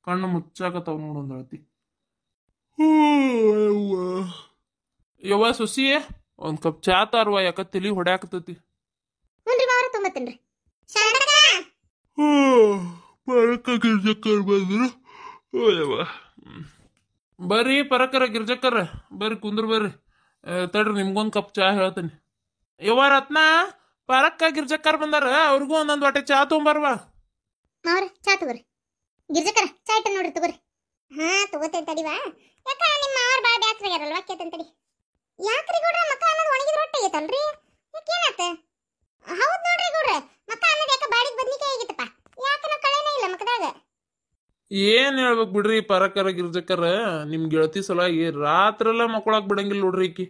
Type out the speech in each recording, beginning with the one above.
ಕಣ್ಣು ಮುಚ್ಚಾಕತ್ತಾವ ನೋಡೊಂದಳತಿ. ಯವ್ವ ಸುಸಿ ಒಂದ್ ಕಪ್ ಚಾ ತಾರ್ವ, ಯಾಕ ತಲಿ ಹೊಡ್ಯಾಕತತಿ. ಹುನ್ರಿ ಮಾವ್ರ ತುಂಬತ್ತೇನ್ರಿ. ಗಿರ್ಜಕ್ಕರ್ ಬಂದ್ರು. ಬರ್ರಿ ಪರಕರ ಗಿರ್ಜಕ್ಕರ, ಬರ್ರಿ ಕುಂದ್ರ ಬರ್ರಿ. ತಡ್ರಿ ನಿಮ್ಗೊಂದ್ ಕಪ್ ಚಾ ಹೇಳ್ತೀನಿ. ಯವ್ವ ರತ್ನ, ಪರಕ್ಕ ಗಿರ್ಜಕ್ಕರ್ ಬಂದಾರ, ಅವ್ರಿಗೂ ಒಂದೊಂದ್ ವಾಟೆ ಚಾ ತೊಗೊಂಬರ್ವಾ. ಮಾವ್ರ ಚಾ ತಗೋರಿ. ಗಿರ್ಜಕ್ಕರ ಚಾ ಇಟ್ಟ ನೋಡ್ರಿ ತಗೋರಿ. ಹಾ ತಗೋತೇನೆ ತಡಿವಾ. ಯಾಕ ನಿಮ್ಮ ಮಾವ್ರ ಬಾಳ ಬ್ಯಾಸ್ರ ಆಗ್ಯಾರಲ್ವಾ, ಕೇತೇನೆ ತಡಿ. ಯಾಕ್ರಿ ಗೌಡ್ರ ಮಕ್ಕ ಅನ್ನೋದು ಒಣಗಿದ ರೊಟ್ಟಿ ಆಗೈತಲ್ರಿ, ಯಾಕೇನಾತ? ಹೌದ್ ನೋಡ್ರಿ ಗೌಡ್ರ, ಮಕ್ಕ ಅನ್ನೋದು ಯಾಕ ಬಾಡಿಗೆ ಬದ್ನಿಕಾಯಿ ಆಗಿತ್ತಪ್ಪ, ಯಾಕನ ಕಳೆನೇ ಇಲ್ಲ ಮಕ್ಕದಾಗ. ಏನ್ ಹೇಳ್ಬೇಕು ಬಿಡ್ರಿ ಪರಕರ ಗಿರ್ಜಕ್ಕರ, ನಿಮ್ ಗೆಳತಿ ಸಲುವಾಗಿ ರಾತ್ರೆಲ್ಲ ಮಕ್ಕಳಾಗ್ ಬಿಡಂಗಿಲ್ಲ ನೋಡ್ರಿ. ಈಕಿ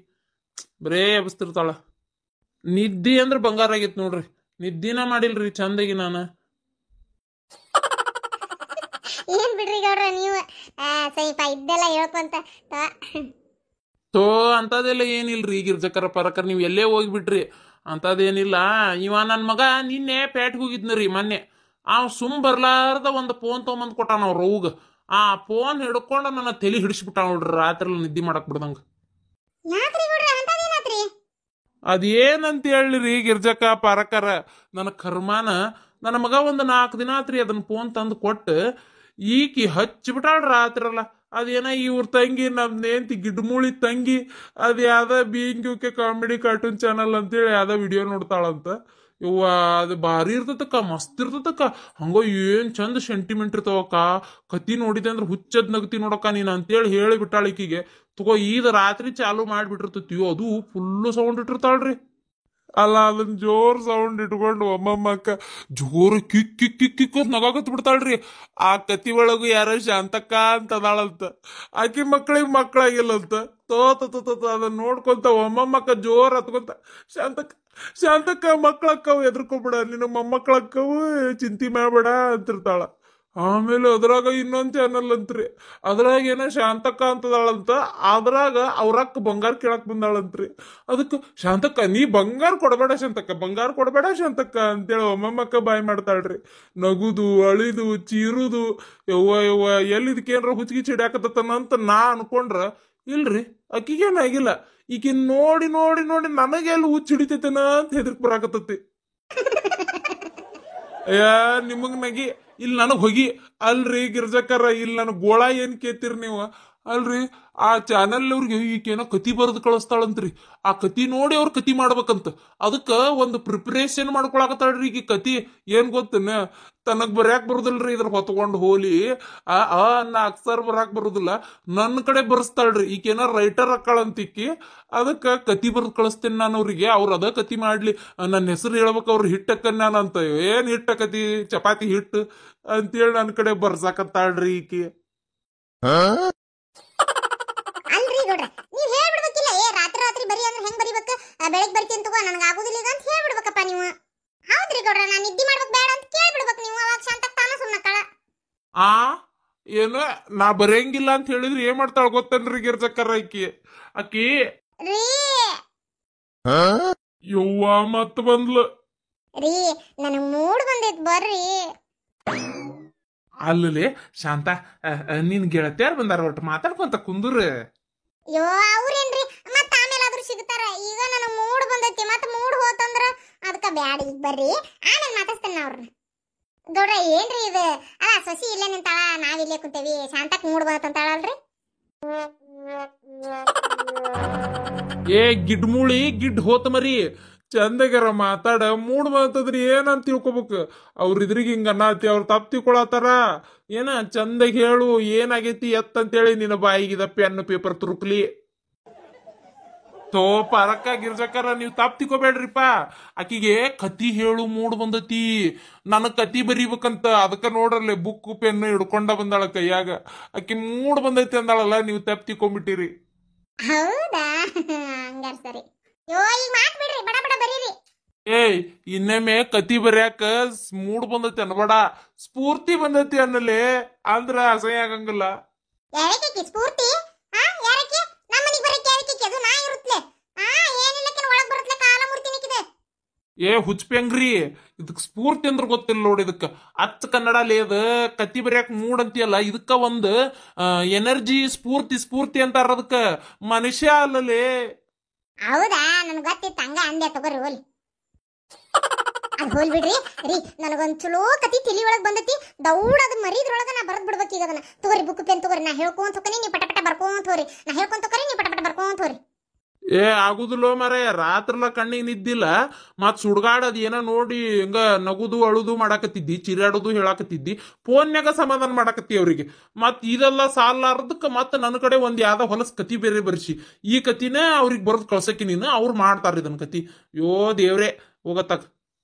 ಬರೇ ಎಬ್ಸ್ತಿರ್ತಾಳ. ನಿದ್ದಿ ಅಂದ್ರ ಬಂಗಾರ ಆಗೈತ್ ನೋಡ್ರಿ, ನಿದ್ದಿನ ಮಾಡಿಲ್ರಿ ಚಂದಾಗಿ ನಾನು. ಏನ್ ಬಿಡ್ರಿ ಗೌಡ್ರ ನೀವು, ಸ್ವಲ್ಪ ಇದ್ದೆಲ್ಲ ಹೇಳ್ಕೊಂತ ತೋ ಅಂತದೆಲ್ಲ ಏನಿಲ್ರಿ ಗಿರ್ಜಕ್ಕರ ಪರಕರ್, ನೀವ್ ಎಲ್ಲೇ ಹೋಗ್ಬಿಟ್ರಿ ಅಂತದೇನಿಲ್ಲ. ಇವ ನನ್ ಮಗ ನಿನ್ನೆ ಪೇಟ್ಗೆ ಹೋಗಿದ್ನರಿ ಮೊನ್ನೆ. ಸುಮ್ ಬರ್ಲಾರ್ದ ಒಂದು ಫೋನ್ ತೊಗೊಂಬಂದ್ ಕೊಟ್ಟಾನ ಅವ್ರ ಅವ್ಗ. ಆ ಫೋನ್ ಹಿಡ್ಕೊಂಡ ನನ್ನ ತಲೆ ಹಿಡಿಸ್ಬಿಟ್ಟ ನೋಡ್ರಿ, ರಾತ್ರಿ ನಿದ್ದಿ ಮಾಡಕ್ ಬಿಡ್ದಂಗ. ಅದೇನಂತ ಹೇಳಿರಿ ಗಿರ್ಜಕ್ಕ ಪರಕರ, ನನ್ನ ಕರ್ಮಾನ ನನ್ನ ಮಗ ಒಂದು 4 ದಿನ ಆತ್ರಿ ಅದನ್ನ ಫೋನ್ ತಂದು ಕೊಟ್ಟು ಈಕಿ ಹಚ್ಚಿಬಿಟ್ಟಾಳ್ರಿ ರಾತ್ರಿಲ್ಲ. ಅದೇನ ಇವ್ರ ತಂಗಿ ನಮ್ದೇಂತಿ ಗಿಡ್ಮೂಳಿ ತಂಗಿ, ಅದ್ ಯಾವ್ದ BNK ಕಾಮಿಡಿ ಕಾರ್ಟೂನ್ ಚಾನಲ್ ಅಂತೇಳಿ ಯಾವ್ದ ವಿಡಿಯೋ ನೋಡ್ತಾಳಂತ. ಇವ್ವ ಅದು ಭಾರಿ ಇರ್ತತಕ್ಕ, ಮಸ್ತ್ ಇರ್ತತಕ್ಕ. ಹಂಗ ಏನ್ ಚಂದ ಸೆಂಟಿಮೆಂಟ್ ಇರ್ತಾವಕ್ಕ. ಕತಿ ನೋಡಿದೆ ಅಂದ್ರೆ ಹುಚ್ಚದ್ ನಗತಿ ನೋಡಕ್ಕ ನೀನ್ ಅಂತೇಳಿ ಹೇಳಿ ಬಿಟ್ಟಾಳಿಕಿಗೆ. ತಗೋ ಈದ ರಾತ್ರಿ ಚಾಲು ಮಾಡ್ಬಿಟ್ಟಿರ್ತತಿಯೋ, ಅದು ಫುಲ್ಲು ಸೌಂಡ್ ಇಟ್ಟಿರ್ತಾಳ್ರಿ. ಅಲ್ಲ ಅದನ್ನ ಜೋರ್ ಸೌಂಡ್ ಇಟ್ಕೊಂಡು ಒಮ್ಮಮ್ಮಕ್ಕ ಜೋರು ಕಿಕ್ ಕಿಕ್ ಕಿಕ್ ಕಿಕ್ ಅಂತ ನಗಾಕತ್ ಬಿಡ್ತಾಳ್ರಿ. ಆ ಕತಿ ಒಳಗು ಯಾರ ಶಾಂತಕ್ಕ ಅಂತ ಅದಾಳಂತ, ಆಕಿ ಮಕ್ಳಿಗೆ ಮಕ್ಳಾಗಿಲ್ಲಂತ. ಅದನ್ನ ನೋಡ್ಕೊಂತ ಒಮ್ಮಮ್ಮಕ್ಕ ಜೋರ್ ಹತ್ಕೊಂತ, ಶಾಂತಕ್ಕ ಶಾಂತಕ್ಕ ಮಕ್ಳಕ್ಕವು ಎದ್ರಕೋಬೇಡ, ನಿನ್ನ ಮೊಮ್ಮಕ್ಳಕ್ಕವು ಚಿಂತೆ ಮಾಡ್ಬೇಡ ಅಂತಿರ್ತಾಳ. ಆಮೇಲೆ ಅದ್ರಾಗ ಇನ್ನೊಂದ್ ಚಾನಲ್ ಅಂತ್ರಿ, ಅದ್ರಾಗ ಏನೋ ಶಾಂತಕ್ಕ ಅಂತದಾಳಂತ. ಅದ್ರಾಗ ಅವ್ರಕ್ಕ ಬಂಗಾರ ಕೇಳಕ್ ಬಂದಾಳಂತ್ರಿ. ಅದಕ್ಕೆ ಶಾಂತಕ್ಕ ನೀ ಬಂಗಾರ ಕೊಡಬೇಡ ಶಾಂತಕ್ಕ, ಬಂಗಾರ ಕೊಡಬೇಡ ಶಾಂತಕ್ಕ ಅಂತೇಳಿ ಒಮ್ಮಮ್ಮಕ್ಕ ಬಾಯ್ ಮಾಡ್ತಾಳ್ರಿ. ನಗುದು ಅಳಿದು ಚೀರುದು, ಯವ್ವ ಎಲ್ಲಿದಕ್ಕೇನ್ರ ಹುಚ್ಚಿಗೆ ಚಿಡ್ಯಾಕತ್ತನಂತ ನಾ ಅನ್ಕೊಂಡ್ರ ಇಲ್ರಿ, ಅಕ್ಕಿಗೇನಾಗಿಲ್ಲ. ಈಕಿ ನೋಡಿ ನೋಡಿ ನೋಡಿ ನನಗೆಲ್ಲಿ ಹುಚ್ಚ ಹಿಡಿತೈತನ ಅಂತ ಹೆದರ್ಕ್ ಬರಾಕತ್ತತಿ. ನಿಮಗ್ ನಗಿ ಇಲ್ಲಿ ನನಗ್ ಹೋಗಿ. ಅಲ್ರಿ ಗಿರ್ಜಕ್ಕರ, ಇಲ್ಲಿ ನನಗ್ ಗೋಳ ಏನ್ ಕೇಳ್ತೀರಿ ನೀವು? ಅಲ್ರಿ ಆ ಚಾನಲ್ ಅವ್ರಿಗೆ ಈಕೇನೋ ಕತಿ ಬರೆದು ಕಳಿಸ್ತಾಳಂತ್ರಿ. ಆ ಕತಿ ನೋಡಿ ಅವ್ರ ಕತಿ ಮಾಡ್ಬೇಕಂತ. ಅದಕ್ಕ ಒಂದು ಪ್ರಿಪರೇಷನ್ ಮಾಡ್ಕೊಳಕತ್ತಾಳ್ರಿ ಈಗ. ಕತಿ ಏನ್ ಗೊತ್ತನ, ತನಗ್ ಬರ್ಯಾಕ್ ಬರುದಿಲ್ರಿ ಇದ್ರ ಹೊತ್ಕೊಂಡು ಹೋಲಿ ಅನ್ನ ಅಕ್ಸರ್ ಬರಾಕ್ ಬರುದಿಲ್ಲ, ನನ್ನ ಕಡೆ ಬರ್ಸ್ತಾಳ್ರಿ. ಈಕೇನ ರೈಟರ್ ಅಕ್ಕಾಳಂತಿಕ್ಕಿ. ಅದಕ್ಕ ಕತಿ ಬರ್ದು ಕಳಿಸ್ತೇನೆ ನಾನು ಅವ್ರಿಗೆ, ಅವ್ರ ಅದ ಕತಿ ಮಾಡ್ಲಿ. ನನ್ನ ಹೆಸರು ಹೇಳ್ಬೇಕು, ಅವ್ರ ಹಿಟ್ಟಕ್ಕ ನಾನಂತ. ಏನ್ ಹಿಟ್ಟ ಕತಿ, ಚಪಾತಿ ಹಿಟ್ಟು ಅಂತೇಳಿ ನನ್ನ ಕಡೆ ಬರ್ಸಾಕತ್ತಾಳ್ರಿ ಈಕಿ. ಅಲ್ರಿ ಗೌಡ್ರ, ನೀವ್ ಹೇಳ್ಬಿಡ್ಬೇಕಿಲ್ಲ, ರಾತ್ರಿ ರಾತ್ರಿ ಬರಿ ಅಂದ್ರೆ ಹೆಂಗ್ ಬರಿಬೇಕ, ಬೆಳಗ್ಗೆ ಬರ್ತೀನಿ ತಗೋ ನನಗೆ ಆಗುದಿಲ್ಲ ಈಗ ಅಂತ ಹೇಳ್ಬಿಡ್ಬೇಕಪ್ಪ ನೀವು. ಹೌದ್ರಿ ಗೌಡ್ರ, ನಾನು ನಿದ್ದೆ ಮಾಡ್ಬೇಕು ಬೇಡ ಅಂತ ಕೇಳ್ಬಿಡ್ಬೇಕು ನೀವು. ಅವಾಗ ಶಾಂತ ತಾನ ಸುಮ್ಮನಕ್ಕಳ. ಏನು ನಾ ಬರೆಯಂಗಿಲ್ಲ ಅಂತ ಹೇಳಿದ್ರಿ ಏನ್ ಮಾಡ್ತಾಳ ಗೊತ್ತನ್ರಿ ಗಿರ್ಜಕ್ಕರ ಆಕಿ ರೀ ಯವ್ವ ಮತ್ ಬಂದ್ಲ ರೀ, ನನಗ್ ಮೂಡ್ ಬಂದೈತ್ ಬರ್ರಿ. ಅಲ್ಲೇ ಶಾಂತ, ನಿನ್ ಗೆಳತಿಯಾರ್ ಬಂದಾರ, ಒಟ್ಟು ಮಾತಾಡ್ಕೊಂತ ಕುಂದ್ರ. ಯೋ ಅವ್ರೇನ್ರಿ ಮತ್ತ ಆಮೇಲಾದ್ರೂ ಸಿಗ್ತಾರ, ಈಗ ನನಗ್ ಮೂಡ್ ಬಂದೈತಿ. ಮತ್ ಮೂಡ್ ಹೋತಂದ್ರ ಅದಕ್ಕ ಬ್ಯಾಡ, ಈಗ ಬರ್ರಿ ಆಮೇಲೆ ಮಾತಾಡ್ತೇನೆ ಅವ್ರನ್ನ. ಗೌಡ್ರ ಏನ್ರಿ ಇದು? ಅಲ್ಲ ಸೊಸಿ ಇಲ್ಲೇ ನಿಂತಾಳ, ನಾವಿಲ್ಲೇ ಕುಂತೇವಿ, ಶಾಂತಕ್ ಮೂಡ್ ಬಂತಂತಾಳಲ್ರಿ. ಏ ಗಿಡ್ಮೂಳಿ ಗಿಡ್ ಹೋತ ಮರಿ, ಚಂದಗರ ಮಾತಾಡ. ಮೂಡ್ ಬಂತಂದ್ರಿ ಏನಂತ ತಿಳ್ಕೊಬೇಕು. ಅವ್ರ ಇದ್ರಿಗೆ ಹಿಂಗ ಅನ್ನತಿ, ಅವ್ರ ತಪ್ಪು ತಿಳ್ಕೊಳತಾರ. ಏನ ಚಂದಾಗ ಹೇಳು ಏನಾಗೈತಿ ಎತ್ತಂತೇಳಿ ನಿನ್ನ ಬಾಯಿಗಿದ ಪೆನ್ ಪೇಪರ್ ತುರುಕ್ಲಿ. ಪರಕ್ಕ ಗಿರ್ಜಕ್ಕರ ನೀವ್ ತಪ್ಪು ತಿಳ್ಕೊಬೇಡ್ರಿಪ್ಪ. ಆಕಿಗೆ ಕತಿ ಹೇಳು ಮೂಡ್ ಬಂದತಿ, ನನಗ್ ಕತಿ ಬರೀಬೇಕಂತ. ಅದಕ್ಕ ನೋಡ್ರಲ್ಲೇ ಬುಕ್ ಪೆನ್ ಹಿಡ್ಕೊಂಡ ಬಂದಾಳ ಕೈಯಾಗ. ಆಕಿ ಮೂಡ್ ಬಂದೈತಿ ಅಂದಾಳಲ್ಲ, ನೀವು ತಪ್ಪು ತಿಳ್ಕೊಂಡ್ಬಿಟ್ಟಿರಿ. ಹೌದಾ, ಹಂಗಾರ ಸರಿ. ಯೋ ಈಗ ಮಾತ್ ಬಿಡ್ರಿ, ಬಡ ಬಡ ಬರೀರಿ. ಏಯ್ ಇನ್ನೊಮ್ಮೆ ಕತಿ ಬರ್ಯಾಕ ಮೂಡ್ ಬಂದೈತಿ ಅನ್ಬೇಡ, ಸ್ಫೂರ್ತಿ ಬಂದೈತಿ ಅನ್ನಲೇ, ಅಂದ್ರ ಅಸಹ್ಯ ಆಗಂಗಿಲ್ಲ. ಯಾರಕ್ಕೆ ಸ್ಫೂರ್ತಿ? ಯಾರಕ್ಕೆ ನಮ್ಮನಿಗೆ ಬರಕ್ಕೆ ಯಾರಕ್ಕೆ? ಅದು ನಾ ಇರುತ್ತಲೆ. ಏನಿಲ್ಲಕ್ಕೆ ಒಳಗ್ ಬರುತ್ತಲೆ, ಕಾಲ ಮೂರ್ತಿ ನಿಕ್ಕಿದೆ. ಏ ಹುಚ್ಚಪೆಂಗ್ರಿ, ಇದಕ್ ಸ್ಫೂರ್ತಿ ಅಂದ್ರ ಗೊತ್ತಿಲ್ಲ ನೋಡಿ. ಇದಕ್ಕ ಅಚ್ಚ ಕನ್ನಡಲಿ ಅದ ಕತ್ತಿ ಬರೆಯಕ್ ಮೂಡ್ ಅಂತೀಯಲ್ಲ, ಇದಕ್ಕ ಒಂದು ಎನರ್ಜಿ ಸ್ಫೂರ್ತಿ ಸ್ಫೂರ್ತಿ ಅಂತಾರ. ಅದಕ್ಕ ಮನುಷ್ಯ ಅಲ್ಲಲೇ. ಹೌದಾ, ನನ್ಗೆ ಗೊತ್ತಿತ್ತು ಹಂಗ ಅಂದೆ. ತಗೋರಿ ಹೋಲಿ, ಅದು ಹೋಲ್ ಬಿಡ್ರಿ. ರೀ ನನಗೊಂದ್ ಚಲೋ ಕತಿ ತಲಿ ಒಳಗ್ ಬಂದತಿ. ದೌಡ್ ಅದ್ ಮರಿದ್ರೊಳಗ ನಾ ಬರ್ದ್ ಬಿಡ್ಬೇಕು ಈಗ ಅದನ್ನ. ತಗೋರಿ ಬುಕ್ ಪೆನ್ ತಗೋರಿ, ನಾ ಹೇಳ್ಕೊಂತ ಹೋಗ್ರಿ, ನೀ ಪಟ ಪಟ ಬರ್ಕೊಂತ ಹೋರಿ. ನಾ ಹೇಳ್ಕೊಂತ ಹೋಗ್ರಿ, ನೀ ಪಟ ಪಟ ಬರ್ಕೊಂತ ಹೋರಿ. ಏ ಆಗುದಿಲ್ಲೋ ಮರೆ, ರಾತ್ರಿಲ ಕಣ್ಣಿಗೆ ನಿದ್ದಿಲ್ಲ. ಮತ್ ಸುಡ್ಗಾಡದ್ ಏನೋ ನೋಡಿ ಹಿಂಗ ನಗುದು ಅಳುದು ಮಾಡಾಕತ್ತಿದ್ದಿ, ಚಿರಾಡುದು ಹೇಳಾಕತ್ತಿದ್ದಿ. ಫೋನ್ಯಾಗ ಸಮಾಧಾನ ಮಾಡಾಕತ್ತಿ ಅವ್ರಿಗೆ. ಮತ್ ಇದೆಲ್ಲ ಸಾಲಾರ್ದಕ್ಕ ಮತ್ ನನ್ನ ಕಡೆ ಒಂದ್ ಯಾವ್ದ ಹೊಲಸ್ ಕತಿ ಬೇರೆ ಬರ್ಸಿ. ಈ ಕತಿನ ಅವ್ರಿಗೆ ಬರೋದ್ ಕಳ್ಸಕ್ಕೆ ನೀನು, ಅವ್ರು ಮಾಡ್ತಾರ ಇದನ್ ಕತಿ. ಯೋ ದೇವ್ರೆ ಹೋಗತ್ತಾಗ.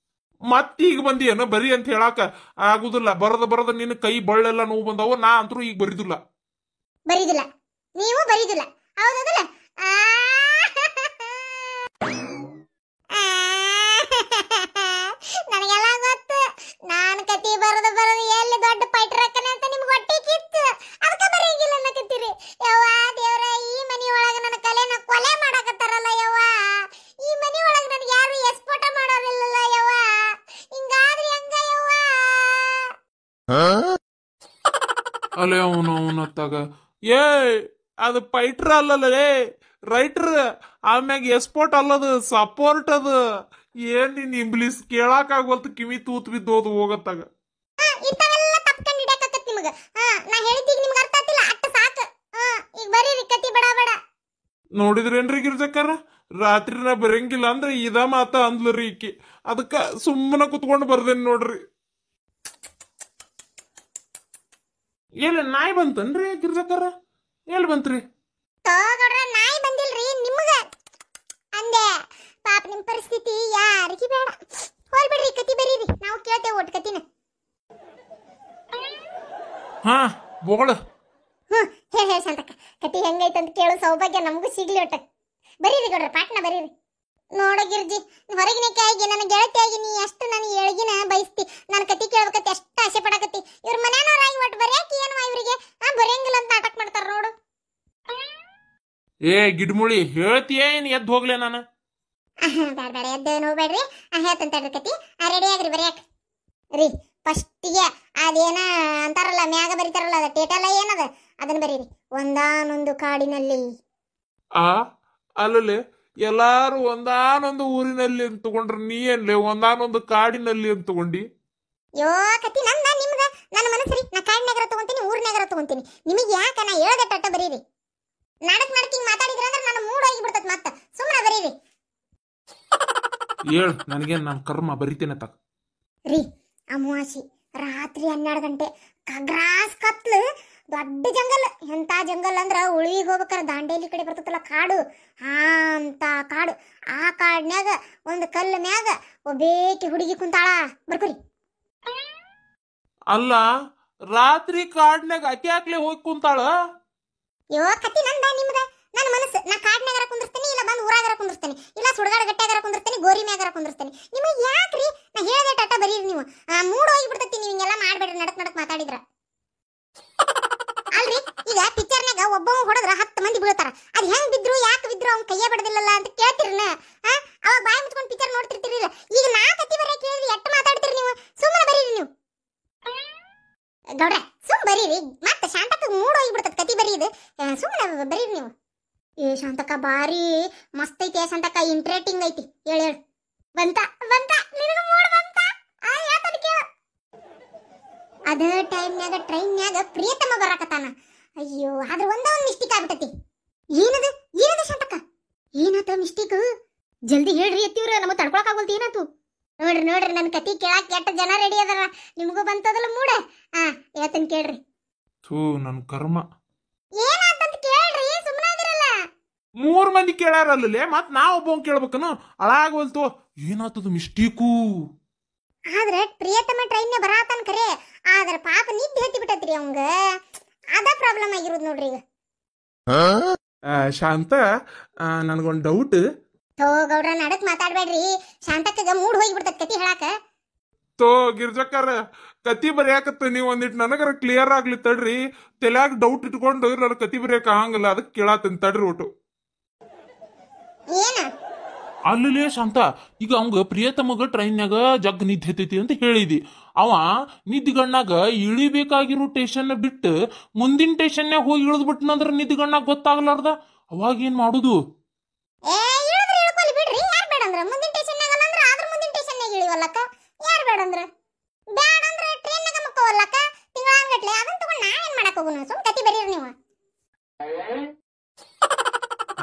ಮತ್ತೀಗ ಬಂದಿ ಏನೋ ಬರಿ ಅಂತ ಹೇಳಾಕ ಆಗುದಿಲ್ಲ. ಬರದ ನಿನ್ನ ಕೈ ಬಳ್ಳೆಲ್ಲ ನೋವು ಬಂದವು. ನಾ ಅಂತರೂ ಈಗ ಬರಿದಿಲ್ಲ. ಬರೀದಿಲ್ಲ, ನೀವು ಬರೀದಿಲ್ಲ, ಹೌದಲ್ಲ? ನನಗೆಲ್ಲ ಗೊತ್ತು. ನಾನು ಕತಿ ಬರೋದು ಎಲ್ಲಿ ದೊಡ್ಡ ಪೈಟ್ರಕ್ಕನೆ ಅಂತ ನಿಮ್ಗೆ ಹೊಟ್ಟೆ ಕಿತ್ತು, ಅದಕ್ಕೆ ಬರೆಯಂಗಿಲ್ಲ ಅನ್ನಕತ್ತೀರಿ. ಯವ್ವ ದೇವ್ರ, ಈ ಮನಿ ಒಳಗ ನನ್ನ ಕಲೆನ ಕೊಲೆ ಮಾಡಾಕತ್ತಾರಲ್ಲ ಯವ್ವ. ಈ ಮನಿ ಒಳಗ ನನಗೆ ಯಾರು ಎಸ್ಪೋಟ ಮಾಡೋರಿಲ್ಲಲ್ಲ ಯವ್ವ. ಹಿಂಗಾದ್ರೆ ಹೆಂಗ ಯವ್ವ? ಅಲ್ಲೇ ಅವನತ್ತಾಗ ಏ ಅದು ಪೈಟ್ರ ಅಲ್ಲಲೇ, ರೈಟರ್. ಆಮ್ಯಾಗ ಎಸ್ಪೋರ್ಟ್ ಅಲ್ಲದು, ಸಪೋರ್ಟ್ ಅದು. ಏನ್ ನಿನ್ ಇಂಗ್ಲಿಷ್ ಕೇಳಾಕ ಆಗೋಲ್ತು, ಕಿವಿ ತೂತ್ ಬಿದ್ದೋದು ಹೋಗತ್ತಾಗ. ಇಂತವೆಲ್ಲ ತಪ್ಕೊಂಡು ಹಿಡಿಯಕತ್ತ ನಿಮಗ. ನಾ ಹೇಳಿದ್ದೀಗ ನಿಮ್ಗೆ ಅರ್ಥ ಆತಿಲ್ಲ, ಅಟ್ಟ ಸಾಕು. ಈಗ ಬರೀರಿ ಕತಿ ಬಡ ಬಡ. ನೋಡಿದ್ರೇನ್ರಿ ಗಿರ್ಜಕ್ಕಾರ, ರಾತ್ರಿನ ಬರಂಗಿಲ್ಲ ಅಂದ್ರೆ ಇದ ಮಾತ ಅಂದ್ಲರಿ ಈಕಿ. ಅದಕ್ಕ ಸುಮ್ಮನೆ ಕುತ್ಕೊಂಡು ಬರ್ದೇನ್ ನೋಡ್ರಿ. ಏನ ನಾಯಿ ಬಂತನ್ರಿ ಗಿರ್ಜಕ್ಕಾರ? ಎಲ್ಲಿ ಬಂತ್ರಿ? ತೋಗಡ್ರ, ನಾಯಿ ಬಂದಿಲ್ರಿ ನಿಮ್ಗ ಅಂದೆ. ಪಾಪ ನಿಮ್ ಪರಿಸ್ಥಿತಿ ಯಾರಿಗೆ ಬೇಡ. ಹೋಲ್ ಬಿಡ್ರಿ, ಕತಿ ಬರೀರಿ, ನಾವು ಕೇಳ್ತೇವೆ ಒಟ್ಟು ಕತಿನ. ಹಾ ಬೋಳ. ಹೇಳಿ ಶಾಂತಕ್ಕ, ಕತಿ ಹೆಂಗೈತೆ ಅಂತ ಕೇಳೋ ಸೌಭಾಗ್ಯ ನಮಗೂ ಸಿಗ್ಲಿ ಒಟ್ಟ. ಬರೀರಿ ಗೌಡ್ರ, ಪಾಟ್ನ ಬರೀರಿ. ನೋಡ ಗಿರ್ಜಿ, ಹೊರಗಿನ ಕಾಯಿಗೆ ನನ್ನ ಗೆಳತಿಯಾಗಿ ನೀ ಎಷ್ಟು ನನ್ನ ಏಳ್ಗಿನ ಬಯಸ್ತಿ. ನನ್ನ ಕತಿ ಕೇಳ್ಬೇಕತ್ತಿ ಎಷ್ಟು ಆಸೆ ಪಡಕತ್ತಿ. ಇವ್ರ ಮನೆಯವ್ರಾಗಿ ಒಟ್ಟು ಬರೆಯಾಕಿ ಏನು ಇವ್ರಿಗೆ ಬರೆಯಂಗಿಲ್ಲ ಅಂತ ನಾಟಕ ಮಾಡ್ತಾರ ನೋಡು. ಏ ಗಿಡ್ಮುಳಿ, ಹೇಳ್ತೀಯ ಏನ್ ಎದ್ದು ಹೋಗ್ಲೆ ನಾನು? ಬೇಡ ಬೇಡ, ಎದ್ದು ನೋಡ್ಬೇಡ್ರಿ. ಹೇಳ್ತಂತ ಕತಿ. ರೆಡಿ ಆಗ್ರಿ ಬರೆಯಾಕ. ರೀ ಫಸ್ಟಿಗೆ ಅದೇನ ಅಂತಾರಲ್ಲ, ಮ್ಯಾಗ ಬರೀತಾರಲ್ಲ, ಅದ ಟೇಟಲ್ಲ ಏನದ ಅದನ್ನ ಬರೀರಿ. ಒಂದಾನೊಂದು ಕಾಡಿನಲ್ಲಿ. ಅಲ್ಲಲ್ಲಿ ಎಲ್ಲಾರು ಒಂದಾನೊಂದು ಊರಿನಲ್ಲಿ ಅಂತ ತಗೊಂಡ್ರ, ನೀ ಏನ್ಲೆ ಒಂದಾನೊಂದು ಕಾಡಿನಲ್ಲಿ ಅಂತ ತಗೊಂಡಿ? ಯೋ ಕತಿ ನಂದ ನಿಮ್ದ ನನ್ನ ಮನಸ್ಸರಿ. ನಾ ಕಾಡಿನಾಗರ ತಗೊಂತೀನಿ, ಊರಿನಾಗರ ತಗೊಂತೀನಿ. ನಿಮಗೆ ಯಾಕ ನಾ ಹೇಳ್ದಟ್ಟ ಬರೀರಿ. ನಡಕ್ ಹಿಂಗ್ ಮಾತಾಡಿದ್ರ ಅಂದ್ರೆ ನನ್ನ ಮೂಡ್ ಹೋಗಿ ಬಿಡ್ತದ. ಮತ್ತ ಸುಮ್ಮನೆ ಬರೀರಿ. ಹೇಳ್, ನನಗೇನ್ ನನ್ನ ಕರ್ಮ ಬರಿತೇನೆ ತಕ. ರೀ ಅಮಾವಾಸಿ ರಾತ್ರಿ 12 ಗಂಟೆ, ಗ್ರಾಸ್ ಕತ್ಲು, ದೊಡ್ಡ ಜಂಗಲ್. ಎಂತ ಜಂಗಲ್ ಅಂದ್ರ ಉಳಿಗೆ ಹೋಗ್ಬೇಕಾರ ದಾಂಡೇಲಿ ಕಡೆ ಬರ್ತದಲ್ಲ ಕಾಡು, ಅಂತ ಕಾಡು. ಆ ಕಾಡ್ನ್ಯಾಗ ಒಂದು ಕಲ್ಲು ಮ್ಯಾಗ ಒಬ್ಬೇಕಿ ಹುಡುಗಿ ಕುಂತಾಳ. ಬರ್ಕೋರಿ. ಅಲ್ಲ, ರಾತ್ರಿ ಕಾಡ್ನ್ಯಾಗ ಅಕ್ಕಿ ಹಾಕ್ಲೆ ಹೋಗಿ ಕುಂತಾಳ? ಯೋ ಕತಿ ನಂದ ನಿಮ್ದ ನನ್ನ ಮನಸ್ಸು. ನಾ ಕಾಡ್ನಾಗರ ಕುಂದಿರ್ತೀನಿ, ಇಲ್ಲ ಬಂದು ಊರಾಗರ ಕುಂದಿರ್ತೀನಿ, ಇಲ್ಲ ಸುಡಗಾಡ ಗಟ್ಟ್ಯಾಗರ ಕುಂದಿರ್ತೀನಿ, ಗೋರಿ ಮ್ಯಾಗರ ಕುಂದಿರ್ತೀನಿ. ನಿಮಗೆ ಯಾಕ್ರಿ ನಾ ಹೇಳ್ದೆ ಟಟ ಬರೀರಿ. ನೀವು ಮೂಡ್ ಹೋಗಿ ಬಿಡ್ತೈತಿ. ನೀವು ಹಿಂಗೆಲ್ಲ ಮಾಡ್ಬೇಡ್ರಿ, ನಡಕ್ ಮಾತಾಡಿದ್ರ. ಅಲ್ರಿ, ಈಗ ಪಿಕ್ಚರ್ನಾಗ ಒಬ್ಬ ಹೊಡೆದ್ರ 10 ಮಂದಿ ಬೀಳ್ತಾರ. ಅದ್ ಹೆಂಗ್ ಬಿದ್ರು, ಯಾಕೆ ಬಿದ್ರು, ಅವ್ನ ಕೈಯೇ ಬಿಡದಿಲ್ಲಲ್ಲ ಅಂತ ಕೇಳ್ತಿರನ? ಅವಾಗ ಬಾಯಿ ಮುಚ್ಕೊಂಡು ಪಿಕ್ಚರ್ ನೋಡ್ತಿರ್ತೀರಿಲ್ಲ. ಈಗ ನಾ ಕತಿ ಬರ ಕೇಳಿದ್ರಿ, ಎಟ್ಟು ಮಾತಾಡ್ತೀರಿ ನೀವು? ಸುಮ್ಮನೆ ಬರೀರಿ ನೀವು ಗೌಡ್ರ, ಸುಮ್ ಬರೀರಿ. ಮತ್ತೆ ಶಾಂತಕ್ಕ ಮೂಡ್ ಹೋಗಿ ಬಿಡ್ತದ ಕತಿ ಬರೀದು. ಸುಮ್ಮನೆ ಬರೀರಿ ನೀವು. ಏ ಶಾಂತಕ್ಕ ಬಾರಿ ಮಸ್ತ್ ಐತಿ. ಶಾಂತಕ್ಕ ಇಂಟ್ರೆಸ್ಟಿಂಗ್ ಐತಿ. ಹೇಳು ಬಂತ ನಿನಗ ಮೂಡ್ ಬಂತ? ಯಾತನ ಕೇಳ. ಅದ ಟೈಮ್ನ್ಯಾಗ ಟ್ರೈನ್ನ್ಯಾಗ ಪ್ರಿಯತಮ ಬರಾಕತ್ತಾನ. ಅಯ್ಯೋ, ಆದ್ರ ಒಂದ ಮಿಸ್ಟೇಕ್ ಆಗ್ಬಿಟ್ಟತಿ. ಏನದು ಶಾಂತಕ್ಕ? ಏನಾತ ಮಿಸ್ಟೇಕ್? ಜಲ್ದಿ ಹೇಳ್ರಿ ಎತ್ತಿವ್ರ, ನಮಗ್ ತಡ್ಕೊಳಕ್ ಆಗೋಲ್ತಿ. ಏನಾತು? ನೋಡ್ರಿ ನನ್ನ ಕತಿ ಕೇಳಾಕ ಎಷ್ಟು ಜನ ರೆಡಿ ಅದಾರ. ನಿಮಗೂ ಬಂತದಲ್ಲ ಮೂಡ. ಹೇಳ್ತೇನೆ ಕೇಳ್ರಿ. ನನ್ ಕರ್ಮ. ಏನಾತಂತ ಕೇಳ್ರಿ, ಸುಮ್ಮನೆ ಆಗಿರಲ್ಲ. 3 ಮಂದಿ ಕೇಳಾರಲ್ಲೇ, ಮತ್ ನಾ ಒಬ್ಬ ಕೇಳ್ಬೇಕನು? ಅಳಾಗೋಲ್ತು. ಏನಾತದು ಮಿಸ್ಟೇಕು? ಆದ್ರೆ ಪ್ರಿಯತಮ ಟ್ರೈನ್ ಬರಾತನ್ ಕರೆ, ಆದ್ರ ಪಾಪ ನಿದ್ದೆ ಹತ್ತಿ ಬಿಟ್ಟತ್ರಿ ಅವಂಗ. ಅದ ಪ್ರಾಬ್ಲಮ್ ಆಗಿರೋದು ನೋಡ್ರಿ ಈಗ. ಶಾಂತ, ನನಗೊಂದು ಡೌಟ್. ಗೌಡ್ರ, ನಡಕ್ ಮಾತಾಡ್ಬೇಡ್ರಿ. ಶಾಂತಕ್ಕಗ ಮೂಡ್ ಹೋಗಿ ಬಿಡ್ತದ ಕತಿ ಹೇಳಾಕ. ಗಿರ್ಜಕ್ಕರ, ಕತಿ ಬರೆಯಾಕತ್ತ ನೀವು ಒಂದಿಟ್ಟು ನನಗರ ಕ್ಲಿಯರ್ ಆಗ್ಲಿ ತಡ್ರಿ. ತಲ್ಯಾಗ ಡೌಟ್ ಇಟ್ಕೊಂಡು ನನ್ನ ಕತಿ ಬರೆಯಕ ಆಗಂಗಿಲ್ಲ, ಅದಕ್ಕೆ ಕೇಳಾತನ್ ತಡ್ರಿ ಒಟ್ಟು. ಏನ ಅಲ್ಲಲೇ ಶಾಂತ, ಈಗ ಅವಂಗ ಪ್ರಿಯತಮಗ ಟ್ರೈನ್ಯಾಗ ಜಗ್ ನಿದ್ದೆ ಹತ್ತೈತಿ ಅಂತ ಹೇಳಿದಿ. ಅವ ನಿದ್ದಿಗಣ್ಣಾಗ ಇಳಿಬೇಕಾಗಿರೋ ಸ್ಟೇಷನ್ ಬಿಟ್ಟು ಮುಂದಿನ ಸ್ಟೇಷನ್ಯಾಗ ಹೋಗಿ ಇಳಿದ್ಬಿಟ್ನಂದ್ರ ನಿದ್ದಿಗಣ್ಣಾಗ ಗೊತ್ತಾಗ್ಲಾರ್ದ ಅವಾಗ ಏನ್ ಮಾಡುದು? ಏ ಇಳಿದ್ರೆ ಇಳ್ಕೊಳ್ಳಿ ಬಿಡ್ರಿ, ಯಾರು ಬೇಡಂದ್ರ ಮುಂದಿನ ಸ್ಟೇಷನ್ಯಾಗ ಅಲ್ಲ ಅಂದ್ರೆ ಆದ್ರ ಮುಂದಿನ ಸ್ಟೇಷನ್ಯಾಗ ಇಳಿವಲ್ಲಕ್ಕ, ಯಾರು ಬೇಡಂದ್ರ ಬ್ಯಾಡಂದ್ರ ಟ್ರೈನ್ನಾಗ ಮಕ್ಕವಲ್ಲಕ್ಕ ತಿಂಗಳಾನ್ಗಟ್ಲೆ. ಅದನ್ನ ತಗೊಂಡು ನಾ ಏನ್ ಮಾಡಕ್ ಹೋಗುನು? ಸುಮ್ ಕತಿ ಬರೀರಿ ನೀವು.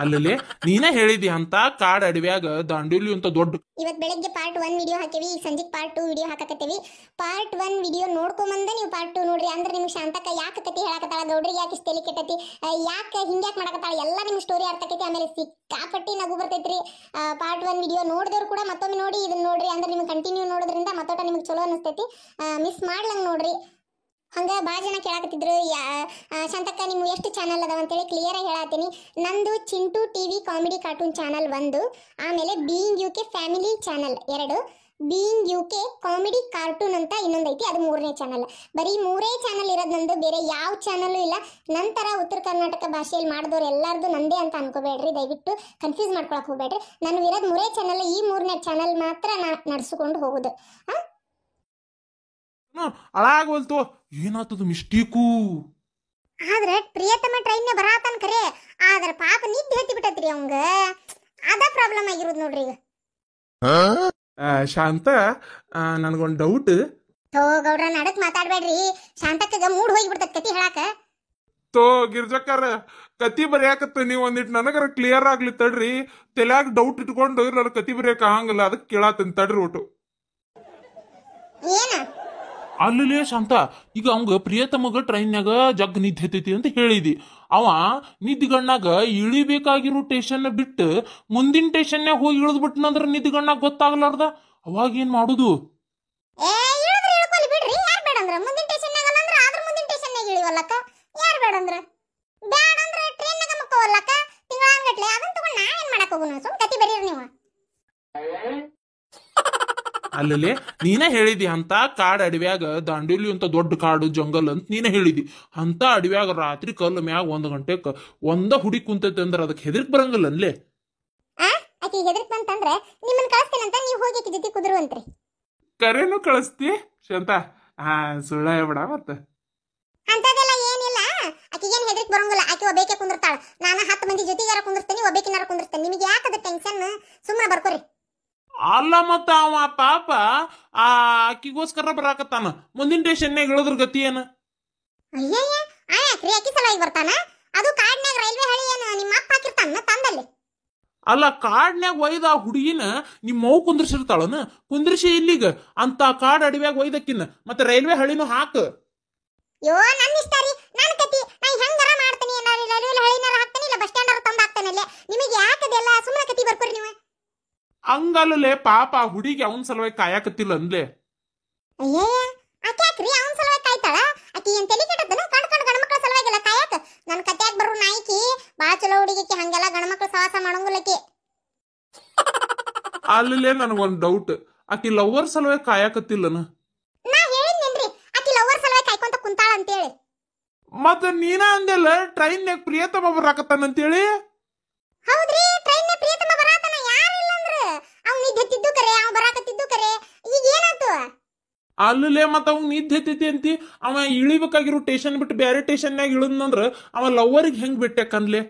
ಅಲ್ಲಲೇ ನೀನೇ ಹೇಳಿದಿ ಅಂತ ಕಾಡ್ ಅಡವ್ಯಾಗ ದಾಂಡೇಲಿ ಅಂತ ದೊಡ್ಡ. ಇವತ್ ಬೆಳಗ್ಗೆ ಪಾರ್ಟ್ 1 ವಿಡಿಯೋ ಹಾಕಿವಿ, ಈಗ ಸಂಜೆಗೆ ಪಾರ್ಟ್ 2 ವಿಡಿಯೋ ಹಾಕಕತ್ತೀವಿ. ಪಾರ್ಟ್ 1 ವಿಡಿಯೋ ನೋಡ್ಕೊಂಬಂದ ನೀವು ಪಾರ್ಟ್ 2 ನೋಡ್ರಿ. ಅಂದ್ರೆ ನಿಮ್ಗೆ ಶಾಂತಕ್ಕ ಯಾಕೆ ಕತಿ ಹೇಳಕತ್ತಾಳ, ಗೌಡ್ರಿಗೆ ಯಾಕೆ ತಲೆ ಕೆಟ್ಟತಿ, ಯಾಕೆ ಹಿಂಗ್ಯಾಕೆ ಮಾಡಕತ್ತಾಳ, ಎಲ್ಲ ನಿಮ್ಗೆ ಸ್ಟೋರಿ ಅರ್ಥ ಆಕೈತಿ. ಆಮೇಲೆ ಸಿಕ್ಕಾಪಟ್ಟಿ ನಗು ಬರ್ತೈತ್ರಿ. ಪಾರ್ಟ್ 1 ವಿಡಿಯೋ ನೋಡಿದವ್ರು ಕೂಡ ಮತ್ತೊಮ್ಮೆ ನೋಡಿ ಇದನ್ನ ನೋಡ್ರಿ. ಅಂದ್ರೆ ನಿಮ್ಗೆ ಕಂಟಿನ್ಯೂ ನೋಡೋದ್ರಿಂದ ಮತ್ತೊಟ ನಿಮ್ಗೆ ಚಲೋ ಅನಿಸ್ತೈತಿ. ಮಿಸ್ ಮಾಡ್ಲಂಗ್ ನೋಡ್ರಿ. ಹಂಗ ಭಾಳ ಜನ ಕೇಳಾಕತ್ತಿದ್ರು ಶಾಂತಕ್ಕ ನಿಮ್ಮ ಎಷ್ಟು ಚಾನಲ್ ಅದಾವ ಅಂತೇಳಿ ಕ್ಲಿಯರ್ ಆಗಿ ಹೇಳತ್ತೀನಿ. ನಂದು Chintu TV comedy cartoon channel 1, ಆಮೇಲೆ being U K family channel 2, being U K comedy cartoon ಅಂತ ಇನ್ನೊಂದೈತಿ, ಅದು 3ನೇ ಚಾನಲ್. ಬರೀ 3 ಚಾನಲ್ ಇರೋದು ನಂದು, ಬೇರೆ ಯಾವ ಚಾನಲ್ಲು ಇಲ್ಲ. ನಂತರ ಉತ್ತರ ಕರ್ನಾಟಕ ಭಾಷೆಯಲ್ಲಿ ಮಾಡಿದವ್ರು ಎಲ್ಲರದು ನಂದೇ ಅಂತ ಅನ್ಕೋಬೇಡ್ರಿ, ದಯವಿಟ್ಟು ಕನ್ಫ್ಯೂಸ್ ಮಾಡ್ಕೊಳಕ್ ಹೋಗ್ಬೇಡ್ರಿ. ನಾನು ಇರೋದು 3 ಚಾನಲ್, ಈ 3ನೇ ಚಾನಲ್ ಮಾತ್ರ ನಡೆಸ್ಕೊಂಡು ಹೋಗುದು. ಅಳಾಗವಲ್ತು, ಏನಾತದು ಮಿಸ್ಟೇಕು? ಆದ್ರೆ ಪ್ರಿಯತಮ ಟ್ರೈನ್ ಬರಾತನ್ ಕರೆ, ಆದ್ರ ಪಾಪ ನಿದ್ದೆ ಹತ್ತಿ ಬಿಟ್ಟತ್ರಿ ಅವಂಗ. ಅದ ಪ್ರಾಬ್ಲಮ್ ಆಗಿರೋದು ನೋಡ್ರಿ ಈಗ. ಶಾಂತ, ನನಗೊಂದು ಡೌಟ್. ತೋ ಗೌಡ್ರ ನಡಕ್ ಮಾತಾಡ್ಬೇಡ್ರಿ, ಶಾಂತಕ್ಕಗ ಮೂಡ್ ಹೋಗಿ ಬಿಡ್ತದ ಕತಿ ಹೇಳಾಕ. ತೋ ಗಿರ್ಜಕ್ಕರ, ಕತಿ ಬರೆಯಾಕತ್ತ ನೀವು ಒಂದಿಟ್ಟು ನನಗರ ಕ್ಲಿಯರ್ ಆಗ್ಲಿ ತಡ್ರಿ. ತಲ್ಯಾಗ ಡೌಟ್ ಇಟ್ಕೊಂಡು ನನ್ನ ಕತಿ ಬರೆಯಕ ಆಗಂಗಿಲ್ಲ, ಅದಕ್ಕೆ ಕೇಳಾತನ್ ತಡ್ರಿ ಒಟ್ಟು. ಏನ ಅಲ್ಲಲೇ ಶಾಂತ, ಈಗ ಅವಂಗ ಪ್ರಿಯತಮಗ ಟ್ರೈನ್ಯಾಗ ಜಗ್ ನಿದ್ದೆ ಹತ್ತೈತಿ ಅಂತ ಹೇಳಿದಿ. ಅವ ನಿದ್ದಿಗಣ್ಣಾಗ ಇಳಿಬೇಕಾಗಿರೋ ಸ್ಟೇಷನ್ ಬಿಟ್ಟು ಮುಂದಿನ ಸ್ಟೇಷನ್ಯಾಗ ಹೋಗಿ ಇಳಿದ್ಬಿಟ್ನಂದ್ರ ನಿದ್ದಿಗಣ್ಣಾಗ ಗೊತ್ತಾಗ್ಲಾರ್ದ ಅವಾಗ ಏನ್ ಮಾಡುದು? ಏ ಇಳಿದ್ರೆ ಇಳ್ಕೊಳ್ಳಿ ಬಿಡ್ರಿ, ಯಾರು ಬೇಡಂದ್ರ ಮುಂದಿನ ಸ್ಟೇಷನ್ಯಾಗ ಅಲ್ಲ ಅಂದ್ರೆ ಆದ್ರ ಮುಂದಿನ ಸ್ಟೇಷನ್ಯಾಗ ಇಳಿವಲ್ಲಕ್ಕ, ಯಾರು ಬೇಡಂದ್ರ ಬ್ಯಾಡಂದ್ರ ಟ್ರೈನ್ನಾಗ ಮಕ್ಕವಲ್ಲಕ್ಕ ತಿಂಗಳಾನ್ಗಟ್ಲೆ. ಅದನ್ನ ತಗೊಂಡು ನಾ ಏನ್ ಮಾಡಕ್ ಹೋಗುನು? ಸುಮ್ ಕತಿ ಬರೀರಿ ನೀವು. ಅಲ್ಲಲೇ ನೀನೇ ಹೇಳಿದಿ ಅಂತ ಕಾಡ್ ಅಡವ್ಯಾಗ ದಾಂಡೇಲಿ ಅಂತ ದೊಡ್ಡ ಕಾಡು ಜಂಗಲ್ ಅಂತ ನೀನೇ ಹೇಳಿದಿ. ಅಂತ ಅಡವ್ಯಾಗ ರಾತ್ರಿ ಕಲ್ಲು ಮ್ಯಾಗ 1 ಗಂಟೆಕ್ ಒಂದ ಹುಡಿ ಕುಂತೈತೆ ಅಂದ್ರೆ ಅದಕ್ಕೆ ಹೆದರ್ಕ್ ಬರಂಗಿಲ್ಲ ಅನ್ಲೇ. ಆಕಿ ಹೆದರ್ಕ್ ಬಂತಂದ್ರೆ ನಿಮ್ಮನ್ನ ಕಳಿಸ್ತೇನಂತ ನೀವು ಹೋಗಿ ಆಕಿ ಜೊತೆ ಕುದುರುವಂತ್ರಿ. ಕರೆನೂ ಕಳಿಸ್ತಿ ಶಾಂತ? ಸುಳ್ಳ ಹೇಳ್ಬೇಡ ಮತ್ತ. ಅಂತದೆಲ್ಲ ಏನಿಲ್ಲ, ಆಕಿಗೇನ್ ಹೆದರಿಕ್ ಬರಂಗಿಲ್ಲ. ಆಕಿ ಒಬ್ಬೇಕೆ ಕುಂದಿರ್ತಾಳ, ನಾನು 10 ಮಂದಿ ಜೊತೆಗಾರ ಕುಂದಿರ್ತೇನೆ, ಒಬ್ಬೇಕಿನಾರ ಕುಂದಿರ್ತೇನೆ. ನಿಮಗೆ ಯಾಕದ ಟೆನ್ಷನ್? ಸುಮ್ಮನೆ ಬರ್ಕೋರಿ. ಅಲ್ಲ ಮತ್ತ ಅವ ಪಾಪ ಆಕಿಗೋಸ್ಕರ ಬರಾಕತ್ತಾನ, ಮುಂದಿನ ಸ್ಟೇಷನ್ಯಾಗ ಇಳಿದ್ರ ಗತಿ ಏನ? ಅಯ್ಯಯ್ಯ, ಯಾಕ್ರಿ ಆಕಿ ಸಲುವಾಗಿ ಬರ್ತಾನ? ಅದು ಕಾಡ್ನ್ಯಾಗ ರೈಲ್ವೆ ಹಳಿ ಏನು ನಿಮ್ಮ ಅಪ್ಪ ಹಾಕಿರ್ತಾನ ತಂದಲ್ಲಿ? ಅಲ್ಲ, ಕಾಡ್ನ್ಯಾಗ ಒಯ್ದ ಆ ಹುಡುಗಿನ ನಿಮ್ಮ ಮೌ ಕುಂದ್ರಿಸಿರ್ತಾಳನ, ಕುಂದ್ರಿಸಿ ಇಲ್ಲಿಗ ಅಂತ ಕಾಡ್ ಅಡವ್ಯಾಗ ಒಯ್ದಕ್ಕಿನ ಮತ್ತೆ ರೈಲ್ವೆ ಹಳಿನೂ ಹಾಕ. ಯೋ ನನ್ನ ಇಷ್ಟ ರೀ, ನನ್ನ ಕತಿ, ನಾ ಹೆಂಗಾರ ಮಾಡ್ತೀನಿ. ರೈಲ್ವೆ ಹಳಿನಾರ ಹಾಕ್ತಾನೆ, ಇಲ್ಲ ಬಸ್ ಸ್ಟ್ಯಾಂಡಾರ ತಂದು ಹಾಕ್ತಾನಲ್ಲೇ. ನಿಮಗೆ ಯಾಕದೆಲ್ಲ? ಸುಮ್ಮನೆ ಕತಿ ಬರ್ಕೋರಿ ನೀವು. ಹಂಗಲ್ಲೇ ಪಾಪ ಆ ಹುಡುಗಿ ಅವನ ಸಲುವಾಗಿ ಕಾಯಕತ್ತಿಲ್ಲ ಅನ್ಲೇ. ಅಯ್ಯಯ್ಯ, ಆಕೆ ಯಾಕ್ರಿ ಅವನ ಸಲುವಾಗಿ ಕಾಯ್ತಾಳ? ಆಕಿ ಏನ್ ತಲೆ ಕೆಟ್ಟದನ? ಕಣ್ ಗಣಮಕ್ಳ ಸಲುವಾಗಿಲ್ಲ ಕಾಯಕ. ನನ್ನ ಕತ್ಯಾಗ ಬರೋ ನಾಯಿಕಿ ಬಾ ಚಲೋ ಹುಡುಗಿಕ್ಕೆ, ಹಂಗೆಲ್ಲ ಗಣಮಕ್ಳ ಸವಾಸ ಮಾಡಂಗಿಲ್ಲಕಿ. ಅಲ್ಲೇ ನನಗೊಂದು ಡೌಟ್, ಆಕಿ ಲವರ್ ಸಲುವಾಗಿ ಕಾಯಕತ್ತಿಲ್ಲನ? ನಾ ಹೇಳಿದ್ನೇನ್ರಿ ಆಕಿ ಲವರ್ ಸಲುವಾಗಿ ಕಾಯ್ಕೊಂತ ಕುಂತಾಳ ಅಂತೇಳಿ. ಮತ್ತ ನೀನ ಅಂದೆಲ್ಲ ಟ್ರೈನ್ಯಾಗ ಪ್ರಿಯತಮ ಬರಾಕತ್ತಾನಂತೇಳಿ. ಹೌದ್ರಿ, ಟ್ರೈನ್ ಪ್ರಿಯತಮ ಬರಾತನ, ಯಾರಿಲ್ಲ ಅಂದ್ರ ಅವ್ನು ನಿದ್ದೆತ್ತಿದ್ದು ಕರೆ, ಅವ ಬರಾಕತ್ತಿದ್ದು ಕರೆ. ಈಗ ಏನಾಯ್ತು? ಅಲ್ಲೇ ಮತ್ತ ಅವ್ ನಿದ್ದೆ ಹತ್ತೈತಿ ಅಂತಿ, ಅವ ಇಳಿಬೇಕಾಗಿರೋ ಸ್ಟೇಷನ್ ಬಿಟ್ಟು ಬೇರೆ ಸ್ಟೇಷನ್ಯಾಗ ಇಳಿದ್ನಂದ್ರ ಅವ ಲವರಿಗೆ ಹೆಂಗ್ ಬಿಟ್ಟಾಕನ್ಲೆ?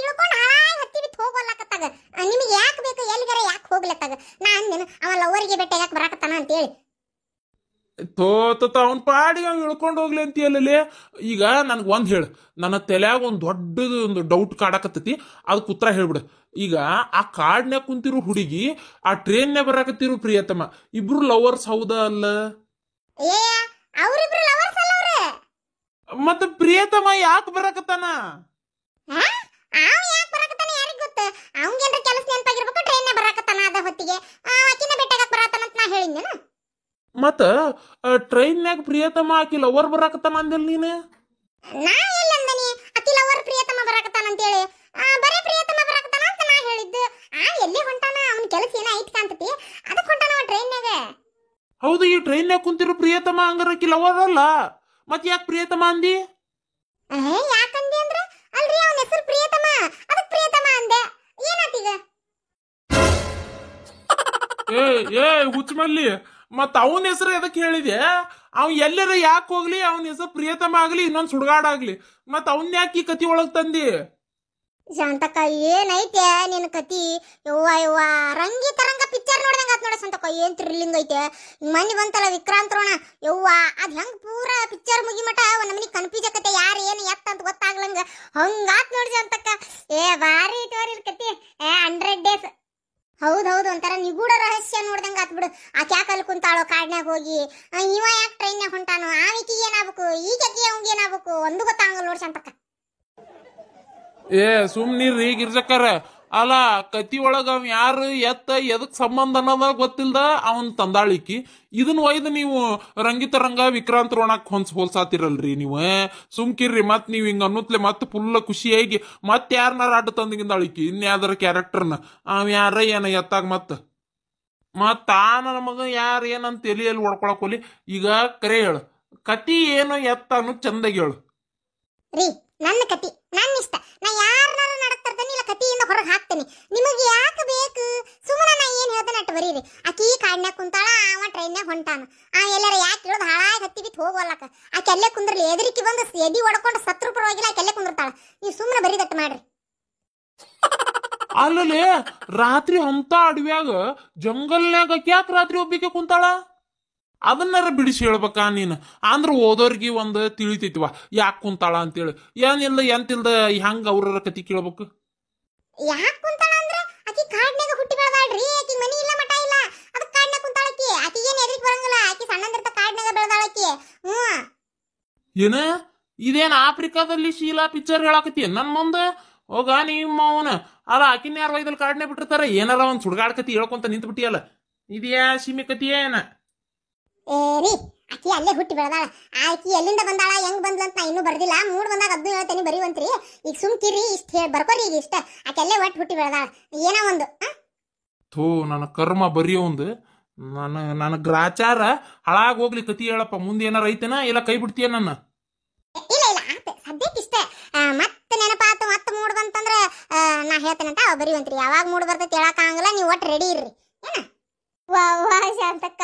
ಇಳ್ಕೊಂಡು ಹಾಯ್ ಹತ್ತಿ ಬಿತ್ತು ಹೋಗ್ಲಕತ್ತಾಗ. ನಿಮಗೆ ಯಾಕೆ ಬೇಕು? ಎಲ್ಲಿಗಾರ ಯಾಕೆ ಹೋಗ್ಲತ್ತಾಗ? ನಾ ಅಂದೇನು ಅವ ಲವರಿಗೆ ಬೆಟ್ಟ ಯಾಕೆ ಬರಾಕತ್ತಾನ ಅಂತೇಳಿ. ಅವನ್ ಪಾಡಿಗೆ ಅವ್ನು ಇಳ್ಕೊಂಡು ಹೋಗ್ಲಿ ಅಂತೀಯಲ್ಲೇ. ಈಗ ನನ್ಗೆ ಒಂದ್ ಹೇಳ, ನನ್ನ ತಲ್ಯಾಗ ಒಂದು ದೊಡ್ಡದು ಒಂದು ಡೌಟ್ ಕಾಡಕತ್ತೈತಿ, ಅದಕ್ಕೆ ಉತ್ತರ ಹೇಳ್ಬಿಡು. ಈಗ ಆ ಕಾಡ್ನ್ಯಾಗ ಕುಂತಿರೋ ಹುಡುಗಿ, ಆ ಟ್ರೈನ್ಯಾಗ ಬರಾಕತ್ತಿರೋ ಪ್ರಿಯತಮ, ಇಬ್ರು ಲವರ್ಸ್ ಹೌದಾ ಅಲ್ಲ? ಅವ್ರಿಬ್ರು ಲವರ್ಸ್ ಅಲ್ಲ ಅವ್ರ. ಮತ್ತ ಪ್ರಿಯತಮ ಯಾಕೆ ಬರಾಕತ್ತಾನ? ಅವ ಯಾಕೆ ಬರಾಕತ್ತಾನ ಯಾರಿಗ್ ಗೊತ್ತ? ಅವಂಗೇನ್ರ ಕೆಲಸ ನೆನಪಾಗಿರ್ಬೇಕು, ಟ್ರೈನ್ಯಾಗ ಬರಾಕತ್ತಾನ. ಅದ ಹೊತ್ತಿಗೆ ಆಕಿನ ಬೆಟ್ಟಾಗಕ್ ಬರಾತಾನ ಅಂತ ನಾ ಹೇಳಿದ್ನೇನ. ಮತ್ತ ಟ್ರೈನ್ಯಾಗ ಪ್ರಿಯತಮ ಆಕಿ ಲವರ್ ಬರಾಕತ್ತಾನ ಅಂದಿಲ್ಲ ನೀನು? ನಾ ಎಲ್ಲಂದನಿ ಆಕಿ ಲವರ್ ಪ್ರಿಯತಮ ಬರಾಕತ್ತಾನ ಅಂತೇಳಿ? ಬರೇ ಪ್ರಿಯತಮ ಬರಾಕತ್ತಾನ ಅಂತ ನಾ ಹೇಳಿದ್ದು. ಎಲ್ಲಿ ಹೊಂಟಾನ? ಅವನ ಕೆಲಸ ಏನ ಐತ್ ಕಾಂತತಿ, ಅದಕ್ಕೆ ಹೊಂಟಾನ ಟ್ರೈನ್ಯಾಗ. ಹೌದು, ಈ ಟ್ರೈನ್ಯಾಗ ಕುಂತಿರೋ ಪ್ರಿಯತಮ ಹಂಗಾರ ಆಕಿ ಲವರ್ ಅಲ್ಲ, ಮತ್ ಯಾಕೆ ಪ್ರಿಯತಮ ಅಂದಿ? ಯಾಕಂದಿ ಅಂದ್ರ ಅಲ್ರಿ ಅವನ ಹೆಸರು ಪ್ರಿಯತಮ, ಅದಕ್ಕೆ ಪ್ರಿಯತಮ ಅಂದೆ. ಏನಾತೀಗ? ಏ ಏ ಹುಚ್ಚಮಲ್ಲಿ ಮತ್ ಅವನ ಹೆಸರು ಎದಕ್ ಹೇಳಿದೆ? ಅವ್ ಎಲ್ಲರ ಯಾಕೆ ಹೋಗ್ಲಿ, ಅವನ ಹೆಸರು ಪ್ರಿಯತಮ ಆಗ್ಲಿ ಇನ್ನೊಂದ್ ಸುಡ್ಗಾಡಾಗ್ಲಿ, ಮತ್ ಅವನ್ ಯಾಕೆ ಈ ಕತಿ ಒಳಗ್ ತಂದಿ? ಶಾಂತಕ್ಕ ಏನೈತೆ ನಿನ್ ಕತಿ? ಯವ್ವ ಯವ್ವ, ರಂಗಿ ತರಂಗ ಪಿಕ್ಚರ್ ನೋಡ್ದಂಗ ಆತ್ ನೋಡ ಶಾಂತಕ್ಕ. ಏನ್ ಥ್ರಿಲ್ಲಿಂಗ್ ಐತೆ. ಮನಿ ಬಂತಲ್ಲ ವಿಕ್ರಾಂತ್ ರೋಣ, ಯವ್ವ ಅದ್ ಹೆಂಗ್ ಪೂರಾ ಪಿಕ್ಚರ್ ಮುಗಿಮಟ ಒಂದ್ ನಮನಿ ಕನ್ಫ್ಯೂಸ್ ಆಕತೆ, ಯಾರು ಏನು ಎತ್ತ ಅಂತ ಗೊತ್ತಾಗ್ಲಂಗ ಹಂಗಾತ್ ನೋಡಿ ಶಾಂತಕ್ಕ. ಏ ಬಾರಿ ಇಟ್ಟೋರಿ ಕತಿ. 100 ಡೇಸ್. ಹೌದೌದು, ಒಂಥರ ನಿಗೂಢ ರಹಸ್ಯ ನೋಡ್ದಂಗ ಆತ್ ಬಿಡು. ಆಕೆ ಯಾಕೆ ಅಲ್ಲಿ ಕುಂತಾಳೋ ಕಾಡ್ನ್ಯಾಗ ಹೋಗಿ, ಇವ ಯಾಕೆ ಟ್ರೈನ್ಯಾಗ ಹೊಂಟಾನೋ, ಆವಿಕಿ ಏನಾಗ್ಬೇಕು, ಈಗಕಿ ಅವಂಗ ಏನಾಗ್ಬೇಕು ಒಂದು ಗೊತ್ತಾಗಲ್ಲ ನೋಡಿ ಶಾಂತಕ್ಕ. ಏ ಸುಮ್ನಿರ್ರಿ ಗಿರ್ಜಕ್ಕರ. ಅಲ್ಲ, ಕತಿ ಒಳಗ ಅವ್ ಯಾರು ಎತ್ತ ಎದಕ್ ಸಂಬಂಧ ಅನ್ನೋದ ಗೊತ್ತಿಲ್ದ ಅವನ್ ತಂದಾಳಿಕಿ. ಇದನ್ ಒಯ್ದು ನೀವು ರಂಗಿತರಂಗ ವಿಕ್ರಾಂತ್ ರೋಣಕ್ ಹೋಲ್ಸಾತಿರಲ್ರಿ ನೀವು. ಸುಮ್ಕಿರ್ರಿ. ಮತ್ ನೀವ್ ಹಿಂಗ ಅನ್ನುತ್ಲೆ ಮತ್ ಫುಲ್ ಖುಷಿಯಾಗಿ ಮತ್ ಯಾರನಾರ ಅಡ್ಡ ತಂದಿಗಿಂದಾಳಿಕಿ ಇನ್ಯಾವ್ದಾರ ಕ್ಯಾರೆಕ್ಟರ್ನ. ಅವ್ ಯಾರ ಏನ ಎತ್ತಾಗ ಮತ್ ತಾನ ನಮಗ ಯಾರು ಏನಂತ ಎಲ್ಲಿ ಹೊಡ್ಕೊಳಕ್ ಹೋಲಿ. ಈಗ ಕರೆ ಹೇಳು, ಕತಿ ಏನು ಎತ್ತ ಅನ್ನೋದು ಚಂದಾಗಿ ಹೇಳು ರೀ. ನನ್ನ ಕತಿ ನನ್ನ ಇಷ್ಟ, ನಾ ಯಾರನ್ನಾರು ನಡಕ್ತರ್ತಾನೆ ಇಲ್ಲ ಕತಿಯಿಂದ ಹೊರಗೆ ಹಾಕ್ತೇನೆ. ನಿಮಗೆ ಯಾಕೆ ಬೇಕು? ಸುಮ್ಮನೆ ನಾ ಏನ್ ಹೇಳ್ತಾನೆ ಅಟ್ ಬರೀರಿ. ಆಕಿ ಕಾಡ್ನ್ಯಾಗ ಕುಂತಾಳ, ಅವ ಟ್ರೈನ್ಯಾಗ ಹೊಂಟಾನ. ಎಲ್ಲಾರ ಯಾಕೆ ಇಳೋದು ಹಾಳಾಗಿ ಹತ್ತಿ ಬಿತ್ತು ಹೋಗೋಲ್ಲಕ. ಆಕೆ ಅಲ್ಲೇ ಕುಂದ್ರಲಿ, ಎದರಿಕಿ ಬಂದು ಎದಿ ಹೊಡ್ಕೊಂಡು ಸತ್ರು ಪರವಾಗಿಲ್ಲ, ಆಕೆ ಅಲ್ಲೇ ಕುಂದಿರ್ತಾಳ. ನೀವು ಸುಮ್ಮನೆ ಬರೀದಟ್ಟು ಮಾಡ್ರಿ. ಅಲ್ಲಲೇ ರಾತ್ರಿ ಅಂತ ಅಡವ್ಯಾಗ ಜಂಗಲ್ನ್ಯಾಗ ಯಾಕೆ ರಾತ್ರಿ ಒಬ್ಬಿಕೆ ಕುಂತಾಳ? ಅದನ್ನಾರ ಬಿಡಿಸಿ ಹೇಳ್ಬೇಕಾ ನೀನು? ಅಂದ್ರ ಓದೋರ್ಗಿ ಒಂದು ತಿಳಿತೈತಿವ ಯಾಕೆ ಕುಂತಾಳ ಅಂತೇಳಿ. ಏನಿಲ್ಲ ಎಂತಿಲ್ದ ಹೆಂಗ ಅವ್ರ ಕತಿ ಕೇಳ್ಬೇಕು. ಯಾಕೆ ಕುಂತಾಳ ಅಂದ್ರೆ ಆಕಿ ಕಾಡ್ನ್ಯಾಗ ಹುಟ್ಟಿ ಬೆಳೆದಾಳ್ರಿ. ಆಕಿ ಮನಿ ಇಲ್ಲ ಮಠ ಇಲ್ಲ, ಅದಕ್ಕೆ ಕಾಡ್ನ್ಯಾಗ ಕುಂತಾಳಕಿ. ಆಕಿ ಏನ್ ಎದ್ರಿಕ್ ಬರಂಗಿಲ್ಲ, ಆಕಿ ಸಣ್ಣಂದಿರ್ತ ಕಾಡ್ನ್ಯಾಗ ಬೆಳೆದಾಳಕಿ. ಏನ ಇದೇನ್ ಆಫ್ರಿಕಾದಲ್ಲಿ ಶೀಲಾ ಪಿಕ್ಚರ್ ಹೇಳಾಕತಿ ನನ್ ಮುಂದೆ? ಹೋಗ ನಿಮ್ಮ ಅವನ. ಅಲ್ಲ, ಆಕಿನ ಯಾರು ವೈದಲ್ಲಿ ಕಾಡ್ನ್ಯಾಗ ಬಿಟ್ಟಿರ್ತಾರ? ಏನಾರ ಒಂದ್ ಸುಡ್ಗಾಡ್ ಕತಿ ಹೇಳ್ಕೊಂತ ನಿಂತು ಬಿಟ್ಟಿಯಲ್ಲ. ಇದ್ಯಾ ಸೀಮೆ ಕತಿ ಏನ? ರೀ, ಆಕಿ ಅಲ್ಲೇ ಹುಟ್ಟಿ ಬೆಳೆದಾಳ. ಆಕಿ ಎಲ್ಲಿಂದ ಬಂದಾಳ ಹೆಂಗ್ ಬಂದ್ಲಂತ ನಾ ಇನ್ನೂ ಬರ್ದಿಲ್ಲ. ಮೂಡ್ ಬಂದಾಗ ಅದನ್ನು ಹೇಳ್ತೇನೆ, ಬರೀವಂತ್ರಿ. ಈಗ ಸುಮ್ಕಿರಿ, ಇಷ್ಟ ಹೇಳಿ ಬರ್ಕೋರಿ. ಈಗ ಇಷ್ಟ ಆಕೆ ಅಲ್ಲೇ ಒಟ್ಟು ಹುಟ್ಟಿ ಬೆಳೆದಾಳ. ಏನೋ ಒಂದು ಥೂ, ನನ್ನ ಕರ್ಮ ಬರೀ ಒಂದು. ನನ್ನ ಗ್ರಾಚಾರ ಹಾಳಾಗಿ ಹೋಗ್ಲಿ. ಕತಿ ಹೇಳಪ್ಪ, ಮುಂದೆ ಏನಾರ ಐತೆನಾ ಇಲ್ಲ ಕೈ ಬಿಡ್ತೀಯ ನನ್ನ? ಇಲ್ಲ ಇಲ್ಲ, ಆತ ಸದ್ಯಕ್ಕೆ ಇಷ್ಟ. ಮತ್ತೆ ನೆನಪಾತು, ಮತ್ತೆ ಮೂಡ್ ಬಂತಂದ್ರ ನಾ ಹೇಳ್ತೇನಂತ ಬರೀವಂತ್ರಿ. ಯಾವಾಗ ಮೂಡ್ ಬರ್ತೈತಿ ಹೇಳಕ್ ಆಗಲ್ಲ, ನೀವು ಒಟ್ಟು ರೆಡಿ ಇರ್ರಿ. ಏನ ವಾ ವಾ ಶಾಂತಕ್ಕ,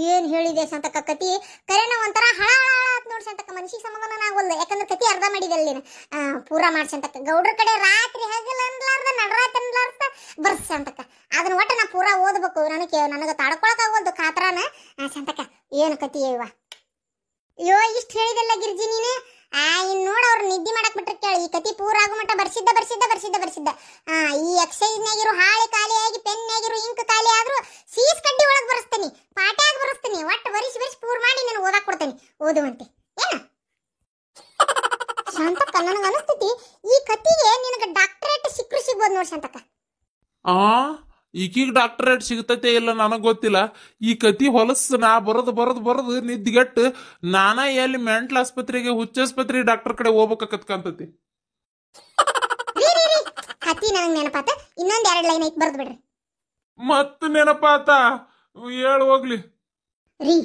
ಏನ್ ಹೇಳಿದೆ ಶಾಂತಕ್ಕ ಕತಿ? ಕರೆನ ಒಂಥರ ಹಾಳಾತ್ ನೋಡಿ ಶಾಂತಕ್ಕ. ಮನುಷ್ಯ ಸಮಾಧಾನ ಆಗೋಲ್ಲ, ಯಾಕಂದ್ರೆ ಕತಿ ಅರ್ಧ ಮಾಡಿದಲ್ಲಿ ಪೂರಾ ಮಾಡಿ ಶಾಂತಕ್ಕ. ಗೌಡ್ರ ಕಡೆ ರಾತ್ರಿ ಹಗಲ್ ಅನ್ಲಾರ್ದ ನಡರಾತ್ರಿ ಅನ್ಲಾರ್ದ ಬರ್ಸ್ ಶಾಂತಕ್ಕ. ಅದನ್ನ ಒಟ್ಟು ನಾ ಪೂರಾ ಓದ್ಬೇಕು. ನನಗೆ ತಾಡ್ಕೊಳಕ್ ಆಗೋಲ್ದು ಕಾತ್ರಾನ ಶಾಂತಕ್ಕ. ಏನು ಕತಿ ಇವ? ಅಯ್ಯೋ, ಇಷ್ಟ ಹೇಳಿದೆಲ್ಲ ಗಿರ್ಜಿ ನೀನು. ಇನ್ ನೋಡ, ಅವ್ರು ನಿದ್ದೆ ಮಾಡಕ್ ಬಿಟ್ರೆ ಕೇಳಿ. ಈ ಕತಿ ಪೂರ ಆಗೋ ಮಟ್ಟ ಬರ್ಸಿದ್ದ. ಈ ಎಕ್ಸೈಸ್ನಾಗಿರು ಹಾಳೆ ಖಾಲಿ ಆಗಿ, ಪೆನ್ನಾಗಿರು ಇಂಕ್ ಖಾಲಿ ಆದ್ರೂ ಸೀಸ್ ಕಡ್ಡಿ ಒಳಗ್ ಬರೆಸ್ತೇನೆ, ಪಾಟ್ಯಾಗ ಬರೆಸ್ತೇನೆ. ಒಟ್ಟು ಬರಿಸಿ ಪೂರ್ ಮಾಡಿ ನಾನು ಓದಾಕ್ ಕೊಡ್ತೇನೆ, ಓದುವಂತೆ. ಏನ ಶಾಂತಕ್ಕ, ನನಗೆ ಅನಿಸ್ತೈತಿ ಈ ಕತಿಗೆ ನಿನಗೆ ಡಾಕ್ಟರೇಟ್ ಸಿಗ್ಬೋದು ನೋಡಿ ಶಾಂತಕ್ಕ. ಈಗೀಗ ಡಾಕ್ಟರೇಟ್ ಸಿಗ್ತೈತೆ ಇಲ್ಲ ನನಗ್ ಗೊತ್ತಿಲ್ಲ. ಈ ಕತಿ ಹೊಲಸು ನಾ ಬರದು ನಿದ್ದಿಗೆಟ್ಟು ನಾನ ಎಲ್ಲಿ ಮೆಂಟಲ್ ಆಸ್ಪತ್ರೆಗೆ, ಹುಚ್ಚಾಸ್ಪತ್ರೆಗೆ ಡಾಕ್ಟರ್ ಕಡೆ ಹೋಗ್ಬೇಕಂತತಿ. ಕತಿ ನನಗೆ ನೆನಪಾತ. ಇನ್ನೊಂದ್ 2 ಲೈನ್ ಐತಿ, ಬರ್ದು ಬಿಡ್ರಿ. ಮತ್ತ ನೆನಪಾತ? ಹೇಳು ಹೋಗ್ಲಿ. ರೀ,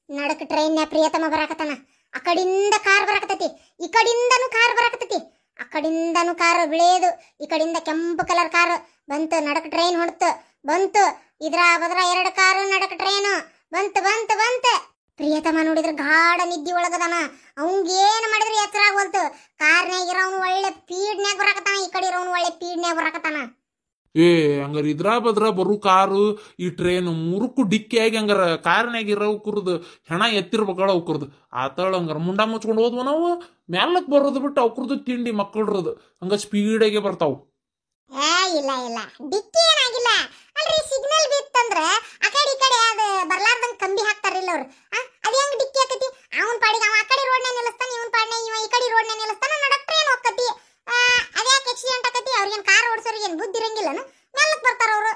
ನಡಕ ಟ್ರೈನ್ ಪ್ರಿಯತಮ ಬರಾಕತ್ತಾನ. ಆ ಕಡಿಂದ ಕಾರ್ ಬರಾಕತ್ತೈತಿ, ಈ ಕಡಿಂದನು ಕಾರ್ ಬರಾಕತ್ತೈತಿ. ಆ ಕಡಿಂದನು ಕಾರ್ ಬಿಳೇದು, ಈ ಕಡಿಂದ ಕೆಂಪು ಕಲರ್ ಕಾರ್ ಬಂತು. ನಡಕ ಟ್ರೈನ್ ಹೊಡ್ತು ಬಂತು. ಇದ್ರ ಬದ್ರ 2 ಕಾರು, ನಡಕ ಟ್ರೈನು ಬಂತು. ಪ್ರಿಯತಮ ನೋಡಿದ್ರೆ ಗಾಢ ನಿದ್ದಿ ಒಳಗದಾನ. ಅವಂಗೇನ್ ಮಾಡಿದ್ರೆ ಎಚ್ಚರ ಆಗೋಲ್ತು. ಕಾರ್ನ್ಯಾಗಿರೋನು ಒಳ್ಳೆ ಪೀಡ್ನ್ಯಾಗ ಬರಾಕತ್ತಾನ, ಈ ಕಡೆ ಇರೋನು ಒಳ್ಳೆ ಪೀಡ್ನ್ಯಾಗ ಬರಾಕತ್ತಾನ. ಹಂಗಾರ ಇದ್ರ ಬದ್ರ ಬರು ಕಾರು ಈ ಟ್ರೈನ್ ಮುರುಕು ಡಿಕ್ಕಿಯಾಗಿ ಹಂಗಾರ ಕಾರ್ನ್ಯಾಗಿರೋ ಕುರ್ದು ಹೆಣ ಎತ್ತಿರ್ಬೇಕಳ ಅವ್ಕುರ್ದು. ಆತಳ ಹಂಗಾರ ಮುಂಡ ಮುಚ್ಕೊಂಡು ಹೋದ್ವ ನಾವು. ಮ್ಯಾಲಕ್ ಬರೋದು ಬಿಟ್ಟು ಅವ್ಕುರ್ದು ತಿಂಡಿ ಮಕ್ಕಳ್ರದು ಹಂಗ ಸ್ಪೀಡಾಗೆ ಬರ್ತಾವ. ಇಲ್ಲ ಡಿಕ್ಕಿ ಏನಾಗಿಲ್ಲ ಅಲ್ರಿ. ಸಿಗ್ನಲ್ ಬಿತ್ತಂದ್ರ ಆ ಕಡೆ ಈ ಕಡೆ ಅದು ಬರ್ಲಾರ್ದಂಗ ಕಂಬಿ ಹಾಕ್ತಾರಿಲ್ಲ ಅವ್ರು. ಅದ ಹೆಂಗ್ ಡಿಕ್ಕಿ ಆಕತಿ? ಅವನ್ ಪಾಡಿಗೆ ಅವ ಆ ಕಡೆ ರೋಡ್ನ್ಯಾಗ ನಿಲ್ಲಿಸ್ತಾನ, ಇವನ್ ಪಾಡಿನ ಇವ ಈ ಕಡೆ ರೋಡ್ನ್ಯಾಗ ನಿಲ್ಲಿಸ್ತಾನ. ನಡಕ್ ಟ್ರೈನ್ ಹೋಗ್ತತಿ. ಅದ್ಯಾಕೆ ಆಕ್ಸಿಡೆಂಟ್ ಆಕತಿ? ಅವ್ರಿಗೇನ್ ಕಾರ್ ಓಡಿಸೋರಿಗೆ ಏನ್ ಬುದ್ಧಿ ಇರಂಗಿಲ್ಲನು? ಮೆಲ್ಲಕ್ ಬರ್ತಾರ ಅವ್ರು.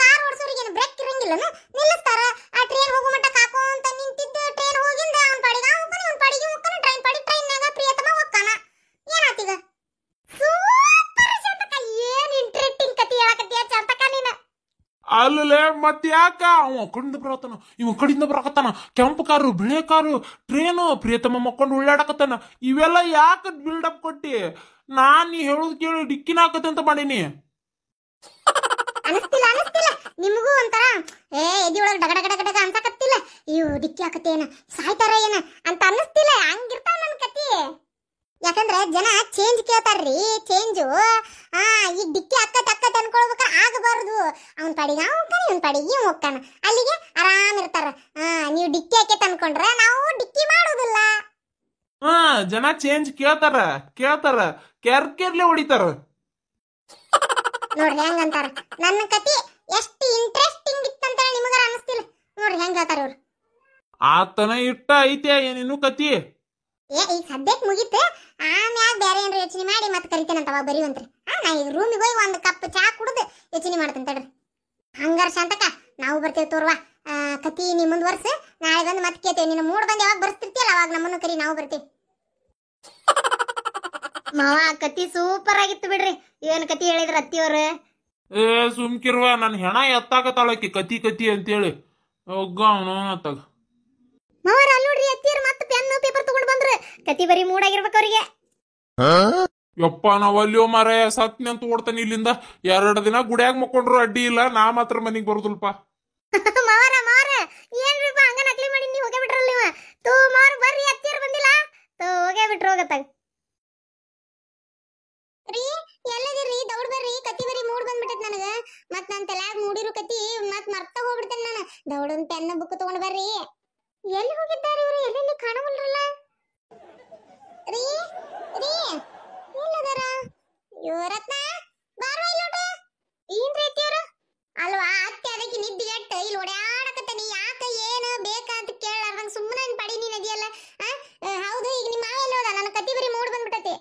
ಕಾರ್ ಓಡಿಸೋರಿಗೆ ಏನ್ ಬ್ರೇಕ್ ಇರಂಗಿಲ್ಲನು? ನಿಲ್ಲಿಸ್ತಾರ. ಆ ಟ್ರೈನ್ ಹೋಗೋ ಮಟ್ಟ ಕಾಕೋಂತ ನಿಂತಿದ್ದು ಟ್ರೈನ್ ಹೋಗಿಂದ ಅವನ್ ಪಾಡಿಗೆ ಅವ ಹೋಗ್ತಾನ, ಇವನ್ ಪಾಡಿಗೆ ಹೋಗ್ತಾನ. ಟ್ರೈನ್ಯಾಗ ಪ್ರಿಯತಮ ಹೋಗ್ತಾನ. ಏನಾತೀಗ? ಏನ್ ಇಂಟ್ರೆಸ್ಟಿಂಗ್ ಕತಿ ಹೇಳಕತ್ತೀಯ ಶಾಂತಕ್ಕ ನೀನು? ಅಲ್ಲೇ ಮತ್ತೆ ಯಾಕ ಅವ ಕಡಿಂದ ಬರತಾನ, ಇವ ಕಡಿಂದ ಬರಕತ್ತಾನ. ಕೆಂಪು ಕಾರು, ಬಿಳೆ ಕಾರು, ಟ್ರೇನು, ಪ್ರಿಯತಮ ಮಕ್ಕೊಂಡು ಉಳ್ಳಾಡಕತ್ತಾನ. ಇವೆಲ್ಲ ಯಾಕ ಬಿಲ್ಡಪ್ ಕೊಟ್ಟಿ? ನಾನ್ ನೀ ಹೇಳುದ್ ಕೇಳಿ ಡಿಕ್ಕಿನ ಹಾಕತ್ತೆ ಅಂತ ಮಾಡೀನಿ. ಅನಸ್ತಿಲ್ಲ ನಿಮಗೂ ಒಂಥರ ಎದಿ ಒಳಗೆ ಡಗ ಡಗ ಡಗ ಡಗ ಅನ್ಸಕತ್ತಿಲ್ಲ? ಅಯ್ಯೋ ಡಿಕ್ಕಿ ಹಾಕತ್ತೇನ ಸಾಯ್ತಾರ ಏನ ಅಂತ ಅನ್ನಿಸ್ತಿಲ್ಲ? ಹಂಗಿರ್ತಾವ ನನ್ನ ಕತಿ. ಯಾಕಂದ್ರೆ ಜನ ಚೇಂಜ್ ಕೇಳ್ತಾರ್ರಿ, ಚೇಂಜು. ಈ ಡಿಕ್ಕಿ ಅಕ್ಕತ್ ಅನ್ಕೊಳ್ಬೇಕಾರೆ ಆಗಬಾರ್ದು. ಅವ್ನ ಪಾಡಿಗೆ ಅವ್ ಹೋಗ್ತಾನೆ, ಇವನ್ ಪಾಡಿಗೆ ಇವ್ ಹೋಗ್ತಾನ, ಅಲ್ಲಿಗೆ ಆರಾಮ್ ಇರ್ತಾರ. ನೀವು ಡಿಕ್ಕಿ ಹಾಕೇತ್ ಅನ್ಕೊಂಡ್ರೆ ನಾವು ಡಿಕ್ಕಿ ಮಾಡೋದಿಲ್ಲ. ಜನ ಚೇಂಜ್ ಕೇಳ್ತಾರ, ಕೆರ್ಕೆರ್ಲೆ ಹೊಡಿತಾರ. ನೋಡ್ರಿ ಹೆಂಗಂತಾರ. ನನ್ನ ಕತಿ ಎಷ್ಟು ಇಂಟ್ರೆಸ್ಟಿಂಗ್ ಇತ್ತಂತ ನಿಮಗಾರ ಅನಿಸ್ತಿಲ್ಲ? ನೋಡ್ರಿ ಹೆಂಗ್ ಹೇಳ್ತಾರ ಇವ್ರು. ಆತನ ಇಟ್ಟ ಐತೆ ಏನಿನ್ನು ಕತಿ. ಈಗ ಸದ್ಯಕ್ಕೆ ಮುಗೀತು. ಆಮ್ಯಾಗ ಬೇರೆ ಏನ್ರ ಯೋಚನೆ ಮಾಡಿ ಮತ್ತೆ ಕರಿತೇನಂತವ ಬರೀವಂತ್ರಿ. ನಾ ಈಗ ರೂಮಿಗೆ ಹೋಗಿ ಒಂದು ಕಪ್ ಚಾ ಕುಡಿದು ಯೋಚನೆ ಮಾಡ್ತೇನೆ ತಡ್ರಿ. ಹಂಗಾರ ಶಾಂತಕ ನಾವು ಬರ್ತೇವೆ ತೋರ್ವಾ. ಕತಿ ನೀ ಮುಂದುವರ್ಸು, ನಾಳೆ ಬಂದು ಮತ್ತೆ ಕೇಳ್ತೇವೆ. ನಿನ್ನ ಮೂಡ್ ಬಂದು ಯಾವಾಗ ಬರ್ತಿರ್ತೀಯಲ್ಲ ಅವಾಗ ನಮ್ಮನ್ನು ಕರಿ, ನಾವು ಬರ್ತೀವಿ. ಮಾವ ಕತಿ ಸೂಪರ್ ಆಗಿತ್ತು ಬಿಡ್ರಿ. ಏನ್ ಕತಿ ಹೇಳಿದ್ರ ಅತ್ತಿಯವ್ರು? ಸುಮ್ಕಿರುವ, ನನ್ನ ಹೆಣ ಎತ್ತಾಕತ್ತಾಳಕಿ ಕತಿ ಕತಿ ಅಂತೇಳಿ ಒಗ್ಗ ಅವನು ಅತ್ತಾಗ. ಮಾವರ ಅಲ್ಲಿ ನೋಡ್ರಿ, ಅತ್ತಿಯರು ಮತ್ತೆ ಪೆನ್ ಪೇಪರ್ ತಗೊಂಡು ಬಂದ್ರು. ಕತಿ ಬರೀ ಮೂಡಾಗಿರ್ಬೇಕು ಅವ್ರಿಗೆ. ಯಪ್ಪ ನಾವ್ ಅಲ್ಲಿಯೋ ಮಾರ ಸತ್ನಿ ಅಂತ ಓಡ್ತಾನೆ ಇಲ್ಲಿಂದ. 2 ದಿನ ಗುಡ್ಯಾಗ ಮಕ್ಕೊಂಡ್ರು ಅಡ್ಡಿ ಇಲ್ಲ, ನಾ ಮಾತ್ರ ಮನಿಗ್ ಬರುದಿಲ್ಪ. ಮಾವರ ಏನ್ರಿಪ್ಪ ಹಂಗ ನಕಲಿ ಮಾಡಿ ನೀವು ಹೋಗೇ ಬಿಟ್ರಲ್ಲ ನೀವು. ತೋ ಮಾರು ಬರ್ರಿ, ಅತ್ತಿಯರು ಬಂದಿಲ್ಲ. ತೋ ಹೋಗೇ ಬಿಟ್ರು ಹೋಗತ್ತಾಗ. ರೀ ಎಲ್ಲದಿರಿ? ದೌಡ್ ಬರ್ರಿ, ಕತಿ ಬರಿ ಮೂಡ್ ಬಂದ್ಬಿಟ್ಟೈತ್ ನನಗ. ಮತ್ ನನ್ ತಲ್ಯಾಗ ಮೂಡಿರು ಕತಿ ಮತ್ ಮರ್ತ ಹೋಗ್ಬಿಡ್ತೇನೆ ನಾನು. ದೌಡನ್ ಪೆನ್ ಬುಕ್ ತಗೊಂಡ್ ಬರ್ರಿ. ಎಲ್ಲಿ ಹೋಗಿದ್ದಾರೆ ಇವರು? ಎಲ್ಲೆಲ್ಲಿ ಕಾಣವಲ್ರಲ್ಲ. ರೀ ರೀ ಎಲ್ಲದಾರ? ರತ್ನ ಬಾರ್ವಾ ಇಲ್ಲೋಟ. ಏನ್ರಿ ಅತ್ತಿಯವ್ರ? ಅಲ್ವಾ ಅತ್ತೆ ಅದಕ್ಕೆ ನಿದ್ದಿಗೆಟ್ಟ ಇಲ್ಲಿ ಓಡಾಡಕತ್ತಾನಿ. ಯಾಕ ಏನು ಬೇಕಾ ಅಂತ ಕೇಳಾರ್ದಂಗ ಸುಮ್ಮನೆ ಪಡಿ ನೀನ್ ಅದಿಯಲ್ಲ. ಹೌದು, ಈಗ ನಿಮ್ಮ ಮಾವ ಎಲ್ಲೋದ? ನನ್ನ ಕತಿ ಬರಿ ಮೂಡ್ ಬಂದ್ಬಿಟ್ಟತಿ.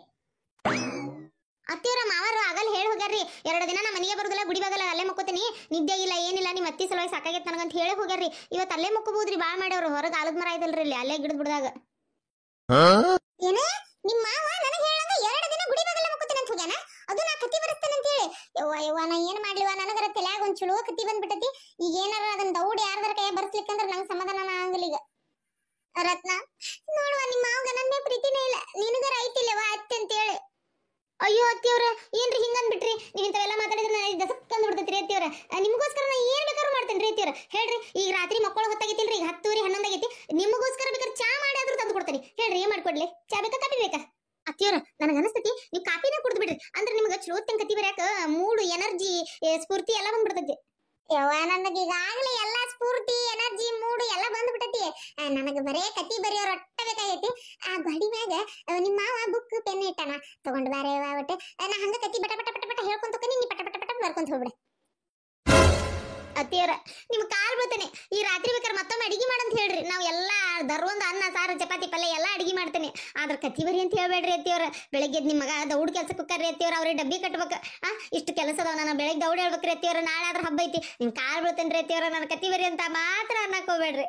ಅತ್ತಿಯವ್ರ ಮಾವರು ಆಗಲ್ ಹೇಳಿ ಹೋಗ್ಯಾರ್ರಿ. 2 ದಿನ ನಮ್ಮ ಮನೆಗೆ ಬರುದಿಲ್ಲ, ಗುಡಿ ಬಾಗಲ್ಲ ಅಲ್ಲೇ ಮಕ್ಕೋತೀನಿ, ನಿದ್ದೆ ಇಲ್ಲ ಏನಿಲ್ಲ, ನಿಮ್ಮ ಅತ್ತಿ ಸಲುವಾಗಿ ಸಾಕಾಗೈತೆ ನನಗಂತ ಹೇಳಿ ಹೋಗ್ಯಾರ್ರಿ. ಇವತ್ತು ಅಲ್ಲೇ ಮಕ್ಕೋಬಹುದ್ರಿ, ಬಾಳ್ ಮಾಡ್ಯವ್ರು. ಹೊರಗೆ ಆಲದ ಮರ ಐತಲ್ರಿ ಇಲ್ಲಿ, ಅಲ್ಲೇ ಗಿಡದ ಬಿಡದಾಗ. ಏನ ನಿಮ್ಮ ಮಾವ ನನಗೆ ಹೇಳಂಗ 2 ದಿನ ಗುಡಿ ಬಾಗಲ್ಲ ಮಕ್ಕೋತೀನಿ ಅಂತ ಹೋಗ್ಯಾನ? ಅದು ನಾ ಕತಿ ಬರೆಸ್ತೇನೆ ಅಂತ ಹೇಳಿ. ಯವ್ವ ನಾ ಏನ್ ಮಾಡ್ಲಿವ? ನನಗರ ತಲ್ಯಾಗ ಒಂದ್ ಚಲೋ ಕತಿ ಬಂದ್ಬಿಟ್ಟತಿ. ಈಗ ಏನಾರ ಅದನ್ನ ದೌಡ್ ಯಾರ್ದಾರ ಕೈ ಬರ್ಸ್ಲಿಕ್ಕಂದ್ರ ನಂಗೆ ಸಮಾಧಾನ ಆಗಲ್ಲ ಈಗ. ರತ್ನ ನೋಡುವ, ನಿಮ್ಮ ಮಾವಗ ನನ್ನೇ ಪ್ರೀತಿನೇ ಇಲ್ಲ, ನಿನಗರ ಐತಿಲ್ಲವ ಅತ್ತೆ ಅಂತ ಹೇಳಿ. ಅಯ್ಯೋ ಅತ್ತಿಯವ್ರ ಏನ್ರಿ ಹಿಂಗಂದ್ಬಿಟ್ರಿ? ನೀವು ಇಂಥವೆಲ್ಲ ಮಾತಾಡಿದ್ರೆ ನನಗೆ ದಸಕ್ಕಂದು ಬಿಡ್ತೈತ್ರಿ ಅತ್ತಿಯವ್ರ. ನಿಮಗೋಸ್ಕರ ನಾ ಏನ್ ಬೇಕಾದ್ರೂ ಮಾಡ್ತೇನೆ ರೀ ಅತ್ತಿಯವ್ರ. ಹೇಳ್ರಿ, ಈಗ ರಾತ್ರಿ ಮಕ್ಕಳು ಹೊತ್ತಾಗೈತಿಲ್ರಿ, ಈಗ 10 11 ಆಗೈತಿ. ನಿಮಗೋಸ್ಕರ ಬೇಕಾದ್ರೆ ಚಾ ಮಾಡಿ ಆದ್ರೂ ತಂದು ಕೊಡ್ತೇನೆ. ಹೇಳ್ರಿ ಏನ್ ಮಾಡ್ಕೊಡ್ಲಿ? ಚಾ ಬೇಕಾ ಕಾಫಿ ಬೇಕಾ? ಅತ್ತಿಯವ್ರ ನನಗೆ ಅನಿಸ್ತೈತಿ ನೀವು ಕಾಫಿನ ಕುಡ್ದು ಬಿಡ್ರಿ. ಅಂದ್ರೆ ನಿಮ್ಗೆ ಚಲೋತ್ತಂಗ್ ಕತಿ ಬರ್ಯಾಕ ಮೂಡು ಎನರ್ಜಿ ಸ್ಫೂರ್ತಿ ಎಲ್ಲ ಬಂದ್ಬಿಡ್ತೈತಿ. ಯವ್ವ ನನಗೆ ಈಗಾಗಲೇ ಎಲ್ಲಾ ಸ್ಫೂರ್ತಿ ಎನರ್ಜಿ ಮೂಡು ಎಲ್ಲ ಬಂದ್ಬಿಟ್ಟತಿ. ನನಗೆ ಬರೇ ಕತಿ ಬರೆಯೋರು ಒಟ್ಟ ಬೇಕಾಗೈತಿ. ಆ ಗಾಡಿ ಮ್ಯಾಗ ನಿಮ್ಮ ಮಾವ ಬುಕ್ ಪೆನ್ ಇಟ್ಟಾನ, ತಗೊಂಡ್ ಬಾರೆ ಒಟ್ಟು. ನಾ ಹಂಗ ಕತಿ ಬಟ ಬಟ ಬಟ ಬಟ ಹೇಳ್ಕೊಂತ ಹೋಗ್ತೀನಿ, ನೀ ಪಟ ಪಟ ಪಟ ಬರ್ಕೊಂತ ಹೋಗ್ಬಿಡ. ಅತ್ತಿಯವ್ರ ನಿಮ್ ಕಾಲ್ ಬೀಳ್ತೇನೆ. ಈ ರಾತ್ರಿ ಬೇಕಾದ್ರೆ ಮತ್ತೊಮ್ಮೆ ಅಡಿಗೆ ಮಾಡಂತ ಹೇಳ್ರಿ. ನಾವು ಎಲ್ಲಾ ದರ್ವೊಂದು ಅನ್ನ ಸಾರು ಚಪಾತಿ ಪಲ್ಯ ಎಲ್ಲಾ ಅಡಿಗೆ ಮಾಡ್ತೇನೆ. ಆದ್ರ ಕತಿ ಬರಿ ಅಂತ ಹೇಳ್ಬೇಡ್ರಿ ಅತ್ತಿಯವ್ರ. ಬೆಳಗ್ಗೆ ನಿಮ್ ಮಗ ದೌಡ್ ಕೆಲ್ಸಕ್ಕೆ ಹೋಗ್ತಾರ್ರಿ ಅತ್ತಿಯವ್ರ, ಅವ್ರಿಗೆ ಡಬ್ಬಿ ಕಟ್ಬೇಕು. ಇಷ್ಟು ಕೆಲಸ ಅದಾವ, ನಾನು ಬೆಳಗ್ಗೆ ದೌಡ್ ಹೇಳ್ಬೇಕ್ರಿ ಅತ್ತಿಯವ್ರ. ನಾಳೆ ಆದ್ರ ಹಬ್ಬ ಐತಿ, ನಿಮ್ ಕಾಲ್ ಬೀಳ್ತೇನ್ರಿ ಅತ್ತಿಯವ್ರ. ನನ್ನ ಕತಿ ಬರಿ ಅಂತ ಮಾತ್ರ ಅನ್ನಕ್ ಹೋಗ್ಬೇಡ್ರಿ.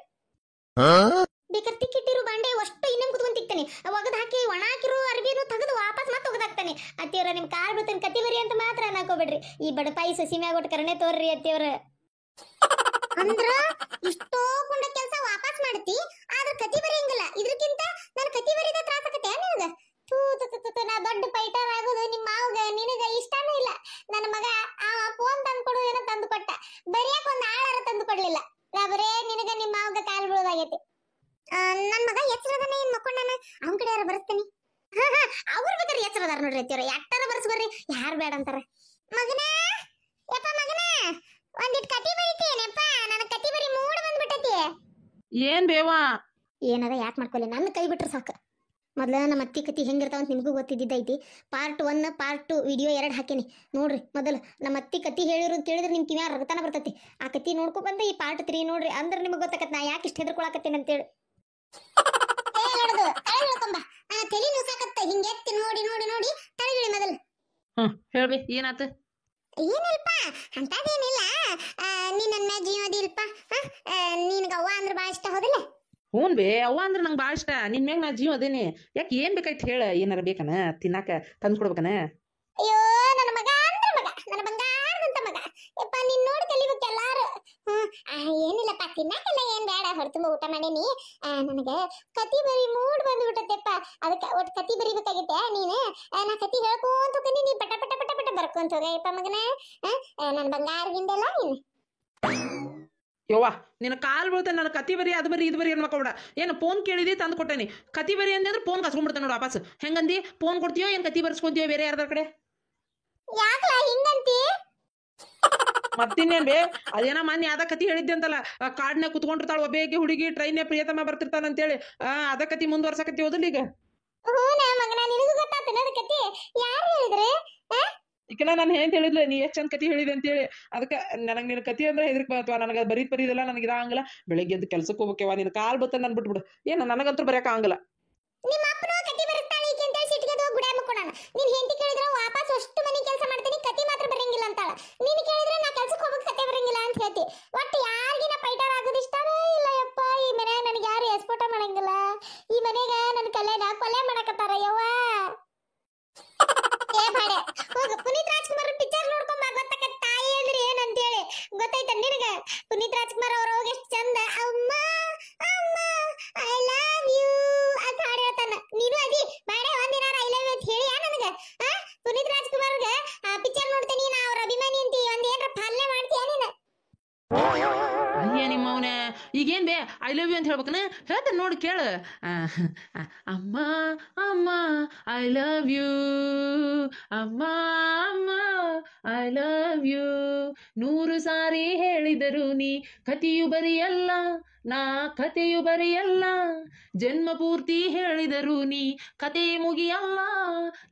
ಬೇಕಾದ್ರೆ ತಿಕ್ಕಿಟ್ಟಿರು ಬಾಂಡೆ ಅಷ್ಟು ಇನ್ನೇಮ್ ಕುತ್ಕೊಂಡ್ ತಿಕ್ತೇನೆ. ಒಗದ್ ಹಾಕಿ ಒಣ ಹಾಕಿರು ಅರ್ಬಿನು ತೆಗೆದು ವಾಪಸ್ ಮತ್ತೆ ಒಗದಾಕ್ತಾನೆ. ಅತ್ತಿಯವ್ರ ನಿಮ್ ಕಾಲ್ ಬೀಳ್ತೇನೆ, ಕತಿ ಬರಿ ಅಂತ ಮಾತ್ರ ಅನ್ನಕ್ ಹೋಗ್ಬೇಡ್ರಿ. ಈ ಬಡಪಾಯಿ ಸಸಿ ಮ್ಯಾಗ ಒಟ್ಟು ಕರಣೆ ತೋರ್ರಿ ಅತ್ತಿಯವ್ರ. ಅಂದ್ರ ಇಷ್ಟೋ ಕುಂಡ ಕೆಲಸ ವಾಪಸ್ ಮಾಡ್ತಿ, ಆದ್ರ ಕತಿ ಬರೆಯಂಗಿಲ್ಲ. ಇದಕ್ಕಿಂತ ನಾನು ಕತಿ ಬರೀದ ತ್ರಾಸ ಆಗತ್ತೆ ನಿನಗ? ನಾ ದೊಡ್ಡ ಫೈಟರ್ ಆಗೋದು ನಿಮ್ಮ ಮಾವಗ ನಿನಗ ಇಷ್ಟನೂ ಇಲ್ಲ. ನನ್ನ ಮಗ ಫೋನ್ ತಂದು ಕೊಡು ಏನೋ ತಂದು ಕೊಟ್ಟ, ಬರಿಯಕ್ ಒಂದ್ ಆಳಾರ ತಂದು ಕೊಡ್ಲಿಲ್ಲ. ನಾ ಬರೇ ನಿನಗ ನಿಮ್ಮ ಮಾವಗ ಕಾಲ್ ಬೀಳೋದಾಗೈತಿ. ನನ್ ಮಗ ಎಚ್ಚರದನ್ನ ಏನ್ ಮಕ್ಕೊಂಡಾನ, ಅವನ್ ಕಡೆ ಯಾರ ಬರಸ್ತೇನಿ. ಅವ್ರ ಬೇಕಾದ್ರೆ ಎಚ್ಚರದಾರ ನೋಡ್ರಿ ಅತ್ತಿಯವ್ರ, ಎಟ್ಟಾರ ಬರ್ಸ್ ಬರ್ರಿ, ಯಾರು ಬೇಡ ಅಂತಾರ. ಮಗನ ಯಪ್ಪ ಮಗನ ಒಂದಿಟ್ ಕತಿ ಬರಿತೇನೆಪ್ಪ, ನನ್ನ ಕತಿ ಬರಿ ಮೂಡ್ ಬಂದ್ಬಿಟ್ಟತಿ. ಏನ್ ಬೇವಾ? ಏನದ ಯಾಕೆ ಮಾಡ್ಕೊಲಿ, ನನ್ನ ಕೈ ಬಿಟ್ರೆ ಸಾಕು. ಮೊದ್ಲ ನಮ್ಮ ಅತ್ತಿ ಕತಿ ಹೆಂಗಿರ್ತಾವಂತ ನಿಮಗೂ ಗೊತ್ತಿದ್ದೈತಿ. ಪಾರ್ಟ್ 1 ಪಾರ್ಟ್ 2 ವಿಡಿಯೋ 2 ಹಾಕೇನಿ ನೋಡ್ರಿ. ಮೊದಲು ನಮ್ಮ ಅತ್ತಿ ಕತಿ ಹೇಳಿರು ಅಂತ ಹೇಳಿದ್ರೆ ನಿಮ್ ಕಿವ್ಯಾಗ ರಗತನ ಬರ್ತೈತಿ. ಆ ಕತಿ ನೋಡ್ಕೊ ಬಂದ ಈ ಪಾರ್ಟ್ 3 ನೋಡ್ರಿ, ಅಂದ್ರೆ ನಿಮ್ಗೆ ಗೊತ್ತಾಗತ್ತೆ ನಾ ಯಾಕೆ ಇಷ್ಟ ಹೆದರ್ಕೊಳಕತ್ತೇನೆ ಅಂತೇಳಿ. ತಲೆ ನುಸಾಕತ್ತ ಹಿಂಗೆ ಎತ್ತಿ ನೋಡಿ ನೋಡಿ ನೋಡಿ ತಲೆಗಿಳಿ ಮೊದಲು. ಹೇಳ್ಬಿ ಏನಾತ? ಏನಿಲ್ಪ ಅಂತದೇನಿಲ್ಲ. ನೀನ್ ನನ್ನ ಮ್ಯಾಗ ಜೀವದಿಲ್ಪ, ನಿನಗ ಅವ್ವ ಅಂದ್ರೆ ಭಾಳ ಇಷ್ಟ ಹೌದಿಲ್ಲ? ಹ್ಞೂ ಬೇ, ಅವ್ವ ಅಂದ್ರೆ ನಂಗೆ ಭಾಳ ಇಷ್ಟ. ನಿನ್ ಮ್ಯಾಗ ನಾ ಜೀವ ಅದೇನಿ. ಯಾಕೆ ಏನ್ ಬೇಕಾಯ್ತು ಹೇಳ? ಏನಾರ ಬೇಕನ ತಿನ್ನಾಕ ತಂದು ಕೊಡ್ಬೇಕನ? ಅಯ್ಯೋ ನನ್ನ ಮಗ ಅಂದ್ರೆ ಮಗ, ನನ್ನ ಬಂಗಾರದಂತ ಮಗ. ಯಪ್ಪ ನೀನ್ ನೋಡಿ ಕಲಿಬೇಕು ಎಲ್ಲಾರು. ಏನಿಲ್ಲಪ್ಪ ತಿನ್ನಾಕೆಲ್ಲ ಏನ್ ಬೇಡ, ಹೊಟ್ಟೆ ತುಂಬ ಊಟ ಮಾಡೀನಿ. ನನಗ ಕತಿ ಬರಿ ಮೂಡ್ ಬಂದ್ಬಿಟ್ಟತೆಪ್ಪ. ಅದಕ್ಕೆ ಒಟ್ಟು ಕತಿ ಬರಿಬೇಕಾಗಿತ್ತೆ. ನೀನು ನಾ ಕತಿ ಹೇಳ್ಕೊಂತ ಹೋಗ್ತೀನಿ, ನೀ ಪಟ ಪಟ ಪಟ ಪಟ ಬರ್ಕೊಂತ ಹೋಗಪ್ಪ ಮಗನ. ನನ್ನ ಬಂಗಾರ ಗಿಂಡೆಲ್ಲ ನೀನು. ಯವ್ವ ನಿನ್ನ ಕಾಲ್ ಬೀಳ್ತಾನೆ. ನನ್ನ ಕತಿ ಬರಿ ಅದು ಬರಿ ಇದು ಬರಿ ಅನ್ಕೋಬೇಡ. ಏನು ಫೋನ್ ಕೇಳಿದಿ ತಂದು ಕೊಟ್ಟೇನಿ. ಕತಿ ಬರಿ ಅಂದ್ರೆ ಫೋನ್ ಕಸ್ಕೊಂಡ್ಬಿಡ್ತಾನೆ ನೋಡು ವಾಪಸ್. ಹೆಂಗಂದಿ? ಫೋನ್ ಕೊಡ್ತೀಯೋ ಏನು ಕತಿ ಬರ್ಸ್ಕೊಂತೀಯೋ ಬೇರೆ ಯಾರ್ದಾರ ಕಡೆ? ಯಾಕಲ ಹಿಂಗಂತಿ? ಮತ್ತಿನ್ನೇನ್ ಬೇ, ಅದೇನ ಮೊನ್ನೆ ಅದ ಕತಿ ಹೇಳಿದ್ದೆ ಅಂತಲ್ಲ, ಕಾಡ್ನಾಗ ಕುತ್ಕೊಂಡಿರ್ತಾಳ ಒಬ್ಬೇಕಿ ಹುಡುಗಿ, ಟ್ರೈನ್ ಪ್ರಿಯತಮ ಬರ್ತಿರ್ತಾನ ಅಂತೇಳಿ. ಅದ ಕತಿ ಮುಂದುವರ್ಸಕತ್ತಿ ಹೋದಿಲ್ಲ ಈಗ? ಹ್ಞೂ ಮಗನ, ನಿನಗೂ ಗೊತ್ತಾತನ ಅದ ಕತಿ? ಯಾರು ಹೇಳಿದ್ರೆ? ಈಕನ ನಾನು ಏನ್ ಹೇಳಿದ್ಲು, ನೀ ಎಷ್ಟು ಚಂದ ಕತಿ ಹೇಳಿದೆ ಅಂತೇಳಿ. ಅದಕ್ಕೆ ನನಗೆ ನಿನ್ನ ಕತಿ ಅಂದ್ರೆ ಹೆದರಿಕೆ ಬರ್ತವ. ನನಗೆ ಬರೀದ್ ಬರೀದಲ್ಲ, ನನಗೆ ಇದಾಗಂಗಿಲ್ಲ. ಬೆಳಗ್ಗೆ ಎದ್ದು ಕೆಲ್ಸಕ್ಕೆ ಹೋಗ್ಬೇಕವ. ನಿನ್ನ ಕಾಲ್ ಬತ್ತ ನನ್ ಬಿಟ್ಬಿಡು. ಏನು ನನಗಂತೂ ಬರೆಯಕ ಆಗಂಗಿಲ್ಲ. ನಿಮ್ಮ ಅಪ್ಪನ ಕತಿ ಬರುತ್ತಾಳೆ ಈಕೆ ಅಂತ ಸಿಟ್ಟಿಗೆ ಹೋಗಿ ಗುಡ ಮುಕ್ಕೋಣ. ನೀನ್ ಹೆಂಡತಿ ಕೇಳಿದ್ರೆ ವಾಪಸ್ ಅಷ್ಟು ಮನೆ ಕೆಲಸ ಮಾಡ್ತೀನಿ, ಕತಿ ಮಾತ್ರ ಬರಂಗಿಲ್ಲ ಅಂತಾಳ. ನೀನು ಕೇಳಿದ್ರೆ ನಾ ಕೆಲ್ಸಕ್ಕೆ ಹೋಗಕ್ ಕತೆ ಬರಂಗಿಲ್ಲ ಅಂತ ಹೇಳ್ತಿ. ಒಟ್ಟು ಯಾರಿಗಿನ ಪೈಟಾರ್ ಆಗೋದು ಇಷ್ಟನೇ ಇಲ್ಲ ಯಪ್ಪ. ಈ ಮನ್ಯಾಗ ನನಗೆ ಯಾರು ಎಸ್ಪೋಟ ಮಾಡಂಗಿಲ್ಲ. ಈ ಮನೆಗ ನನ್ನ ಕಲ್ಯಾಣ ಕೊಲೆ ಮಾಡಕತ್ತಾರ ಯವ್ವ. ಏ ಬಾಡೆ ಹೋಗ, ಪುನೀತ್ ರಾಜ್ಕುಮಾರ್ ಪಿಕ್ಚರ್ ನೋಡ್ಕೊಂಡ್ ಬಾ. ಗೊತ್ತಕ್ಕ ತಾಯಿ ಅಂದ್ರೆ ಏನಂತೇಳಿ ಗೊತ್ತೈತ ನಿನಗ? ಪುನೀತ್ ರಾಜ್ಕುಮಾರ್ ಅವ್ರ ಹೋಗಿ ಎಷ್ಟು ಚಂದ ಅಮ್ಮ ಅಮ್ಮ ಐ ಲವ್ ಯು ಅಂತ ಹಾಡು ಹೇಳ್ತಾನ. ನೀನು ಅದಿ ಬಾಡೆ ಒಂದಿನ ಐ ಲವ್ ಯು ಅಂತ ಹೇಳಿ ನನಗ. ಪುನೀತ್ ರಾಜ್ಕುಮಾರ್ಗೆ ಪಿಕ್ಚರ್ ನೋಡ್ತೀನಿ ನಾ ಅವ್ರ ಅಭಿಮಾನಿ ಅಂತ ಒಂದ್ ಏನ್ರ ಪಾಲನೆ ಮಾಡ್ತೀಯ ನೀನು? ಅಯ್ಯ ನಿಮ್ಮ ಅವನ ಈಗೇನ್ ಬೇ ಐ ಲವ್ ಯು ಅಂತ ಹೇಳ್ಬೇಕನ? ಹೇಳ್ತಾನೆ ನೋಡಿ ಕೇಳು. ಅಮ್ಮ ಅಮ್ಮ ಐ ಲವ್ ಯು, ಅಮ್ಮ ಅಮ್ಮ ಐ ಲವ್ ಯು. 100 ಸಾರಿ ಹೇಳಿದರು ನೀ ಕಥೆಯು ಬರಿಯಲ್ಲ, ನಾ ಕಥೆಯು ಬರೆಯಲ್ಲ. ಜನ್ಮ ಪೂರ್ತಿ ಹೇಳಿದರು ನೀ ಕತೆ ಮುಗಿಯಲ್ಲ,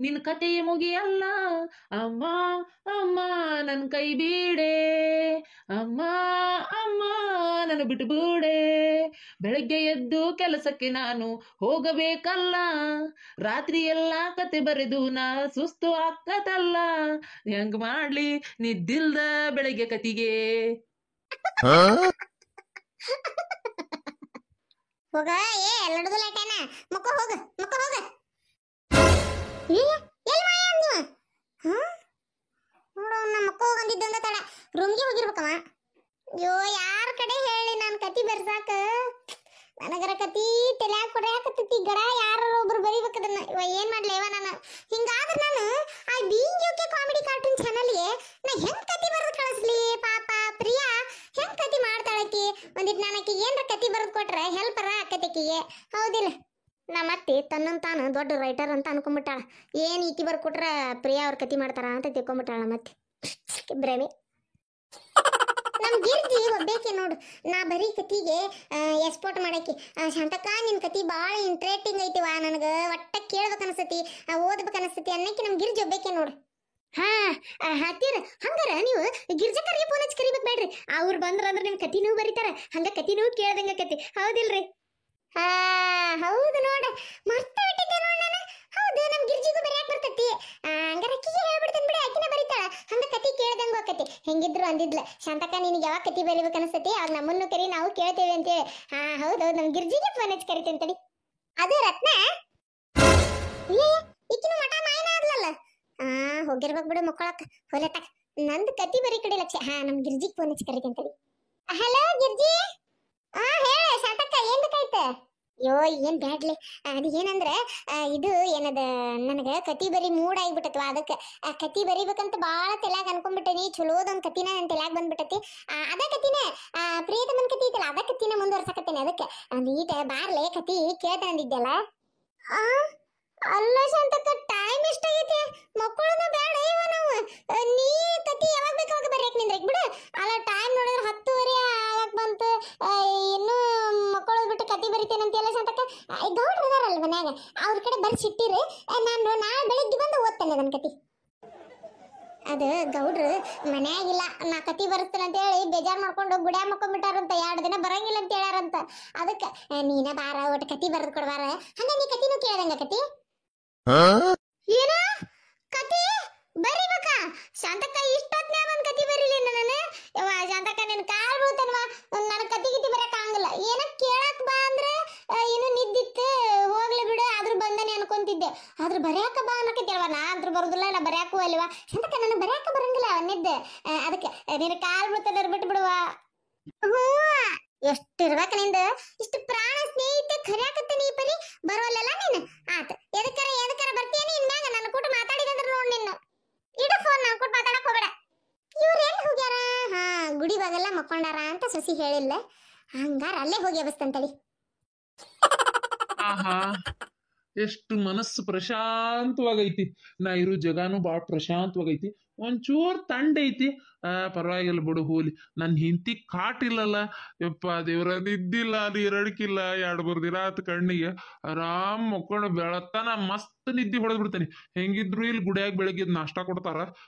ನಿನ್ನ ಕತೆ ಮುಗಿಯಲ್ಲ. ಅಮ್ಮ ಅಮ್ಮ ನನ್ನ ಕೈ ಬೀಡೆ, ಅಮ್ಮ ಅಮ್ಮ ನನ್ನ ಬಿಟ್ಟು ಬಿಡೆ. ಬೆಳಗ್ಗೆ ಎದ್ದು ಕೆಲಸಕ್ಕೆ ನಾನು ಹೋಗಬೇಕಲ್ಲ, ರಾತ್ರಿ ಎಲ್ಲ ಕತೆ ಬರೆದು ನಾ ಸುಸ್ತು ಆಗ್ತದಲ್ಲ. ಹೆಂಗ್ ಮಾಡ್ಲಿ ನಿದ್ದಿಲ್ದ ಬೆಳಗ್ಗೆ ಕತಿಗೆ. ಹೋಗ ಏ ಲಡ್ದು ಲೈಟೇನ ಮುಕ್ಕ ಹೋಗ, ಮುಕ್ಕ ಹೋಗ. ಎಲ್ಲಿ ಮಾಯ ನೀವು? ನೋಡು ನಮ್ಮ ಮಕ್ಕ ಹೋಗಂದಿದ್ದು ಅಂದ ತಡ ರೂಮ್ಗೆ ಹೋಗಿರ್ಬೇಕವ. ಅಯ್ಯೋ ಯಾರ ಕಡೆ ಹೇಳಿ ನಾನು ಕತಿ ಬರ್ಸಾಕ? ನನಗರ ಕತಿ ತಲ್ಯಾಗ ಕೊಡ್ಯಾಕತ್ತೈತಿ ಗಡ. ಯಾರು ಒಬ್ರು ಬರಿಬೇಕದನ್ನ. ಏನ್ ಮಾಡ್ಲಿ ಇವ ನಾನು? ಹಿಂಗಾದ್ರೆ ನಾನು ಆ ಬೀಯಿಂಗ್ ಓಕೆ ಕಾಮಿಡಿ ಕಾರ್ಟೂನ್ ಚಾನಲ್ಗೆ ನಾ ಹೆಂಗ್ ಕತಿ ಬರೆದು ಕಳಿಸ್ಲಿ? ಪಾಪ ಪ್ರಿಯಾ ಹೆಂಗ್ ಕತಿ ಮಾಡ್ತಾಳಕಿ? ಒಂದಿಟ್ಟು ನನಗೆ ಏನ್ರ ಕತಿ ಬರೆದು ಕೊಟ್ರೆ ಹೆಲ್ಪರ ಆಕತಿಕಿಗೆ, ಹೌದಿಲ್ಲ? ನಮ್ಮ ಅತ್ತಿ ತನ್ನಂತಾನು ದೊಡ್ಡ ರೈಟರ್ ಅಂತ ಅನ್ಕೊಂಡ್ಬಿಟ್ಟಾಳ. ಏನ್ ಈಕಿ ಬರ್ದು ಕೊಟ್ರ ಪ್ರಿಯಾ ಅವ್ರ ಕತಿ ಮಾಡ್ತಾರ ಅಂತ ತಿಳ್ಕೊಂಡ್ಬಿಟ್ಟಾಳ. ಮತ್ತೆ ಭ್ರಮೆ. ನಮ್ ಗಿರ್ಜಿ ಒಬ್ಬೇಕೆ ನೋಡು, ನಾ ಬರೀ ಕತಿಗೆ ಎಕ್ಸ್ಪೋರ್ಟ್ ಮಾಡಾಕಿ. ಶಾಂತಕ್ಕ ನಿನ್ ಕತಿ ಭಾಳ ಇಂಟ್ರೆಸ್ಟಿಂಗ್ ಐತಿವಾ, ನನಗೆ ಒಟ್ಟ ಕೇಳ್ಬೇಕು ಅನಿಸ್ತತಿ, ಓದ್ಬೇಕು ಅನಿಸ್ತತಿ ಅನ್ನಕ್ಕೆ ನಮ್ ಗಿರ್ಜಿ ಒಬ್ಬೇಕೆ ನೋಡು. ಹಾ ಹತ್ತೀರ ಹಂಗಾರ ನೀವು ಗಿರ್ಜಕರಿಗೆ ಫೋನ್ ಹಚ್ಚಿ ಕರಿಬೇಕು ಬೇಡ್ರಿ. ಅವ್ರು ಬಂದ್ರ ಅಂದ್ರೆ ನಿಮ್ ಕತಿನೂ ಬರೀತಾರ, ಹಂಗ ಕತಿನೂ ಕೇಳ್ದಂಗ ಕತಿ, ಹೌದಿಲ್ರಿ? ಹಾ ಹೌದು ನೋಡ, ಮರ್ತ ಬಿಟ್ಟಿದ್ದೆ ನೋಡ್ ನಾನು. ಹೌದು ನಮ್ ಗಿರ್ಜಿಗೂ ಬರೆಯಾಕ ಬರ್ತೈತಿ. ಹಂಗಾರ ಅಕ್ಕಿಗೆ ಹೇಳ್ಬಿಡ್ತೇನೆ ಬಿಡಿ, ಅಕ್ಕಿನ ಬರೀತಾಳ. ಹಂಗ ಕತಿ ಕೇಳ್ದಂಗ ಆಕತಿ. ಹೆಂಗಿದ್ರು ಅಂದಿದ್ಲ ಶಾಂತಕ್ಕ ನಿನಗೆ ಯಾವಾಗ ಕತಿ ಬರೀಬೇಕು ಅನಿಸ್ತತಿ ಅವಾಗ ನಮ್ಮನ್ನು ಕರಿ, ನಾವು ಕೇಳ್ತೇವೆ ಅಂತೇಳಿ. ಹಾ ಹೌದೌದು ನಮ್ ಗಿರ್ಜಿಗೆ ಫೋನ್ ಹಚ್ಚಿ ಕರಿತೇನೆ ತಡಿ. ಅದು ರತ್ನ ಈಕಿನ ಮಠ ಮಾಯನ ಆದ್ಲಲ್ಲ. ಹೋಗಿರ್ಬೇಕು ಬಿಡು ಮಕ್ಕಳಕ್ಕ. ಹೊಲಟಕ್ ನಂದು ಕತಿ ಬರೀ ಕಡೆ ಲಕ್ಷ. ಹಾ ನಮ್ ಗಿರ್ಜಿಗೆ ಫೋನ್ ಹಚ್ಚಿ ಕರಿತೇನೆ ತಡಿ. ಹಲೋ ಗಿರ್ಜಿ. ಹೇಳ ಶಾಂತಕ್ಕ ಏನ್ ಬೇಕಾಯ್ತ? ಅಯ್ಯೋ ಏನ್ ಬ್ಯಾಡ್ಲಿ, ಅದು ಏನಂದ್ರೆ ಇದು ಏನದ ನನಗೆ ಕತಿ ಬರಿ ಮೂಡ್ ಆಗಿಬಿಟ್ಟತ್ವ. ಅದಕ್ಕೆ ಕತಿ ಬರಿಬೇಕಂತ ಭಾಳ ತಲೆಯಾಗ ಅನ್ಕೊಂಡ್ಬಿಟ್ಟೇನಿ. ಚಲೋದೊಂದು ಕತಿನ ನನ್ನ ತಲೆಯಾಗ ಬಂದ್ಬಿಟ್ಟತಿ. ಅದ ಕತಿನ ಪ್ರಿಯತಮನ್ ಕತಿ ಐತಲ್ಲ, ಅದ ಕತಿನ ಮುಂದುವರ್ಸಕತ್ತೇನೆ. ಅದಕ್ಕೆ ನೀಟ ಬಾರ್ಲೆ ಕತಿ ಕೇಳ್ತಾ ಅಂದಿದ್ದೆಲ್ಲ. ಅಲ್ಲ ಶಾಂತಕ್ಕ ಟೈಮ್ ಎಷ್ಟಾಗೈತಿ? ಮಕ್ಕಳನ್ನ ಬೇಡ ಇವ ನಾವು. ನೀ ಕತಿ ಯಾವಾಗ ಬೇಕಾವಾಗ ಬರ್ಯಾಕ ನಿಂದ್ರಕ್ ಬಿಡು. ಅಲ್ಲ ಟೈಮ್ ನೋಡಿದ್ರೆ 10:30 ಆಗಕ್ ಬಂತು. ಇನ್ನೂ ಮಕ್ಕಳು ಬಿಟ್ಟು ಕತಿ ಬರಿತೇನೆ ಅಂತೆಲ್ಲ ಶಾಂತಕ್ಕ. ಗೌಡ್ರು ಇದಾರಲ್ಲ ಮನ್ಯಾಗ, ಅವ್ರ ಕಡೆ ಬರ್ಸಿಟ್ಟಿರಿ, ನಾನು ನಾಳೆ ಬೆಳಿಗ್ಗೆ ಬಂದು ಓದ್ತೇನೆ ಅದನ್ನ ಕತಿ. ಅದು ಗೌಡ್ರು ಮನ್ಯಾಗಿಲ್ಲ, ನಾ ಕತಿ ಬರೆಸ್ತೇನೆ ಅಂತ ಹೇಳಿ ಬೇಜಾರು ಮಾಡ್ಕೊಂಡು ಗುಡ್ಯಾ ಮಕ್ಕೊಂಡ್ಬಿಟ್ಟಾರಂತ. 2 ದಿನ ಬರಂಗಿಲ್ಲ ಅಂತ ಹೇಳ್ಯಾರಂತ. ಅದಕ್ಕೆ ನೀನ ಬಾರ ಒಟ್ಟು ಕತಿ ಬರೆದು ಕೊಡ್ಬಾರ. ಹಂಗ ನೀ ಕತಿನೂ ಕೇಳ್ದಂಗ ಕತಿ ಏನ ಕತಿ ಬರಿಬೇಕ? ಶಾಂತಕ್ಕ ಇಷ್ಟೊತ್ನ್ಯಾಗ ಒಂದ್ ಕತಿ ಬರೀಲಿ ನಾನು. ಯವ್ವ ಶಾಂತಕ್ಕ ನಿನ್ ಕಾಲ್ ಬೀಳ್ತೇನವ, ನನ್ ಕತಿ ಗಿತಿ ಬರಕ್ ಆಗಂಗಿಲ್ಲ. ಏನ ಕೇಳಕ್ ಬಾ ಅಂದ್ರೆ ಇನ್ನು ನಿದ್ದಿತ್ತು, ಹೋಗ್ಲಿ ಬಿಡು ಆದ್ರೂ ಬಂದನೆ ಅನ್ಕೊಂತಿದ್ದೆ. ಆದ್ರೂ ಬರೆಯಾಕ ಬಾ ಅನ್ನಕತ್ತೇಳವ. ನಾ ಅಂದ್ರೂ ಬರೋದಿಲ್ಲ, ನಾ ಬರೆಯಾಕೂ ಅಲ್ವಾ ಶಾಂತಕ್ಕ, ನನಗೆ ಬರೆಯಾಕ ಬರಂಗಿಲ್ಲ ಅವನಿದ್ದೆ. ಅದಕ್ಕೆ ನಿನ್ ಕಾಲ್ ಬೀಳ್ತೇನೆ ಬಿಟ್ಟು ಬಿಡುವ. ಹ್ಞೂ ಎಷ್ಟಿರ್ಬೇಕ ನಿಂದ ಇಷ್ಟು ಪ್ರಾಣ ಸ್ನೇಹಿತ ಕರ್ಯಾಕತ್ತ ನೀ ಪರಿ ಬರೋಲ್ಲಲ್ಲ ನೀನು ಆತ ಎದಕ್ಕರ ಬರ್ತೀಯ ನೀನ್ ಮ್ಯಾಗ ನನ್ನ ಕೂಡ ಮಾತಾಡಿದಂದ್ರ ನೋಡ್ ನಿನ್ನ ಇಡು ಫೋನ್ ನಾನು ಕೂಡ ಮಾತಾಡಕ್ ಹೋಗ್ಬೇಡ ಇವ್ರು ಎಲ್ಲಿ ಹೋಗ್ಯಾರ ಹಾ ಗುಡಿ ಬಾಗಲ್ಲ ಮಕ್ಕೊಂಡಾರ ಅಂತ ಸಸಿ ಹೇಳಿಲ್ಲ ಹಂಗಾರ ಅಲ್ಲೇ ಹೋಗಿ ಎಬಸ್ತಂತಳಿ ಆಹಾ ಎಷ್ಟು ಮನಸ್ಸು ಪ್ರಶಾಂತವಾಗೈತಿ ನಾ ಇರೋ ಜಗಾನು ಭಾಳ ಪ್ರಶಾಂತವಾಗೈತಿ ಒಂಚೂರ್ ತಂಡ ಐತಿ ಪರವಾಗಿಲ್ಲ ಬಿಡು ಹೋಲಿ ನನ್ನ ಹಿಂತಿ ಕಾಟಿಲ್ಲಲ್ಲ ಯಪ್ಪ ದೇವ್ರ ನಿದ್ದಿಲ್ಲ ನೀರಡಿಕಿಲ್ಲ 2-3 ದಿನ ಆತ ಕಣ್ಣಿಗೆ ಆರಾಮ್ ಮಕ್ಕೊಂಡು ಬೆಳತನ ಮಸ್ತ್ ನಿದ್ದೆ ಹೊಡೆದ್ ಬಿಡ್ತೇನೆ ಹೆಂಗಿದ್ರು ಇಲ್ಲಿ ಗುಡಿಯಾಗ ಬೆಳಗ್ಗೆ ನಾಷ್ಟಾ ಕೊಡ್ತಾರ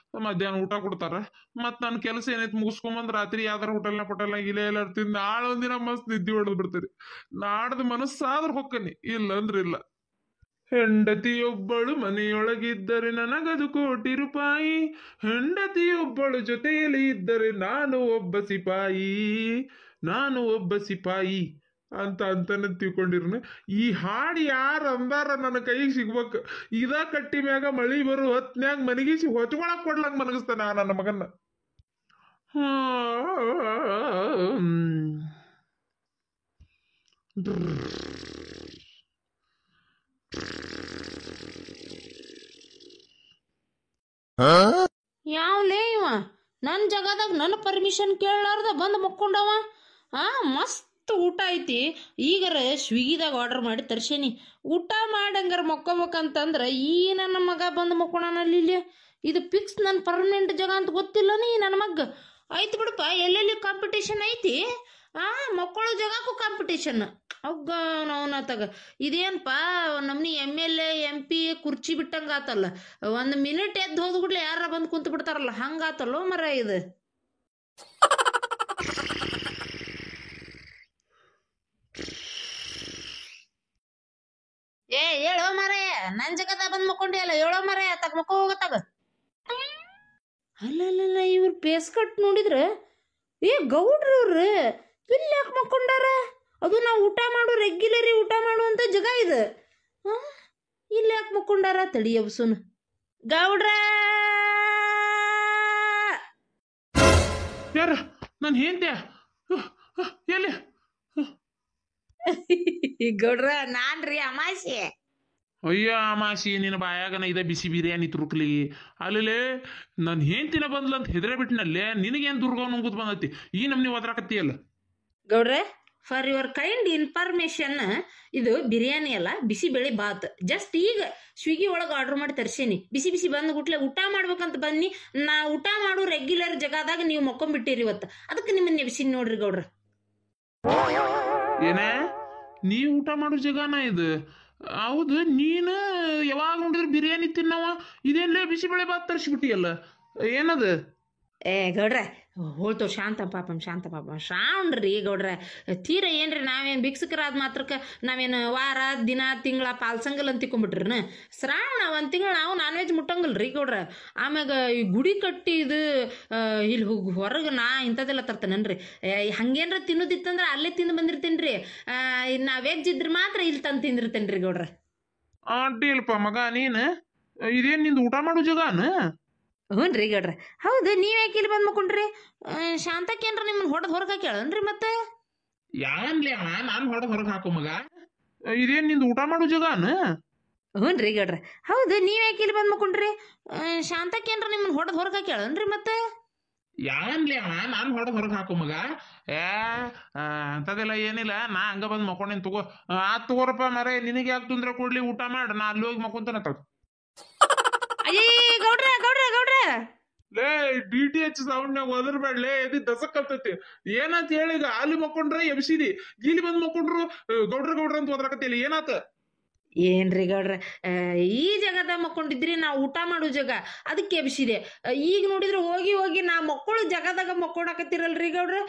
ಮಧ್ಯಾಹ್ನ ಊಟ ಕೊಡ್ತಾರ ಮತ್ ನನ್ನ ಕೆಲಸ ಏನೈತಿ ಮುಗಿಸ್ಕೊಂಬಂದ್ ರಾತ್ರಿ ಯಾವ್ದಾರ ಹೋಟೆಲ್ನಾಗ ಇಲ್ಲೇ ಎಲ್ಲ ತಿಂದು ನಾಳೆ ಒಂದಿನ ಮಸ್ತ್ ನಿದ್ದೆ ಹೊಡೆದ್ ಬಿಡ್ತೇನೆ ನಾಡ್ದು ಮನಸ್ಸಾದ್ರ ಹೊಕ್ಕನಿ ಇಲ್ಲ ಅಂದ್ರೆ ಇಲ್ಲ ಹೆಂಡತಿಯೊಬ್ಬಳು ಮನೆಯೊಳಗಿದ್ದರೆ ನನಗದು 1,000,000 ರೂಪಾಯಿ ಹೆಂಡತಿಯೊಬ್ಬಳು ಜೊತೆಯಲ್ಲಿ ಇದ್ದರೆ ನಾನು ಒಬ್ಬ ಸಿಪಾಯಿ ಅಂತ ತಿಳ್ಕೊಂಡಿರ್ನ ಈ ಹಾಡು ಯಾರು ಅಂದಾರ ನನ್ನ ಕೈಗೆ ಸಿಗ್ಬೇಕು ಇದ ಕಟ್ಟಿ ಮ್ಯಾಗ ಮಳಿ ಬರು ಹೊತ್ನ್ಯಾಗ ಮನಗಿಸಿ ಹೊಚ್ಕೊಳಕ್ ಕೊಡ್ಲಂಗ ಮನಗಿಸ್ತಾನ ನನ್ನ ಮಗನ್ನ ಯಾವ್ಲೇ ಇವ ನನ್ನ ಜಾಗದಾಗ ನನ್ನ ಪರ್ಮಿಷನ್ ಕೇಳಲಾರ್ದ ಬಂದು ಮಕ್ಕೊಂಡವ ಮಸ್ತ್ ಊಟ ಐತಿ ಈಗರ ಸ್ವಿಗ್ಗಿದಾಗ ಆರ್ಡರ್ ಮಾಡಿ ತರ್ಸೇನಿ ಊಟ ಮಾಡಂಗಾರ ಮಕ್ಕೋಬೇಕಂತಂದ್ರ ಈ ನನ್ನ ಮಗ ಬಂದು ಮಕ್ಕೊಳನಲ್ಲಿ ಇಲ್ಲಿ ಇದು ಫಿಕ್ಸ್ ನನ್ನ ಪರ್ಮನೆಂಟ್ ಜಾಗ ಅಂತ ಗೊತ್ತಿಲ್ಲ ನೀ ನನ್ನ ಮಗ ಐತಿ ಬಿಡಪ್ಪ ಎಲ್ಲೆಲ್ಲಿ ಕಾಂಪಿಟೇಷನ್ ಐತಿ ಮಕ್ಕಳು ಜಾಗಕ್ಕೂ ಕಾಂಪಿಟೇಷನ್ ಅವ್ಗ ನಾವನತ್ತಾಗ ಇದೇನಪ್ಪ ನಮ್ನಿ MLA MP ಕುರ್ಚಿ ಬಿಟ್ಟಂಗ ಆತಲ್ಲ 1 ಮಿನಿಟ್ ಎದ್ದು ಹೋದ್ಬಿಡ್ಲೆ ಯಾರ ಬಂದು ಕುಂತು ಬಿಡ್ತಾರಲ್ಲ ಹಂಗಾತಲ್ಲೋ ಮರ ಇದು ಹೇಳೋ ಮರೇ ನನ್ ಜಗದ ಬಂದ್ ಮಕ್ಕೊಂಡಿ ಅಲ್ಲ ಹೇಳೋ ಮರೇ ತಗ ಮಕ್ಕ ಹೋಗತ್ತಾಗ ಅಲ್ಲ ಇವ್ರ ಪೇಸ್ ಕಟ್ ನೋಡಿದ್ರ ಗೌಡ್ರವ್ರ ಇಲ್ಲಿ ಯಾಕೆ ಮಕ್ಕೊಂಡಾರ ಅದು ನಾವು ಊಟ ಮಾಡು ರೆಗ್ಯುಲರಿ ಊಟ ಮಾಡುವಂತ ಜಾಗ ಇದು ಇಲ್ಲಿ ಯಾಕೆ ಮಕ್ಕೊಂಡಾರ ತಡಿ ಎಬ್ಸುನ್ ಗೌಡ್ರ ಯಾರ ನಾನು ಹೇಳ್ದೆ ಎಲ್ಲಿ ಗೌಡ್ರ ನಾನ್ರಿ ಅಮಾಸೆ ಅಯ್ಯ ಅಮಾಸಿ ನಿನ್ನ ಬಾಯಾಗನ ಇದ ಬಿಸಿ ಬಿರಿಯಾನಿ ತುರುಕ್ಲಿ ಅಲ್ಲೇ ನಾನು ಹೆಂಡ್ತಿನ ಬಂದ್ಲ ಅಂತ ಹೆದರೇ ಬಿಟ್ಟಿನಲ್ಲೇ ನಿನಗೇನು ದುರ್ಗವ್ ನುಂಗುದ್ ಬಂದೈತಿ ಈ ನಮ್ನಿ ಒದ್ರಾಕತ್ತೀಯಲ್ಲ ಗೌಡ್ರೆ ಫಾರ್ ಯುವರ್ ಕೈಂಡ್ ಇನ್ಫಾರ್ಮೇಶನ್ ಇದು ಬಿರಿಯಾನಿ ಅಲ್ಲ ಬಿಸಿಬೇಳೆ ಬಾತ್ ಜಸ್ಟ್ ಈಗ ಸ್ವಿಗ್ಗಿ ಒಳಗೆ ಆರ್ಡರ್ ಮಾಡಿ ತರ್ಸೇನಿ ಬಿಸಿ ಬಿಸಿ ಬಂದು ಗುಟ್ಲೆ ಊಟ ಮಾಡ್ಬೇಕಂತ ಬನ್ನಿ ನಾ ಊಟ ಮಾಡು ರೆಗ್ಯುಲರ್ ಜಗದಾಗ ನೀವು ಮಕ್ಕೊಂಬಿಟ್ಟಿರಿ ಇವತ್ತು ಅದಕ್ಕೆ ನಿಮ್ಮನ್ನ ಎಬ್ಸಿನಿ ನೋಡ್ರಿ ಗೌಡ್ರ ಏನೇ ನೀ ಊಟ ಮಾಡೋ ಜಗಾನ ಇದು ಹೌದು ನೀನು ಯಾವಾಗ ನೋಡಿದ್ರೆ ಬಿರಿಯಾನಿ ತಿನ್ನವ ಇದೇನ್ಲೇ ಬಿಸಿಬೇಳೆ ಬಾತ್ ತರಿಸ್ಬಿಟ್ಟಿಯಲ್ಲ ಏನದು ಗೌಡ್ರ ಹೋಳ್ತು ಶಾಂತ ಪಾಪಂ ಶ್ರಾವಣ್ರಿ ಗೌಡ್ರ ತೀರ ಏನ್ರಿ ನಾವೇನು ಭಿಕ್ಷುಕರಾದ ಮಾತ್ರಕ್ಕೆ ನಾವೇನು ವಾರ ದಿನ ತಿಂಗಳ ಪಾಲ್ಸಂಗಲ್ ಅಂತ ತಿಕ್ಕೊಂಬಿಟ್ರಿನ ಶ್ರಾವಣ 1 ತಿಂಗಳು ನಾವು ನಾನ್ ವೆಜ್ ಮುಟ್ಟಂಗಲ್ರಿ ಗೌಡ್ರ ಆಮ್ಯಾಗ ಈ ಗುಡಿ ಕಟ್ಟಿ ಇದು ಇಲ್ಲಿ ಹೊರಗೆ ನಾ ಇಂಥದ್ದೆಲ್ಲ ತರ್ತೇನನ್ರಿ ಹಂಗೇನ್ರ ತಿನ್ನೋದಿತ್ತಂದ್ರೆ ಅಲ್ಲೇ ತಿಂದು ಬಂದಿರ್ತೇನ್ರಿ ನಾ ವೆಜ್ ಇದ್ರೆ ಮಾತ್ರ ಇಲ್ಲಿ ತಂದು ತಿಂದಿರ್ತೇನ್ರಿ ಗೌಡ್ರ ಅಡ್ಡಿಲ್ಪ ಮಗ ನೀನು ಇದೇನು ನಿಂದು ಊಟ ಮಾಡೋ ಜಗಾನ ಹ್ಞೂ ಗೌಡ್ರ ಹೌದು ನೀವ್ಯಾಕೆ ಇಲ್ಲಿ ಬಂದು ಮಕ್ಕೊಂಡ್ರಿ ಶಾಂತಕ್ಕೇನ್ರ ನಿಮ್ಮನ್ನ ಹೊಡೆದು ಹೊರಗೆ ಹಾಕ್ಯಾಳನ್ರಿ ಮತ್ತೆ ಯಾನ್ಲೇ ನಾನು ಹೊರಗೆ ಹಾಕೋ ಮಗ ಇದೇನ್ ನಿಂದು ಊಟ ಮಾಡೋ ಜಗಾನ ಹ್ಞೂ ಗೌಡ್ರ ಹೌದು ನೀವ್ಯಾಕೆ ಇಲ್ಲಿ ಬಂದು ಮಕ್ಕೊಂಡ್ರಿ ಶಾಂತಕ್ಕೇನ್ರ ನಿಮ್ಮನ್ನ ಹೊಡೆದು ಹೊರಗೆ ಹಾಕ್ಯಾಳನ್ರಿ ಮತ್ತೆ ಯಾನ್ಲೇ ನಾನು ಹೊರಗೆ ಹಾಕೋ ಮಗ ಅಂತದೆಲ್ಲ ಏನಿಲ್ಲ ನಾ ಹಂಗ ಬಂದು ಮಕ್ಕೊಂಡೇನ್ ತಗೋ ತಗೋರಪ್ಪ ಮರ ನಿನಗೆ ಯಾಕೆ ತೊಂದ್ರೆ ಕೊಡ್ಲಿ ಊಟ ಮಾಡ ನಾ ಅಲ್ಲಿ ಹೋಗಿ ಮಕ್ಕೊಂತಾನ ತಗೋ ಅಯ್ಯೇ ಗೌಡ್ರ ಗೌಡ್ರ ಗೌಡ್ರ ಲೇ DTH ಸೌಂಡ್ನಾಗ ಒದರ್ಬೇಡ್ಲೇ ಎದಿ ದಸಕ್ ಕಲ್ತೈತಿ ಏನಂತ ಹೇಳಿ ಈಗ ಅಲ್ಲಿ ಮಕ್ಕೊಂಡ್ರೆ ಎಬ್ಸಿದಿ ಇಲ್ಲಿ ಬಂದ್ ಮಕ್ಕೊಂಡ್ರು ಗೌಡ್ರ ಅಂತ ಒದರಾಕತ್ತಿಲ್ಲ ಏನಾತ ಏನ್ರಿ ಗೌಡ್ರ ಈ ಜಾಗದ ಮಕ್ಕೊಂಡಿದ್ರಿ ನಾವು ಊಟ ಮಾಡೋ ಜಾಗ ಅದಕ್ಕೆ ಎಬ್ಸಿದೆ ಈಗ ನೋಡಿದ್ರೆ ಹೋಗಿ ನಾ ಮಕ್ಕಳು ಜಾಗದಾಗ ಮಕ್ಕೊಡಕತ್ತಿರಲ್ರಿ ಗೌಡ್ರ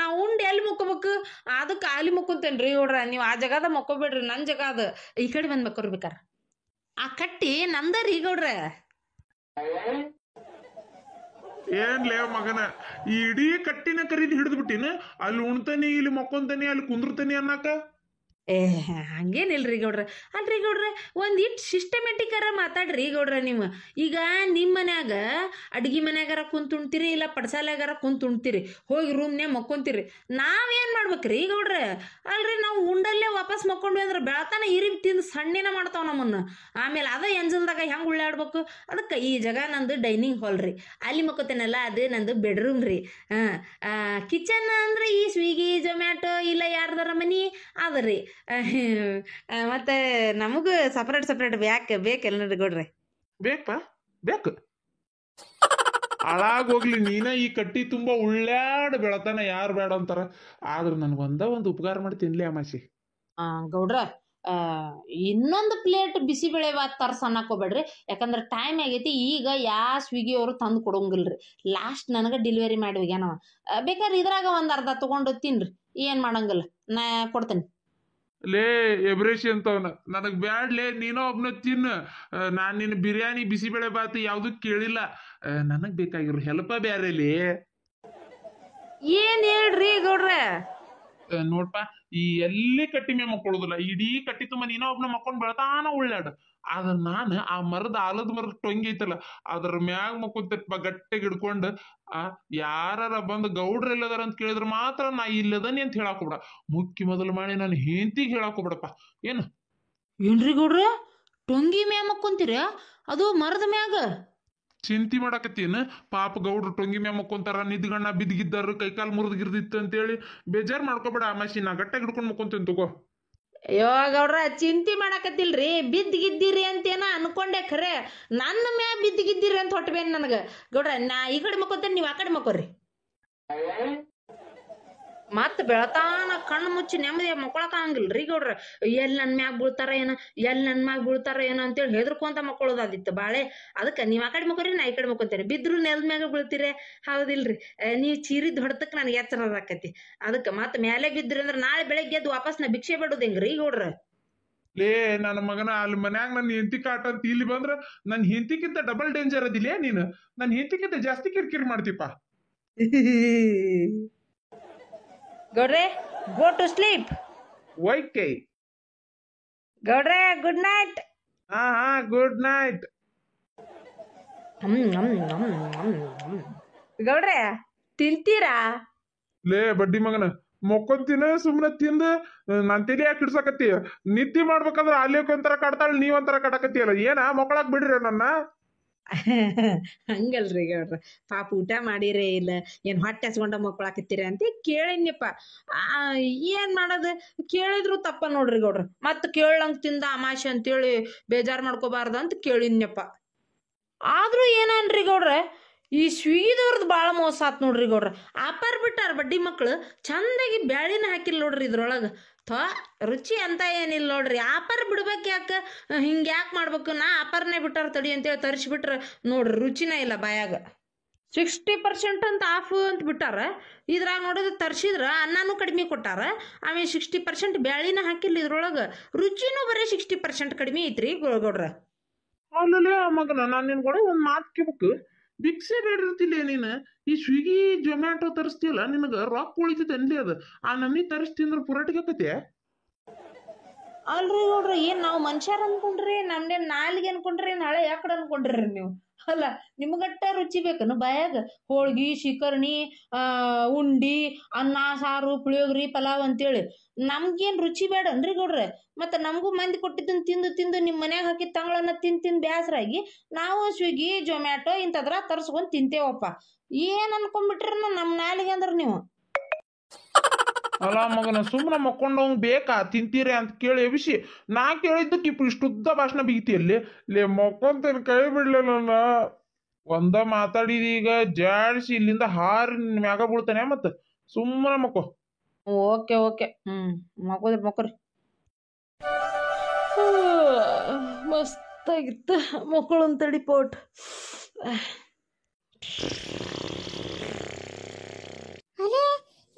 ನಾ ಉಂಡು ಎಲ್ಲಿ ಮಕ್ಕೋಬೇಕು ಅದಕ್ಕೆ ಅಲ್ಲಿ ಮಕ್ಕೊಂತೇನ್ರಿ ಗೌಡ್ರ ನೀವು ಆ ಜಾಗದ ಮಕ್ಕೋಬೇಡ್ರಿ ನನ್ನ ಜಾಗ ಅದ ಈ ಕಡೆ ಬಂದ್ ಮಕ್ಕೊರ್ಬೇಕಾರ ಆ ಕಟ್ಟಿ ನಂದರಿ ಗೌಡ್ರ ಏನ್ಲೇ ಮಗನ ಈ ಇಡೀ ಕಟ್ಟಿನ ಖರೀದಿ ಹಿಡಿದು ಬಿಟ್ಟಿನ ಅಲ್ಲಿ ಉಣ್ತಾನೆ ಇಲ್ಲಿ ಮಕ್ಕೊಂತಾನೆ ಅಲ್ಲಿ ಕುಂದ್ರತಾನೆ ಅನ್ನಕ ಏ ಹಂಗೇನಿಲ್ರಿ ಗೌಡ್ರ. ಅಲ್ರಿ ಗೌಡ್ರ, ಒಂದು ಇಟ್ಟು ಸಿಸ್ಟಮೆಟಿಕರ ಮಾತಾಡ್ರಿ ಗೌಡ್ರ. ನೀವು ಈಗ ನಿಮ್ಮ ಮನ್ಯಾಗ ಅಡ್ಗಿ ಮನ್ಯಾಗಾರ ಕುಂತುಣ್ತೀರಿ, ಇಲ್ಲ ಪಡ್ಸಾಲ್ಯಾಗಾರ ಕುಂತುಣ್ತೀರಿ, ಹೋಗಿ ರೂಮ್ನ್ಯಾಗ ಮಕ್ಕೊಂತೀರಿ. ನಾವೇನು ಮಾಡ್ಬೇಕ್ರಿ ಗೌಡ್ರ? ಅಲ್ರಿ ನಾವು ಉಂಡಲ್ಲೇ ವಾಪಸ್ ಮಕ್ಕೊಂಡ್ವಿ ಅಂದ್ರೆ ಬೆಳತಾನ ಇರಿಬ್ ತಿಂದು ಸಣ್ಣಿನ ಮಾಡ್ತಾವ ನಮ್ಮನ್ನು. ಆಮೇಲೆ ಅದ ಎಂಜಲ್ದಾಗ ಹೆಂಗೆ ಉಳ್ಳಾಡ್ಬೇಕು? ಅದಕ್ಕೆ ಈ ಜಾಗ ನಂದು ಡೈನಿಂಗ್ ಹಾಲ್ ರೀ, ಅಲ್ಲಿ ಮಕ್ಕೋತೇನಲ್ಲ ಅದು ನಂದು ಬೆಡ್ರೂಮ್ ರೀ. ಕಿಚನ್ ಅಂದ್ರೆ ಈ ಸ್ವಿಗ್ಗಿ ಜೊಮ್ಯಾಟೊ ಇಲ್ಲ ಯಾರ್ದಾರ ಮನಿ ಅದ ರೀ. ಮತ್ತು ನಮಗೂ ಸಪ್ರೇಟ್ ಬೇಕಲ್ಲ ನೋಡ್ರಿ ಗೌಡ್ರೆ. ಬೇಕಪ್ಪ, ಬೇಕು. ಹಾಳಾಗೋಗ್ಲಿ ನೀನ ಈ ಕಟ್ಟಿ ತುಂಬಾ ಉಳ್ಳಾಡ ಬೆಳತಾನ ಯಾರು ಬೇಡ ಅಂತಾರ. ಆದ್ರೆ ನನ್ಗೊಂದ ಒಂದು ಉಪಕಾರ ಮಾಡಿ ತಿನ್ಲಿ ಅಮಾಸಿ. ಗೌಡ್ರ, ಇನ್ನೊಂದು ಪ್ಲೇಟ್ ಬಿಸಿಬೇಳೆ ಭಾತ್ ತರ್ಸ ಅನ್ನಕೋಬೇಡ್ರಿ, ಯಾಕಂದ್ರೆ ಟೈಮ್ ಆಗೈತಿ. ಈಗ ಸ್ವಿಗ್ಗಿ ಅವರು ತಂದು ಕೊಡೋಂಗಿಲ್ರಿ. ಲಾಸ್ಟ್ ನನಗೆ ಡೆಲಿವರಿ ಮಾಡಿ ಹೋಗ್ಯಾನವ. ಬೇಕಾದ್ರೆ ಇದ್ರಾಗ ಒಂದು ಅರ್ಧ ತೊಗೊಂಡು ತಿನ್ರಿ, ಏನು ಮಾಡಂಗಿಲ್ಲ, ನಾ ಕೊಡ್ತೇನೆ. ಲೇ ಎಬ್ರೇಶಿ ಅಂತವನ ನನಗ್ ಬ್ಯಾಡ್ಲೇ, ನೀನೋ ಒಬ್ನ ತಿನ್ನ. ನಾನ್ ನಿನ್ನ ಬಿರಿಯಾನಿ ಬಿಸಿಬೇಳೆ ಬಾತ್ ಯಾವ್ದು ಕೇಳಿಲ್ಲ. ನನಗ್ ಬೇಕಾಗಿರೋ ಹೆಲ್ಪ ಬ್ಯಾರೇಲಿ. ಏನ್ ಹೇಳ್ರಿ ಗೌಡ್ರ? ನೋಡ್ಪಾ, ಈ ಎಲ್ಲಿ ಕಟ್ಟಿ ಮೇ ಮಕ್ಕೊಳ್ಳೋದಿಲ್ಲ, ಇಡೀ ಕಟ್ಟಿ ತುಂಬ ನೀನೋ ಒಬ್ನ ಮಕ್ಕೊಂಡ್ ಬೆಳತಾನ ಉಳ್ಳಾಡ. ಆದ್ರ ನಾನು ಆ ಆಲದ ಮರದ ಟೊಂಗಿ ಐತಲ್ಲ ಅದ್ರ ಮ್ಯಾಗ ಮಕ್ಕೊಂತಪ್ಪ ಗಟ್ಟಿಗೆ ಹಿಡ್ಕೊಂಡು. ಯಾರ ಬಂದು ಗೌಡ್ರ ಎಲ್ಲದಾರ ಅಂತ ಕೇಳಿದ್ರ ಮಾತ್ರ ನಾ ಇಲ್ಲದನಿ ಅಂತ ಹೇಳಾಕ್ ಹೋಗ್ಬಿಡ. ಮುಖ್ಯ ಮೊದಲು ಮಾಡಿ ನಾನು ಹೆಂಡತಿಗೆ ಹೇಳಾಕ್ ಹೋಗ್ಬಿಡಪ್ಪ. ಏನು ಏನ್ರಿ ಗೌಡ್ರ, ಟೊಂಗಿ ಮ್ಯಾಗ ಮಕ್ಕೊಂತೀರ? ಅದು ಮರದ ಮ್ಯಾಗ? ಚಿಂತಿ ಮಾಡಾಕತ್ತೀನ? ಪಾಪ ಗೌಡ್ರು ಟೊಂಗಿ ಮ್ಯಾಗ ಮಕ್ಕೊಂತಾರ, ನಿದ್ಗಣ್ಣ ಬಿದ್ದಿದ್ದಾರ, ಕೈಕಾಲ್ ಮುರಿದ್ ಗಿರ್ದಿತ್ತು ಅಂತೇಳಿ ಬೇಜಾರ್ ಮಾಡ್ಕೊಬೇಡ. ಆಮಾಶಿ ನಾ ಗಟ್ಟಾಗಿ ಹಿಡ್ಕೊಂಡ್ ಮಕ್ಕೊಂತೀನಿ ತಗೋ. ಅಯ್ಯೋ ಗೌಡ್ರ, ಚಿಂತೆ ಮಾಡಾಕತ್ತಿಲ್ರಿ, ಬಿದ್ದಿಗಿದ್ದೀರಿ ಅಂತೇನ ಅನ್ಕೊಂಡೆ. ಖರೆ ನನ್ನ ಮ್ಯಾ ಬಿದ್ದಿಗಿದ್ದೀರಿ ಅಂತ ಹೊಟ್ಟಬೇನ್ ನನಗೆ. ಗೌಡ್ರ, ನಾ ಈ ಕಡೆ ಮಕ್ಕೋತೇನೆ, ನೀವು ಆ ಕಡೆ ಮಕ್ಕೋರಿ. ಮತ್ ಬೆಳತಾನ ಕಣ್ಣು ಮುಚ್ಚಿ ನೆಮ್ಮದಿ ಮಕ್ಕೊಳಕಾಗಂಗಿಲ್ರಿ ಗೌಡ್ರ. ಎಲ್ಲಿ ನನ್ ಮ್ಯಾಗ ಬೀಳ್ತಾರ ಏನೋ ಅಂತೇಳಿ ಹೆದರ್ಕೊಂತ ಮಕ್ಕೊಳ್ಳೋದಾದಿತ್ತು ಬಾಳೆ. ಅದಕ್ಕೆ ನೀವ್ ಆ ಕಡೆ ಮಕ್ಕೋರಿ, ನಾ ಈ ಕಡೆ ಮಕ್ಕೊಂತೇನೆ. ಬಿದ್ರು ನೆಲದ ಮ್ಯಾಗ ಬೀಳ್ತೀರಿ, ಹೌದಿಲ್ರಿ? ನೀವ್ ಚೀರಿದ್ ಹೊಡ್ತಕ್ ನನಗೆ ಎಚ್ಚರ ಆಕತಿ. ಅದಕ್ಕೆ ಮತ್ ಮ್ಯಾಲೆ ಬಿದ್ರಿ ಅಂದ್ರೆ ನಾಳೆ ಬೆಳಗ್ಗೆ ಎದ್ದು ವಾಪಸ್ ನಾ ಭಿಕ್ಷೆ ಬೇಡೋದ್ ಹೆಂಗ್ರಿ ಗೌಡ್ರ? ಲೇ ನನ್ನ ಮಗನ, ಅಲ್ಲಿ ಮನ್ಯಾಗ ನನ್ನ ಹೆಂಡತಿ ಕಾಟ ಅಂತ ಇಲ್ಲಿ ಬಂದ್ರ ನನ್ ಹೆಂಡತಿಗಿಂತ ಡಬಲ್ ಡೇಂಜರ್ ಅದಿಲ್ಲೇ ನೀನು. ನನ್ ಹೆಂಡತಿಗಿಂತ ಜಾಸ್ತಿ ಕಿರಿಕಿರಿ ಮಾಡ್ತೀಪ. ಗೌಡ್ರೆ, ಗೋ ಟು ಸ್ಲೀಪ್. ಓಕೆ ಗೌಡ್ರೆ, ಗುಡ್ ನೈಟ್. ಹಾ ಗುಡ್ ನೈಟ್. ಗೌಡ್ರೆ, ತಿಂತೀರಾ? ಲೇ ಬಡ್ಡಿ ಮಗನ, ಮೊಕ್ಕೊಂತಿನ ಸುಮ್ನೆ ತಿಂದ ನಾನ್ ತಲೆ ಯಾಕೆ ಹಿಡ್ಸಕತ್ತಿ? ನಿದ್ದೆ ಮಾಡ್ಬೇಕಾದ್ರ ಅಲ್ಲಿ ಒಂಥರ ಕಟ್ತಾಳ, ನೀವಂತರ ಕಟಾಕತ್ತೀಯಲ್ಲ. ಏನ ಮೊಕ್ಕಳಾಕ್ ಬಿಡ್ರಿ ನನ್ನ? ಹಂಗಲ್ರಿ ಗೌಡ್ರ, ಪಾಪ ಊಟ ಮಾಡಿರೇ ಇಲ್ಲ, ಏನ್ ಹೊಟ್ಟೆ ಹಸ್ಕೊಂಡ ಮಕ್ಕಳಾಕತ್ತೀರ ಅಂತ ಕೇಳಿನ್ಯಪ್ಪ. ಏನ್ ಮಾಡೋದು, ಕೇಳಿದ್ರು ತಪ್ಪ ನೋಡ್ರಿ ಗೌಡ್ರ. ಮತ್ ಕೇಳಂಗ್ ತಿಂದ ಅಮಾಶೆ ಅಂತೇಳಿ ಬೇಜಾರ್ ಮಾಡ್ಕೋಬಾರ್ದು ಅಂತ ಕೇಳಿನ್ಯಪ್ಪ. ಆದ್ರೂ ಏನನ್ರಿ ಗೌಡ್ರ, ಈ ಸ್ವಿಗ್ಗಿದವ್ರದ್ದು ಭಾಳ ಮೋಸ ಆತ್ ನೋಡ್ರಿ ಗೌಡ್ರ. ಆಪರ್ ಬಿಟ್ಟಾರ ಬಡ್ಡಿ ಮಕ್ಳು, ಚಂದಾಗಿ ಬ್ಯಾಳಿನ ಹಾಕಿಲ್ಲ ನೋಡ್ರಿ ಇದ್ರೊಳಗೆ. ರುಚಿ ಅಂತ ಏನಿಲ್ಲ ನೋಡ್ರಿ. ಆಪರ್ ಬಿಡ್ಬೇಕು ಯಾಕೆ, ಹಿಂಗೆ ಯಾಕೆ ಮಾಡ್ಬೇಕು? ನಾ ಆಪರ್ನೇ ಬಿಟ್ಟಾರ ತಡಿ ಅಂತೇಳಿ ತರಿಸ್ಬಿಟ್ರೆ ನೋಡ್ರಿ ರುಚಿನ ಇಲ್ಲ ಬಾಯಾಗ. 60% ಅಂತ ಆಫ್ ಅಂತ ಬಿಟ್ಟಾರ. ಇದ್ರಾಗ ನೋಡಿದ್ರೆ ತರಿಸಿದ್ರ ಅನ್ನನೂ ಕಡಿಮೆ ಕೊಟ್ಟಾರ, ಆಮೇಲೆ 60% ಬ್ಯಾಳಿನ ಹಾಕಿಲ್ಲ ಇದ್ರೊಳಗೆ. ರುಚಿನೂ ಬರೀ 60% ಕಡಿಮೆ ಐತ್ರಿ ಗೌಡ್ರ. ಅಲ್ಲೇ ಮಗನ, ನಾನ್ ನಿನ್ ಕೂಡ ಒಂದ್ ಮಾತು ಕೇಳ್ಬೇಕು. ಭಿಕ್ಷೆ ಬೇಡಿರ್ತಿಲ್ಲ ನೀನು. ಈ ಸ್ವಿಗ್ಗಿ ಜೊಮ್ಯಾಟೊ ತರಿಸ್ತಿಯಲ್ಲ, ನಿನಗ ರೊಕ್ಕ ಉಳಿತೈತೆ ಅನ್ಲಿ ಅದು. ಆ ನಮ್ನಿ ತರಿಸ್ತಿಂದ್ರ ಪುರಾಟಿಗೆ ಆಕತಿ. ಅಲ್ರಿ ಗೌಡ್ರ, ಏನ್ ನಾವು ಮನುಷ್ಯರ್ ಅನ್ಕೊಂಡ್ರಿ? ನಮ್ದೇನ್ ನಾಲಿಗೆ ಅನ್ಕೊಂಡ್ರಿ? ನಾಳೆ ಯಾಕಡೆ ಅನ್ಕೊಂಡ್ರಿ ನೀವು? ಅಲ್ಲ, ನಿಮ್ಗಟ್ಟ ರುಚಿ ಬೇಕನು ಬಾಯಾಗ? ಹೋಳ್ಗಿ, ಶಿಕರ್ಣಿ, ಉಂಡಿ, ಅನ್ನ ಸಾರು, ಪುಳಿಯೋಗ್ರಿ, ಪಲಾವ್ ಅಂತೇಳಿ ನಮ್ಗೇನ್ ರುಚಿ ಬೇಡನ್ರಿ ಗೌಡ್ರ? ಮತ್ತೆ ನಮಗೂ ಮಂದಿ ಕೊಟ್ಟಿದ್ದನ್ ತಿಂದು ತಿಂದು ನಿಮ್ಮ ಮನ್ಯಾಗ ಹಾಕಿ ತಂಗಳನ್ನ ತಿಂದು ಬೇಸರಾಗಿ ನಾವು ಸ್ವಿಗ್ಗಿ ಜೊಮ್ಯಾಟೊ ಇಂಥದ್ರ ತರ್ಸ್ಕೊಂಡ್ ತಿಂತೇವಪ್ಪ. ಏನ್ ಅನ್ಕೊಂಡ್ಬಿಟ್ರಿ ನಮ್ಮ ನಾಲಿಗೆ ಅಂದ್ರ ನೀವು? ಅಲ್ಲ ಮಗನ, ಸುಮ್ಮನೆ ಮಕ್ಕೊಂಡವ್ ಬೇಕಾ ತಿಂತೀರಿ ಅಂತ ಕೇಳಿ ವಿಷಯ ನಾ ಕೇಳಿದ್ದಕ್ಕೆ ಇಷ್ಟುದ್ದ ಭಾಷಣ ಬಿಗಿತಿಯಲ್ಲಿ. ಲೇ ಮಕ್ಕೊಂತೇನೆ, ಕೈ ಬಿಡ್ಲೆ ನನ್ನ. ಒಂದ ಮಾತಾಡಿದ ಈಗ ಜಾಡಿಸಿ ಇಲ್ಲಿಂದ ಹಾರಿ ಮ್ಯಾಗ ಬೀಳ್ತಾನೆ. ಮತ್ತ ಸುಮ್ಮನೆ ಮಕ್ಕೋ. ಓಕೆ ಮಕ್ಕೋರಿ. ಮಸ್ತಾಗಿತ್ತ ಮಕ್ಕಳು ಅಂತೇಳಿ ಪೋಟ್. ಅರೆ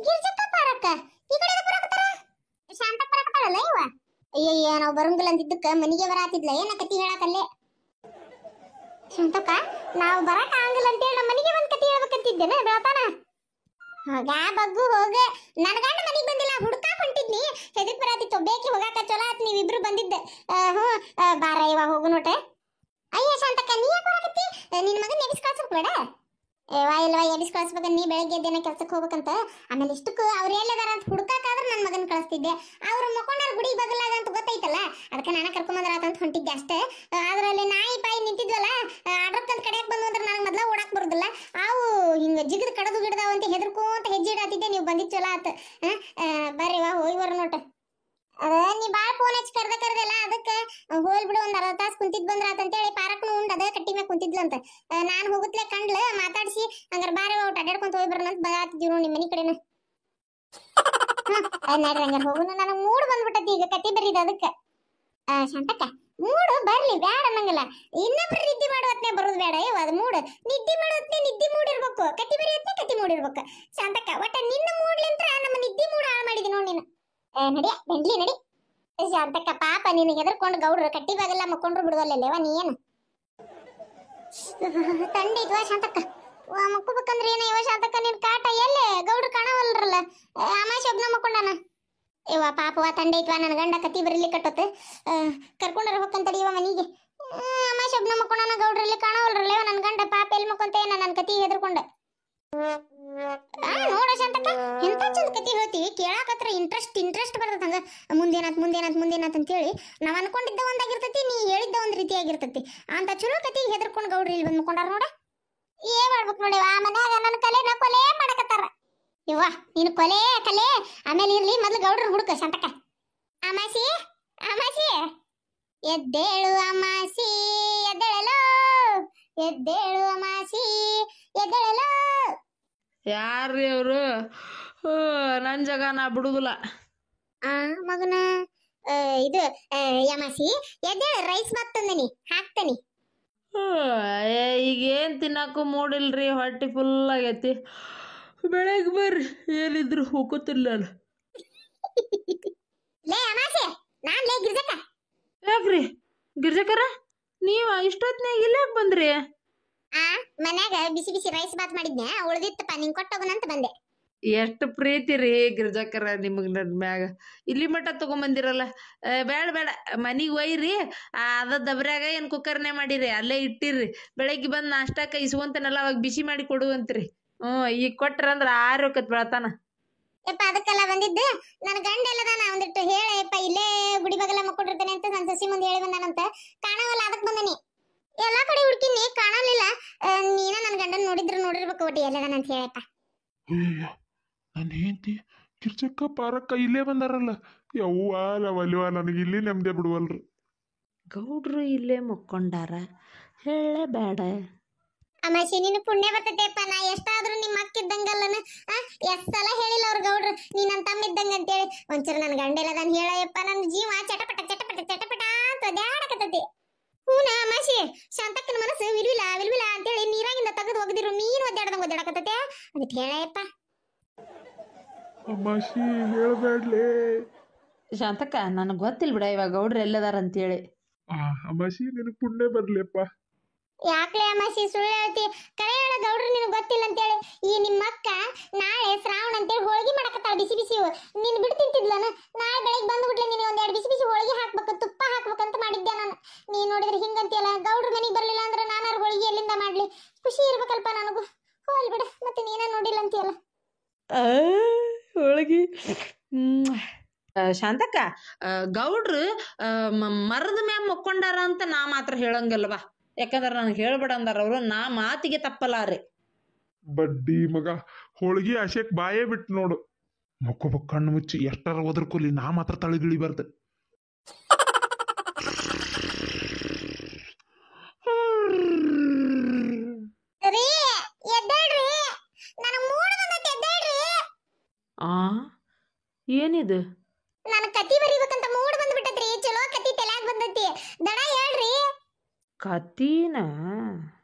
ಗಿರ್ಜಕ್ಕ ಪಾರಕ್ಕ ಈ ಕಡೆ ಬರಕತ್ತಾರ. ಶಾಂತ ಬರಕತ್ತಾಳಲ್ಲ ಇವ. ಅಯ್ಯಯ್ಯ, ನಾವು ಬರಂಗಿಲ್ಲ ಅಂತಿದ್ದಕ್ಕ ಮನಿಗೆ ಬರಾತಿದ್ಲ. ಏನ ಕತಿ ಹೇಳಾಕಲ್ಲೇ? ಶಾಂತಕ್ಕ, ನಾವು ಬರಕ ಆಗಂಗಿಲ್ಲ ಅಂತೇಳಿ ನಮ್ಮ ಮನಿಗೆ ಬಂದ್ ಕತಿ ಹೇಳ್ಬೇಕಂತಿದ್ದೇನೆ ಬೆಳತಾನ. ಹೋಗ ಬಗ್ಗು ಹೋಗ, ನನ್ನ ಗಂಡ ಮನಿಗೆ ಬಂದಿಲ್ಲ, ಹುಡ್ಕಾಕ್ ಹೊಂಟಿದ್ನಿ. ಎದಕ್ ಬರಾತಿತ್ತು ಬೇಕಿ ಹೋಗಾಕ ಚಲೋ ಆತ್ ನೀವಿಬ್ರು ಬಂದಿದ್ದ ಹ್ಞೂ ಬಾರ ಇವ ಹೋಗು ನೋಟ ಅಯ್ಯ ಶಾಂತಕ್ಕ ನೀ ಯಾಕೆ ಬರಾಕತ್ತಿ ನಿನ್ ಮಗನ್ ಎಬಿಸ್ ಕಳ್ಸಕ್ ಬೇಡ ಏವಾ ಇಲ್ವಾ ಎಬಿಸ್ ಕಳ್ಸ್ಬೇಕ ನೀ ಬೆಳಗ್ಗೆ ಎದ್ದೇನ ಕೆಲ್ಸಕ್ಕೆ ಹೋಗ್ಬೇಕಂತ ಆಮೇಲೆ ಇಷ್ಟಕ್ಕೂ ಅವ್ರು ಎಲ್ಲದಾರ ಅಂತ ಹುಡುಕಾಕಾದ್ರೆ ನನ್ನ ಮಗನ್ ಕಳಿಸ್ತಿದ್ದೆ ಅವ್ರು ಮಕ್ಕೊಂಡಾರ ಗುಡಿ ಬಗಲಾಗ ಅಂತ ಗೊತ್ತೈತಲ್ಲ ಅದಕ್ಕೆ ನಾನು ಕರ್ಕೊಂಬಂದ್ರ ಅಂತ ಹೊಂಟಿದ್ದೆ ಅಷ್ಟೇ ಅದ್ರಲ್ಲಿ ನಾಯಿ ಪಾಯಿ ನಿಂತಿದ್ವಲ್ಲ ಆಡ್ರಕ್ಕಂತ ಕಡೆಯಕ್ ಬಂದು ಅಂದ್ರೆ ನನಗೆ ಮೊದ್ಲ ಓಡಾಕ್ ಬರುದಿಲ್ಲ ಅವು ಹಿಂಗ ಜಿಗದ್ ಕಡದು ಗಿಡದಾವ ಅಂತ ಹೆದರ್ಕೊಂತ ಹೆಜ್ಜೆ ಇಡಾತಿದ್ದೆ ನೀವು ಬಂದಿದ್ ಚಲೋ ಆತ ಬರ್ರಿ ವಾ ಹೋಗಿ ಬರ ನೋಟ ಅದ ನೀ ಬಾಳ್ ಫೋನ್ ಹಚ್ಚಿ ಕರ್ದಲ್ಲ ಅದಕ್ಕೆ ಹೋಲ್ ಬಿಡು ಒಂದ್ ಅರ್ಧ ತಾಸ್ ಕುಂತಿದ್ ಬಂದ್ರ ಅಂತೇಳಿ ಪಾರಕ್ನು ಉಂಡ್ ಅದ ಕಟ್ಟಿ ಮ್ಯಾಗ ಕುಂತಿದ್ಲಂತ ನಾನ್ ಹೋಗುತ್ತಲೇ ಕಂಡ್ಲ ಮಾತಾಡ್ಸಿ ಹಂಗಾರ ಬಾರಿ ಔಟ್ ಅಡ್ಯಾಡ್ಕೊಂತ ಹೋಗಿ ಬರೋಣ ಅಂತ ಬರಾತಿದ್ವಿ ನೋಡಿ ನಿಮ್ಮ ಮನಿ ಕಡೆನ ನೋಡ್ರಿ ಹಂಗಾರ ಹೋಗುನು ನನಗೆ ಮೂಡ್ ಬಂದ್ಬಿಟ್ಟತಿ ಈಗ ಕತಿ ಬರೀದ ಅದಕ್ಕೆ ಶಾಂತಕ್ಕ ಮೂಡು ಬರ್ಲಿ ಬ್ಯಾಡ ಅನ್ನಂಗಿಲ್ಲ ಇನ್ನೊಬ್ರು ನಿದ್ದೆ ಮಾಡುವತ್ನೇ ಬರೋದು ಬೇಡ ಇವ ಅದು ಮೂಡ್ ನಿದ್ದೆ ಮಾಡುವತ್ನೇ ನಿದ್ದೆ ಮೂಡ್ ಇರ್ಬೇಕು ಕತಿ ಬರೆಯತ್ನೇ ಕತಿ ಮೂಡ್ ಇರ್ಬೇಕು ಶಾಂತಕ್ಕ ಒಟ್ಟ ನಿನ್ನ ಮೂಡ್ಲಿಂತ್ರ ನಮ್ಮ ನಿದ್ದೆ ಮೂಡ್ ಹಾಳು ಮಾಡಿದಿ ನೋಡಿ ನೀನು ನಡಿ ಬೆಂಡ್ಲಿ ನಡಿ ಶಾಂತಕ್ಕ ಪಾಪ ನೀನು ಹೆದರ್ಕೊಂಡು ಗೌಡ್ರು ಕಟ್ಟಿ ಬಾಗಲ್ಲ ಮಕ್ಕೊಂಡ್ರು ಬಿಡುವಲ್ಲೇವ ನೀ ಏನು ತಂಡಿ ಇದ್ವಾ ಶಾಂತಕ್ಕ ಮಕ್ಕೋಬೇಕಂದ್ರೆ ಏನ ಇವ ಶಾಂತಕ್ಕ ನಿನ್ ಕಾಟ ಎಲ್ಲೇ ಗೌಡ್ರು ಕಾಣವಲ್ರಲ್ಲ ಅಮಾಶಿ ಒಬ್ನ ಮಕ್ಕೊಂಡಾನ ಇವ ಪಾಪವ ತಂಡೆ ಐತ್ವಾ ನನ್ನ ಗಂಡ ಕತಿ ಬರಲಿ ಕಟ್ಟತ್ತೆ ಕರ್ಕೊಂಡಾರ ಹೋಗ್ಕಂತಡಿ ಇವ ಮನಿಗೆ ಅಮಾಶಿ ಒಬ್ನ ಮಕ್ಕೊಂಡಾನ ಗೌಡ್ರಲ್ಲಿ ಕಾಣವಲ್ರಲ್ಲ ಇವ ನನ್ನ ಗಂಡ ಪಾಪ ಎಲ್ಲಿ ಮಕ್ಕೊಂತ ಏನ ನನ್ನ ಕತಿ ಹೆದರ್ಕೊಂಡ ನೋಡ ಶಾಂತಕ್ಕ ಎಂತ ಚಂದ ಕತಿ ಹೇಳ್ತೀವಿ ಕೇಳಾಕತ್ರ ಇಂಟ್ರೆಸ್ಟ್ ಬರ್ತದ ಹಂಗ ಮುಂದೇನಾತ್ ಅಂತೇಳಿ ನಾವ್ ಅನ್ಕೊಂಡಿದ್ದ ಒಂದಾಗಿರ್ತೈತಿ ನೀ ಹೇಳಿದ್ದ ಒಂದ್ ರೀತಿ ಆಗಿರ್ತೈತಿ ಅಂತ ಚಲೋ ಕತಿ ಹೆದರ್ಕೊಂಡ್ ಗೌಡ್ರಿ ಇಲ್ಲಿ ಬಂದ್ ಮುಕೊಂಡಾರ ನೋಡ ಏನ್ ಮಾಡ್ಬೇಕು ನೋಡಿ ಆ ಮನ್ಯಾಗ ನನ್ನ ಕಲೆ ಕೊಲೆ ಮಾಡಕತ್ತಾರ ಇವ್ವ ನೀನು ಕೊಲೆ ಕಲೆ ಆಮೇಲೆ ಇರ್ಲಿ ಮೊದ್ಲು ಗೌಡ್ರ ಹುಡುಕ ಶಾಂತಕ್ಕ ಅಮಾಸಿ ಎದ್ದೇಳು ಅಮಾಸಿ ಎದ್ದೇಳು ಅಮಾಸಿ ಎದ್ದೇಳಲು ಯಾರ್ರಿ ಅವರು ನನ್ನ ಜಾಗ ನಾ ಬಿಡುದಿಲ್ಲ ಮಗನ ಇದು ಯಮಾಸಿ ಎದ್ದೇಳ ರೈಸ್ ಬಾತ್ ತಂದನಿ ಹಾಕ್ತನಿ ಈಗ ಏನ್ ತಿನ್ನಕ್ಕೂ ಮೂಡಿಲ್ರಿ ಹೊಟ್ಟಿ ಫುಲ್ ಆಗೈತಿ ಬೆಳಗ್ಗೆ ಬರ್ರಿ ಏನಿದ್ರು ಹೋಗೋತಿಲ್ಲ ಲೇ ಅಮಾಸಿ ನಾನ್ ಲೇ ಗಿರ್ಜಕ್ಕ ಯಾಕ್ರಿ ಗಿರ್ಜಕರ ನೀವ ಇಷ್ಟೊತ್ನಾಗ ಇಲ್ಲಾಕ್ ಬಂದ್ರಿ ಮನ್ಯಾಗ ಬಿಸಿ ರೈಸ್ ಬಾತ್ ಮಾಡಿದ್ನ ಉಳ್ದಿತ್ತಪ್ಪ ನಿಂಗ್ ಕೊಟ್ಟೋಗನಂತ ಬಂದೆ ಎಷ್ಟು ಪ್ರೀತಿ ರೀ ಗಿರ್ಜಕರ ನಿಮಗ್ ನನ್ ಮ್ಯಾಗ ಇಲ್ಲಿ ಮಟ್ಟ ತಗೊಂಬಂದಿರಲ್ಲ ಬೇಡ ಮನಿಗ್ ಒಯ್ರಿ ಅದ ದಬ್ರ್ಯಾಗ ಏನ್ ಕುಕ್ಕರ್ನೇ ಮಾಡಿರಿ ಅಲ್ಲೇ ಇಟ್ಟಿರಿ ಬೆಳಗ್ಗೆ ಬಂದ್ ನಾಷ್ಟಾಕ ಇಸ್ಕೊಂತನಲ್ಲ ಅವಾಗ ಬಿಸಿ ಮಾಡಿ ಕೊಡುವಂತ್ರಿ ಈಗ ಕೊಟ್ರಂದ್ರ ಆರೋಗ್ಯತ್ ಬೆಳತಾನ ಯಪ್ಪ ಅದಕ್ಕೆಲ್ಲ ಬಂದಿದ್ದು ನನ್ನ ಗಂಡ ಎಲ್ಲದಾನ ಒಂದಿಟ್ಟು ಹೇಳಪ್ಪ ಇಲ್ಲೇ ಗುಡಿ ಬಗಲ ಮಕ್ಕೊಂಡಿರ್ತಾನೆ ಅಂತ ನನ್ನ ಸಸಿ ಮುಂದೆ ಹೇಳಿ ಬಂದಾನಂತ ಕಾಣವಲ್ಲ ಅದಕ್ಕೆ ಬಂದನಿ ಎಲ್ಲಾ ಕಡೆ ಹುಡುಕಿನಿ ಕಾಣಲಿಲ್ಲ ನೀನ ನನ್ನ ಗಂಡನ್ ನೋಡಿರ್ಬೇಕು ಒಟ್ಟಿ ಎಲ್ಲದಾನ ಅಂತ ಹೇಳಪ್ಪ ನನ್ನ ಹೆಂಡತಿ ಕಿರ್ಚಕ್ಕ ಪಾರಕ್ಕ ಇಲ್ಲೇ ಬಂದಾರಲ್ಲ ಯವ್ವ ಒಲಿವ ನನಗೆ ಇಲ್ಲಿ ನೆಮ್ಮದಿ ಬಿಡುವಲ್ರು ಗೌಡ್ರು ಇಲ್ಲೇ ಮಕ್ಕೊಂಡಾರ ಹೇಳೇ ಬೇಡ ಅಮಾಶಿ ನೀನು ಪುಣ್ಯ ಬರ್ತೈತೆಪ್ಪ ನಾ ಎಷ್ಟಾದ್ರೂ ನಿಮ್ಮ ಅಕ್ಕಿದ್ದಂಗಲ್ಲನ ಎಷ್ಟ್ ಸಲ ಹೇಳಿಲ್ಲ ಅವ್ರ ಗೌಡ್ರು ನೀ ನನ್ನ ತಮ್ಮ ಇದ್ದಂಗ ಅಂತೇಳಿ ಒಂಚೂರು ನನ್ನ ಗಂಡ ಎಲ್ಲದಾನ ಹೇಳಯಪ್ಪ ನನ್ನ ಜೀವ ಚಟಪಟ ಅಂತ ಒದ್ಯಾಡಕತ್ತೈತಿ ಹೂನ ಅಮಾಶಿ ಶಾಂತಕ್ಕನ ಮನಸ್ಸು ವಿಲ್ವಿಲ ಅಂತೇಳಿ ನೀರಾಗಿಂದ ತೆಗೆದು ಒಗದಿರು ಮೀನು ಒದ್ದಾಡಕತ್ತೈತೆ ಅದಕ್ಕೆ ಹೇಳಯಪ್ಪ ಅಮಾಶಿ ಹೇಳಬೇಡ್ಲೇ ಶಾಂತಕ್ಕ ನನಗೆ ಗೊತ್ತಿಲ್ಲ ಬಿಡ ಇವಾಗ ಗೌಡ್ರು ಎಲ್ಲದಾರ ಅಂತೇಳಿ ಅಮಾಶಿ ನಿನಗೆ ಪುಣ್ಯ ಬರ್ಲಿಯಪ್ಪ ಯಾಕ್ಲೆ ಅಮಾಶಿ ಸುಳ್ಳು ಹೇಳ್ತಿ ಕರೆ ಹೇಳ ಗೌಡ್ರು ನಿನಗೆ ಗೊತ್ತಿಲ್ಲ ಅಂತೇಳಿ ಈ ನಿಮ್ಮ ಅಕ್ಕ ನಾಳೆ ಶ್ರಾವಣ ಅಂತೇಳಿ ಹೋಳಿಗೆ ಮಾಡಕತ್ತಾಳ ಬಿಸಿ ನೀನು ಬಿಟ್ಟು ತಿಂತಿದ್ಲನ ನಾಳೆ ಬೆಳಿಗ್ಗೆ ಬಂದ್ಬಿಟ್ಲೆ ನೀನು ಒಂದೆರಡು ಬಿಸಿ ಹೋಳಿಗೆ ಹಾಕ್ಬೇಕು ತುಪ್ಪ ಹಾಕ್ಬೇಕಂತ ಮಾಡಿದ್ದೆ ನಾನು ನೀ ನೋಡಿದ್ರೆ ಹಿಂಗಂತಿಯಲ್ಲ ಗೌಡ್ರ ಮನೆಗೆ ಬರಲಿಲ್ಲ ಅಂದ್ರೆ ನಾನಾರು ಹೋಳಿಗೆ ಎಲ್ಲಿಂದ ಮಾಡ್ಲಿ ಖುಷಿ ಇರ್ಬೇಕಲ್ಪ ನನಗೂ ಹೋಲ್ ಬಿಡ ಮತ್ತೆ ನೀನ ನೋಡಿಲ್ಲ ಅಂತೀಯಲ್ಲ ಹೋಳಿಗೆ ಶಾಂತಕ್ಕ ಗೌಡ್ರು ಮರದ ಮ್ಯಾಗ ಮಕ್ಕೊಂಡಾರ ಅಂತ ನಾ ಮಾತ್ರ ಹೇಳಂಗಿಲ್ವಾ ಯಾಕಂದ್ರ ನನಗೆ ಹೇಳ್ಬೇಡ ಅಂದಾರ ಅವ್ರು ನಾ ಮಾತಿಗೆ ತಪ್ಪಲಾರೆ ಬಡ್ಡಿ ಮಗ ಹೋಳಿಗೆ ಆಶೆಕ್ ಬಾಯೇ ಬಿಟ್ಟು ನೋಡು ಮಕ್ಕೋಬೇಕು ಕಣ್ಣು ಮುಚ್ಚಿ ಎಷ್ಟಾರ ಒದರ್ಕೊಲಿ ನಾ ಮಾತ್ರ ತಳಿಗಿಳಿಬಾರ್ದು ಏನಿದು ನನ್ನ ಕತಿ ಬರಿಬೇಕಂತ ಮೂಡ್ ಬಂದ್ಬಿಟ್ಟತ್ರಿ ಚಲೋ ಕತಿ ತಲ್ಯಾಗ ಬಂದೈತಿ ದಡ ಹೇಳ್ರಿ ಕತೀನ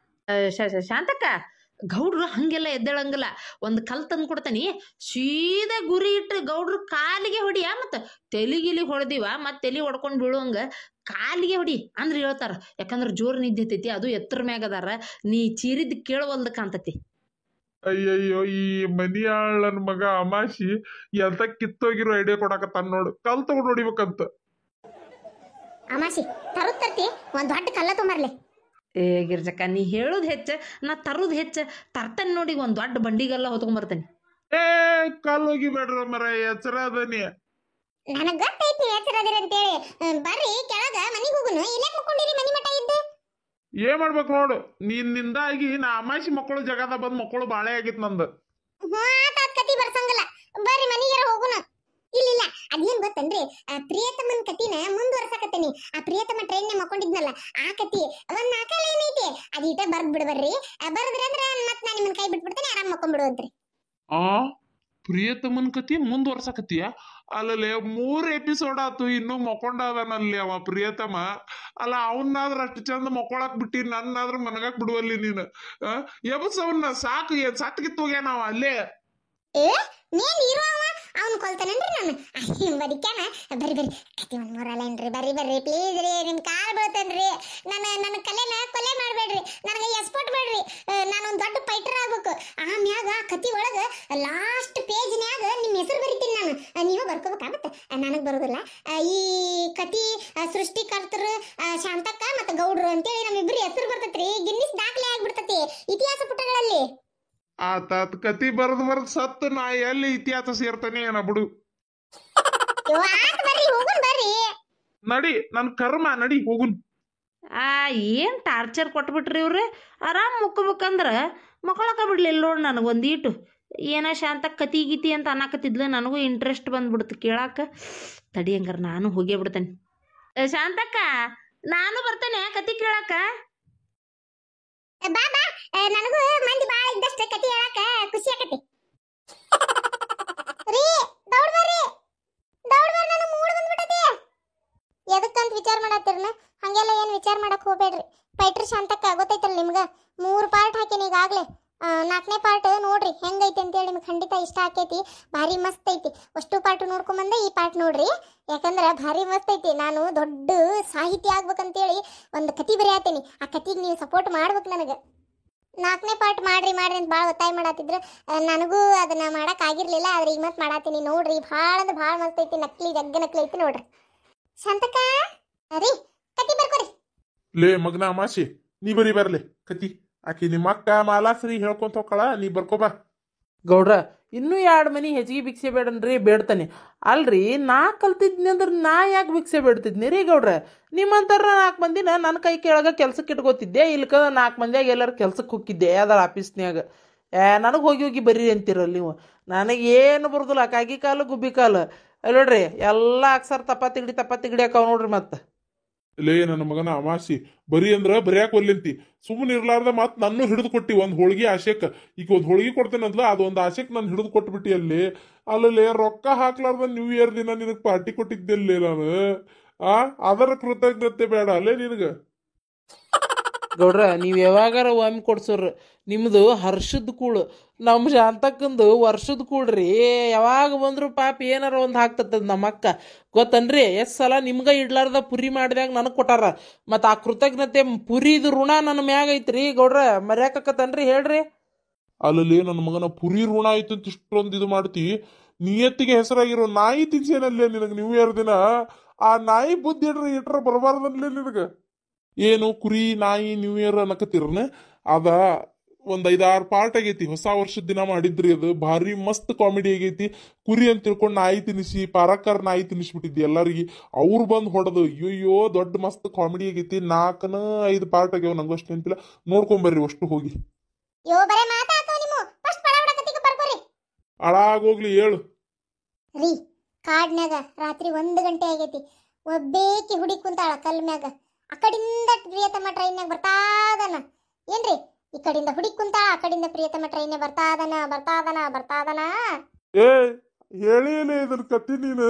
ಶಾಂತಕ್ಕ ಗೌಡ್ರು ಹಂಗೆಲ್ಲ ಎದ್ದೇಳಂಗಿಲ್ಲ ಒಂದು ಕಲ್ ತಂದು ಕೊಡ್ತಾನಿ ಸೀದಾ ಗುರಿ ಇಟ್ಟು ಗೌಡ್ರು ಕಾಲಿಗೆ ಹೊಡಿಯ ಮತ್ತ ತೆಲಿಗಿಲಿ ಹೊಡೆದಿವ ಮತ್ ತಲಿ ಹೊಡ್ಕೊಂಡ್ ಬೀಳುವಂಗ ಕಾಲಿಗೆ ಹೊಡಿ ಅಂದ್ರೆ ಹೇಳ್ತಾರ ಯಾಕಂದ್ರ ಜೋರ್ ನಿದ್ದೆತೈತಿ ಅದು ಎತ್ತರ ಮ್ಯಾಗ ಅದಾರ ನೀ ಚೀರಿದ್ ಕೇಳವಲ್ದ ಕಾಂತತಿ ಅಯ್ಯಯ್ಯೋ ಈ ಮನಿಯಾಳ ನನ್ ಮಗ ಅಮಾಶಿ ಎಂತ ಕಿತ್ತೋಗಿರೋ ಐಡಿಯಾ ಕೊಡಾಕತ್ತಾನ ನೋಡು ಕಲ್ ತಗೊಂಡ್ ಹೊಡಿಬೇಕಂತ. ಅಮಾಸಿ ತರುದ್ ತರ್ತಿ ಒಂದ್ ದೊಡ್ಡ ಕಲ್ಲ ತೊಂಬರ್ಲಿ. ಏ ಗಿರ್ಜಕ್ಕ, ನೀ ಹೇಳೋದು ಹೆಚ್ಚ, ನಾ ತರೋದು ಹೆಚ್ಚ. ತರ್ತಾನೆ ನೋಡಿ, ಒಂದು ದೊಡ್ಡ ಬಂಡಿಗೆಲ್ಲ ಹೊತ್ಕೊಂಬರ್ತೇನೆ. ಏ ಕಲ್ ಹೋಗಿಬೇಡ್ರ ಮರ ಎಚ್ಚರ ಅದನಿ. ನನಗ್ ಗೊತ್ತೈತಿ ನೀವ್ ಎಚ್ಚರದಿರ ಅಂತೇಳಿ. ಬರ್ರಿ ಕೆಳಗ ಮನಿಗ್ ಹೋಗುನು. ಇಲ್ಲೇ ಮುಕ್ಕೊಂಡಿರಿ ಮನಿ ಮಠ ಇದ್ದು. ಏನ್ ಮಾಡ್ಬೇಕು ನೋಡು, ನಿನ್ನಿಂದಾಗಿ ನಾ ಅಮಾಶಿ ಮಕ್ಕಳು ಜಗದ ಬಂದ್ ಮಕ್ಕಳು ಬಾಳೆ ಆಗಿತ್ ನಂದು. ಆತ್ ಕತಿ ಬರ್ಸಂಗಲ್ಲ. ಬರ್ರಿ ಮನಿಗೆ ಹೋಗುನು. ಇಲ್ಲ ಅದೇನ್ ಗೊತ್ತನ್ರಿ, ಪ್ರಿಯತಮನ್ ಕತಿನ ಮುಂದುವರ್ಸಕತ್ತೀನಿ. ಆ ಪ್ರಿಯತಮ ಟ್ರೈನ್ ಮಕ್ಕೊಂಡಿದ್ನಲ್ಲ ಆ ಕತಿ ಒಂದ್ ನಾಲ್ಕಲ್ಲ ಏನೈತಿ ಅದೀಟ ಬರ್ದ್ ಬಿಡ್ಬರ್ರಿ. ಬರ್ದ್ರಿ ಅಂದ್ರ ಮತ್ ನಾ ನಿಮ್ಮನ್ ಕೈ ಬಿಟ್ಬಿಡ್ತೇನೆ, ಆರಾಮ್ ಮಕ್ಕೊಂಡ್ಬಿಡುವಂತ್ರಿ. ಆ ಪ್ರಿಯತಮನ್ ಕತಿ ಮುಂದುವರ್ಸಕತ್ತೀಯ? ಅಲ್ಲಲ್ಲಿ 3 ಎಪಿಸೋಡ್ ಆತು, ಇನ್ನೂ ಮಕ್ಕೊಂಡವನಲ್ಲಿ ಅವ ಪ್ರಿಯತಮ. ಅಲ್ಲ ಅವನ್ನಾದ್ರ ಅಷ್ಟು ಚಂದ ಮಕ್ಕೊಳಕ್ ಬಿಟ್ಟಿ, ನನ್ನಾದ್ರ ಮನಗಾಕ್ ಬಿಡುವಲ್ಲಿ ನೀನು. ಎಬಸವನ್ನ ಸಾಕು, ಸತ್ಗಿತ್ತು ಹೋಗ್ಯಾನ ಅವ ಅಲ್ಲೇ. ಏ ನೀನ್ ಹೀರೋ ಅವ, ಅವ್ನ್ ಕೊಲ್ತಾನೇನ್ರಿ ನಾನು? ಬದಿಕ್ಯಾನ. ಬರ್ರಿ ಕತಿ ಒಂದ್ ಮೂರಲ್ಲೇನ್ರಿ. ಬರ್ರಿ ಪ್ಲೀಸ್ ರೀ, ನಿಮ್ ಕಾಲ್ ಬೀಳ್ತೇನ್ರಿ. ನನ್ನ ಕಲೆನ ಕೊಲೆ ಮಾಡ್ಬೇಡ್ರಿ, ನನಗೆ ಎಸ್ಪೋರ್ಟ್ ಬೇಡ್ರಿ. ನಾನೊಂದ್ ದೊಡ್ಡ ಫೈಟರ್ ಆಗ್ಬೇಕು. ಆಮ್ಯಾಗ ಕತಿ ಒಳಗ ಲಾಸ್ಟ್ ಪೇಜ್ನ್ಯಾಗ ನಿಮ್ ಹೆಸರು ಬರಿತೀನಿ ನಾನು. ನೀವ ಬರ್ಕೋಬೇಕಾಗತ್ತ, ನನಗ್ ಬರೋದಿಲ್ಲ. ಈ ಕತಿ ಸೃಷ್ಟಿಕರ್ತರು ಶಾಂತಕ್ಕ ಮತ್ತ ಗೌಡ್ರು ಅಂತೇಳಿ ನಮ್ಮಿಬ್ರು ಹೆಸರು ಬರ್ತೈತ್ರಿ. ಗಿನ್ನಿಸ್ ದಾಖಲೆ ಆಗ್ಬಿಡ್ತತಿ ಇತಿಹಾಸ ಪುಟಗಳಲ್ಲಿ. ಆತ ಕತಿ ಬರ್ದ್ ಸತ್ತು ನಾ ಎಲ್ಲಿ ಇತಿಹಾಸ ಸೇರ್ತಾನೆ ಏನ ಬಿಡು. ಬರ್ರಿ ನಡಿ, ನನ್ ಕರ್ಮ, ನಡಿ ಹೋಗುನ್. ಏನು ಟಾರ್ಚರ್ ಕೊಟ್ಬಿಟ್ರಿ ಇವ್ರೆ. ಆರಾಮ್ ಮುಕ್ಕೋಬೇಕಂದ್ರೆ ಮಕ್ಕಳಕ್ಕ ಬಿಡ್ಲಿಲ್ಲ ನೋಡಿ ನನಗೊಂದೀಟು. ಏನ ಶಾಂತ ಕತಿ ಗೀತಿ ಅಂತ ಅನ್ನಕತ್ತಿದ್ಲು, ನನಗೂ ಇಂಟ್ರೆಸ್ಟ್ ಬಂದ್ಬಿಡ್ತು ಕೇಳಾಕ. ತಡಿ ಹಂಗಾರ ನಾನು ಹೋಗೇ ಬಿಡ್ತೇನೆ. ಶಾಂತಕ್ಕ, ನಾನು ಬರ್ತೇನೆ ಕತಿ ಕೇಳಾಕ. ಬಾಬಾ, ನನಗೂ ಮಂದಿ ಬಾಳ ಇದ್ದಷ್ಟ ಕತಿ ಹೇಳಾಕ ಖುಷಿ ಆಕತಿ. ರೀ ದೌಡ್ ಬರ್ರಿ, ನನಗೆ ಮೂಡ್ ಬಂದ್ಬಿಟ್ಟತಿ. ಎದಕ್ಕಂತ ವಿಚಾರ ಮಾಡತ್ತಿರ್ನ? ಹಂಗೆಲ್ಲ ಏನ್ ವಿಚಾರ ಮಾಡಕ್ ಹೋಗ್ಬೇಡ್ರಿ. ಫೈಟರ್ ಶಾಂತಕ್ಕ ಗೊತ್ತೈತಲ್ಲ ನಿಮ್ಗ, 3 ಪಾರ್ಟ್ ಹಾಕಿನಿ ಈಗಾಗ್ಲೇ. 4ನೇ ಪಾರ್ಟ್ ನೋಡ್ರಿ ಹೆಂಗೈತಿ ಅಂತೇಳಿ ನಿಮ್ಗೆ ಖಂಡಿತ ಇಷ್ಟ ಆಕೈತಿ. ಭಾರಿ ಮಸ್ತ್ ಐತಿ. ಅಷ್ಟು ಪಾರ್ಟ್ ನೋಡ್ಕೊಂಬಂದೆ ಈ ಪಾರ್ಟ್ ನೋಡ್ರಿ, ಯಾಕಂದ್ರೆ ಭಾರಿ ಮಸ್ತ್ ಐತಿ. ನಾನು ದೊಡ್ಡ ಸಾಹಿತ್ಯ ಆಗ್ಬೇಕಂತೇಳಿ ಒಂದು ಕತಿ ಬರೆಯತ್ತೀನಿ. ಆ ಕತಿಗೆ ನೀವು ಸಪೋರ್ಟ್ ಮಾಡ್ಬೇಕು ನನಗೆ. 4ನೇ ಪಾರ್ಟ್ ಮಾಡ್ರಿ ಅಂತ ಭಾಳ ಒತ್ತಾಯ ಮಾಡತ್ತಿದ್ರು. ನನಗೂ ಅದನ್ನ ಮಾಡಕ್ ಆಗಿರ್ಲಿಲ್ಲ, ಆದ್ರೆ ಈಗ ಮತ್ತೆ ಮಾಡತ್ತೀನಿ. ನೋಡ್ರಿ ಭಾಳ ಅಂದ್ರೆ ಭಾಳ ಮಸ್ತ್ ಐತಿ. ನಕ್ಲಿ ಐತಿ ನೋಡ್ರಿ. ಶಾಂತಕ್ಕ ರೀ ಕತಿ ಬರ್ಕೋರಿ. ಲೇ ಮಗನ ಅಮಾಶಿ, ನೀ ಬರ್ಲಿ ಕತಿ. ಆಕಿ ನಿಮ್ಮ ಅಕ್ಕ ಮಾಲಾಶ್ರೀ ಹೇಳ್ಕೊಂತ ಹೋಗ್ಕಳ, ನೀ ಬರ್ಕೋಬಾ. ಗೌಡ್ರ, ಇನ್ನೂ 2 ಮನಿ ಹೆಚ್ಚಿಗೆ ಭಿಕ್ಷೆ ಬೇಡನ್ರಿ, ಬೇಡ್ತಾನೆ. ಅಲ್ರಿ, ನಾ ಕಲ್ತಿದ್ನಿ ಅಂದ್ರೆ ನಾ ಯಾಕೆ ಭಿಕ್ಷೆ ಬೇಡ್ತಿದ್ನಿ ರೀ ಗೌಡ್ರ? ನಿಮ್ಮಂತಾರ 4 ಮಂದಿನ ನನ್ನ ಕೈ ಕೆಳಗ ಕೆಲ್ಸಕ್ಕೆ ಇಟ್ಕೋತಿದ್ದೆ. ಇಲ್ಕ 4 ಮಂದಿಯಾಗ ಎಲ್ಲರೂ ಕೆಲ್ಸಕ್ಕೆ ಹೋಗಿದ್ದೆ ಯಾವ್ದಾರ ಆಫೀಸ್ನ್ಯಾಗ. ನನಗೆ ಹೋಗಿ ಬರ್ರಿ ಅಂತೀರಲ್ಲ ನೀವು. ನನಗೇನು ಬರೋದಿಲ್ಲ, ಕಾಗಿ ಕಾಲು ಗುಬ್ಬಿ ಕಾಲು. ಅಲ್ಲಿ ನೋಡ್ರಿ ಎಲ್ಲ ಅಕ್ಸರ್ ತಪ್ಪ ತಿಗಡಿ ಅಕ್ಕಾವ ನೋಡ್ರಿ. ಮತ್ತೆ ಲೇ ನನ್ನ ಮಗನ ಅಮಾಶಿ, ಬರೀ ಅಂದ್ರ ಬರಿಯಾಕ ಒಲ್ಲಿಂತಿ. ಸುಮ್ಮನೆ ಇರ್ಲಾರ್ದ ಮತ್ ನನ್ನ ಹಿಡಿದು ಕೊಟ್ಟಿ ಒಂದ್ ಹೋಳಿಗೆ ಆಶೆಕ್. ಈಗ ಒಂದ್ ಹೋಳಿಗೆ ಕೊಡ್ತೇನಂದ್ಲ, ಅದೊಂದು ಆಶೆಕ್ ನಾನು ಹಿಡಿದು ಕೊಟ್ಬಿಟ್ಟಿ ಅಲ್ಲಿ. ಅಲ್ಲೇ ರೊಕ್ಕ ಹಾಕ್ಲಾರ್ದ ನ್ಯೂ ಇಯರ್ ದಿನ ನಿನಗ್ ಪಾರ್ಟಿ ಕೊಟ್ಟಿದ್ದೆಲ್ಲೇ ನಾನು. ಅದರ ಕೃತಜ್ಞತೆ ಬೇಡ ಅಲ್ಲೇ ನಿನಗ? ಗೌಡ್ರ, ನೀವು ಯಾವಾಗಾರ ಒಮ್ಮೆ ಕೊಡ್ಸೋರು. ನಿಮ್ದು ಹರ್ಷದ ಕೂಳು, ನಮ್ಮ ಶಾಂತಕ್ಕಂದು ವರ್ಷದ ಕೂಳ್ರಿ. ಯಾವಾಗ ಬಂದ್ರು ಪಾಪ ಏನಾರ ಒಂದು ಹಾಕ್ತದ ನಮ್ಮ ಅಕ್ಕ, ಗೊತ್ತನ್ರಿ? ಎಷ್ಟು ಸಲ ನಿಮ್ಗೆ ಇಡ್ಲಾರ್ದ ಪುರಿ ಮಾಡಿದಾಗ ನನಗೆ ಕೊಟ್ಟಾರ. ಮತ್ತು ಆ ಕೃತಜ್ಞತೆ ಪುರಿದು ಋಣ ನನ್ನ ಮ್ಯಾಗ ಐತ್ರಿ ಗೌಡ್ರ. ಮರ್ಯಾಕತ್ತನ್ರಿ ಹೇಳ್ರಿ? ಅಲ್ಲಲ್ಲಿ ನನ್ನ ಮಗನ ಪುರಿ ಋಣ ಆಯ್ತು ಅಂತ ಇಷ್ಟೊಂದು ಇದು ಮಾಡ್ತಿ. ನಿಯತ್ತಿಗೆ ಹೆಸರಾಗಿರೋ ನಾಯಿ ತಿನ್ಸೇನಲ್ಲೇ ನಿನಗೆ ನ್ಯೂ ಇಯರ್ ದಿನ. ಆ ನಾಯಿ ಬುದ್ಧಿ ಇಟ್ರ ಬರಬಾರ್ದನ್ಲೇ ನಿನಗ. ಏನು ಕುರಿ ನಾಯಿ ನ್ಯೂ ಇಯರ್ ಅನ್ನಕತ್ತಿರನ? ಅದ ಒಂದ್ 5-6 ಪಾರ್ಟ್ ಆಗೈತಿ. ಹೊಸ ವರ್ಷದ ದಿನ ಮಾಡಿದ್ರಿ, ಅದು ಭಾರಿ ಮಸ್ತ್ ಕಾಮಿಡಿ ಆಗೈತಿ. ಕುರಿ ಅಂತ ತಿಳ್ಕೊಂಡು ನಾಯಿ ತಿನ್ನಿಸಿ, ಪಾರಕ್ಕರ್ ನಾಯಿ ತಿನ್ನಿಸ್ಬಿಟ್ಟಿದ್ದಿ ಎಲ್ಲರಿಗೆ. ಅವ್ರು ಬಂದು ಹೊಡೆದು ಅಯ್ಯೋ ದೊಡ್ಡ ಮಸ್ತ್ ಕಾಮಿಡಿ ಆಗೈತಿ. 4-5 ಪಾರ್ಟ್ ಆಗ್ಯಾವ, ನಂಗಷ್ಟು ನೆನಪಿಲ್ಲ. ನೋಡ್ಕೊಂಬರ್ರಿ ಅಷ್ಟು ಹೋಗಿ. ಅಳಾಗೋಗ್ಲಿ ಹೇಳು ರೀ. ಕಾಡ್ನ್ಯಾಗ ರಾತ್ರಿ 1 ಗಂಟೆ ಆಗೈತಿ. ಒಬ್ಬೇಕಿ ಹುಡಿ ಕುಂತಾಳ ಕಲ್ ಮ್ಯಾಗ. ಆ ಕಡಿಂದ ಪ್ರಿಯತಮ ಟ್ರೈನ್ಯಾಗ ಬರ್ತಾದನ ಏನ್ರಿ? ಈ ಕಡಿಂದ ಹುಡಿ ಕುಂತಾಳ, ಆ ಕಡಿಂದ ಪ್ರಿಯತಮ ಟ್ರೈನ್ ಬರ್ತಾದನ. ಏ ಹೇಳಿಯಲೇ ಇದನ್ ಕತ್ತಿ ನೀನು.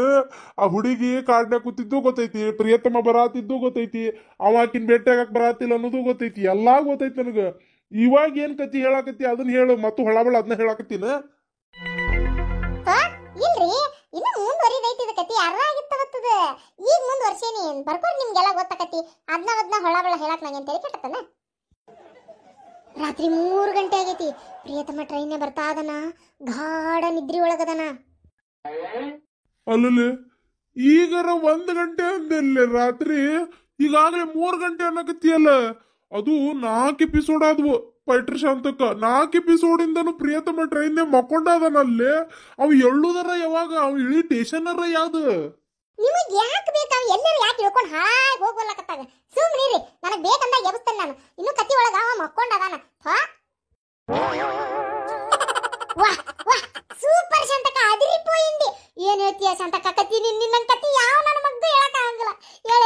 ಆ ಹುಡುಗಿ ಕಾಡ್ನ್ಯಾಗ ಕೂತಿದ್ದು ಗೊತ್ತೈತಿ, ಪ್ರಿಯತಮ ಬರಾತಿದ್ದು ಗೊತ್ತೈತಿ, ಅವಾಕಿನ್ ಭೇಟಿಯಾಗಕ್ ಬರಾತಿಲ್ಲ ಅನ್ನೋದು ಗೊತ್ತೈತಿ, ಎಲ್ಲಾ ಗೊತ್ತೈತಿ ನನಗ. ಇವಾಗ ಏನ್ ಕತಿ ಹೇಳಾಕತ್ತಿ ಅದನ್ನ ಹೇಳು, ಮತ್ತು ಹೊಳಬಳ ಅದನ್ನ ಹೇಳಾಕತ್ತೀನ. ಇಲ್ರಿ, ಇನ್ನು ಮುಂದುವರಿದೈತಿ ಇದು ಕತಿ. ಅರ್ಧ ಆಗಿತ್ತವತ್ತದ, ಈಗ ಮುಂದುವರ್ಸೇನಿ. ಬರ್ಕೋರಿ, ನಿಮ್ಗೆಲ್ಲ ಗೊತ್ತಾಕತಿ. ಅದನ್ನ ಹೊಳಬಳ ಹೇಳಕ್ ನಂಗೇನ್ ತೆರಿ ಕೆಟ್ಟತನ? ರಾತ್ರಿ 3 ಗಂಟೆ ಆಗೈತಿ. ಪ್ರಿಯತಮ ಟ್ರೈನೇ ಬರ್ತಾ ಅದನ, ಗಾಢ ನಿದ್ರಿ ಒಳಗದನ. ಅಲ್ಲಲ್ಲಿ ಈಗರ 1 ಗಂಟೆ ಅಂದಿಲ್ಲ ರಾತ್ರಿ, ಈಗಾಗಲೇ 3 ಗಂಟೆ ಅನ್ನಕತ್ತಿಯಲ್ಲ. ಅದು 4 ಎಪಿಸೋಡ್ ಆದ್ವು ಪೈಟ್ರಿ ಶಾಂತಕ್ಕ. 4 ಎಪಿಸೋಡಿಂದನು ಪ್ರಿಯತಮ ಟ್ರೈನ್ ಮಕ್ಕೊಂಡದನಲ್ಲಿ. ಅವು ಎಳ್ಳುದರ ಯಾವಾಗ, ಅವು ಇಳಿ ಸ್ಟೇಷನರ ಯಾವ್ದು? ನಿಮಗ್ ಯಾಕೆ ಬೇಕಾ? ಎಲ್ಲರೂ ಯಾಕೆ ಇಳ್ಕೊಂಡು ಹಾಯ್ ಹೋಗ್ಬರ್ಲಕತ್ತಾಗ? ಸುಮ್ನಿರಿ, ನನಗ್ ಬೇಕಂದಾಗ ಎಬ್ಸ್ತೇನೆ ನಾನು. ಇನ್ನು ಕತ್ತಿ ಒಳಗ ಅವ ಮಕ್ಕೊಂಡದಾನ. ವಾಹ್ ವಾಹ್, ಸೂಪರ್ ಶಾಂತಕ, ಅದಿರಿಪೋಯಿಂದಿ. ಏನ್ ಹೇಳ್ತೀಯ ಶಾಂತಕ? ಕತ್ತಿ ನಿನ್ನ ಕತ್ತಿ ಯಾವ ನನ್ನ ಮಗ್ದು ಹೇಳಕ್ ಆಗಂಗಿಲ್ಲ. ಹೇಳ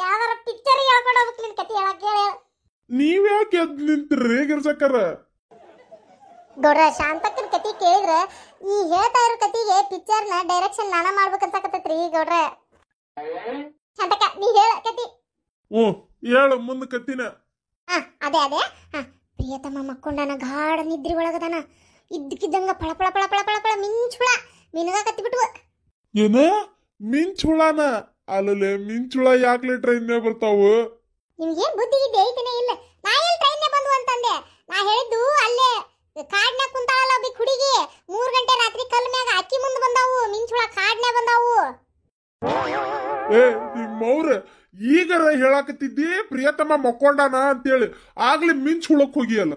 ಯಾವ್ದಾರ ಪಿಕ್ಚರ್ ಹೇಳ್ಕೊಂಡು ಹೋಗ್ಬೇಕು ನಿನ್ ಕತ್ತಿ ಹೇಳಕ್. ಹೇಳ ನೀವ್ಯಾಕೆ ಎದ್ ನಿಂತ್ರಿ ಗಿರ್ಜಕ್ಕರ? ಗೌಡ್ರ, ಶಾಂತಕ್ಕನ ಕತಿ ಕೇಳಿದ್ರೆ ಈ ಹೇಳ್ತಾ ಇರೋ ಕತಿಗೆ ಪಿಕ್ಚರ್ನ ಡೈರೆಕ್ಷನ್ ನಾನ ಮಾಡ್ಬೇಕಂತಕತ್ತೈತ್ರಿ ಗೌಡ್ರ. ಶಾಂತಕ್ಕ, ನೀ ಹೇಳ ಕತಿ. ಹೇಳು ಮುಂದೆ ಕತ್ತಿನ. ಅದೇ ಪ್ರಿಯತಮ ಮಕ್ಕೊಂಡನ, ಗಾಢ ನಿದ್ರಿ ಒಳಗದಾನ. ಇದ್ದಕ್ಕಿದ್ದಂಗ ಪಳ ಪಳ ಪಳ ಪಳ ಪಳ ಪಳ ಮಿಂಚುಳ ಮಿನಗ ಕತ್ತಿ ಬಿಟ್ವ. ಏನ ಮಿಂಚುಳನ? ಅಲ್ಲಲೆ ಮಿಂಚುಳ ಯಾಕ್ಲೆ ಟ್ರೈನ್ ಬರ್ತಾವು? ನಿಮ್ಗೇನ್ ಬುದ್ಧಿ ಗಿದ್ದೆ ಐತನೇ ಇಲ್ಲ? ನಾ ಎಲ್ಲಿ ಟ್ರೈನ್ ಬಂದು ಅಂತಂದೆ? ನಾ ಹೇಳಿದ್ದು ಅಲ್ಲೇ ಕಾಡ್ನ್ಯಾಗ ಕುಂತಾಳಲ್ಲ ಒಬ್ಬ ಹುಡುಗಿ. 3 ಗಂಟೆ ರಾತ್ರಿ ಕಲ್ ಮ್ಯಾಗ ಅಕ್ಕಿ ಮುಂದೆ ಬಂದಾವು ಮಿಂಚುಳ, ಕಾಡ್ನ್ಯಾಗ ಬಂದಾವು. ಏ ನಿಮ್ಮವ್ರ ಈಗರ ಹೇಳಾಕತ್ತಿದ್ದಿ ಪ್ರಿಯತಮ ಮಕ್ಕೊಂಡಾನ ಅಂತೇಳಿ. ಆಗ್ಲಿ ಮಿಂಚುಳಕ್ ಹೋಗಿಯಲ್ಲ,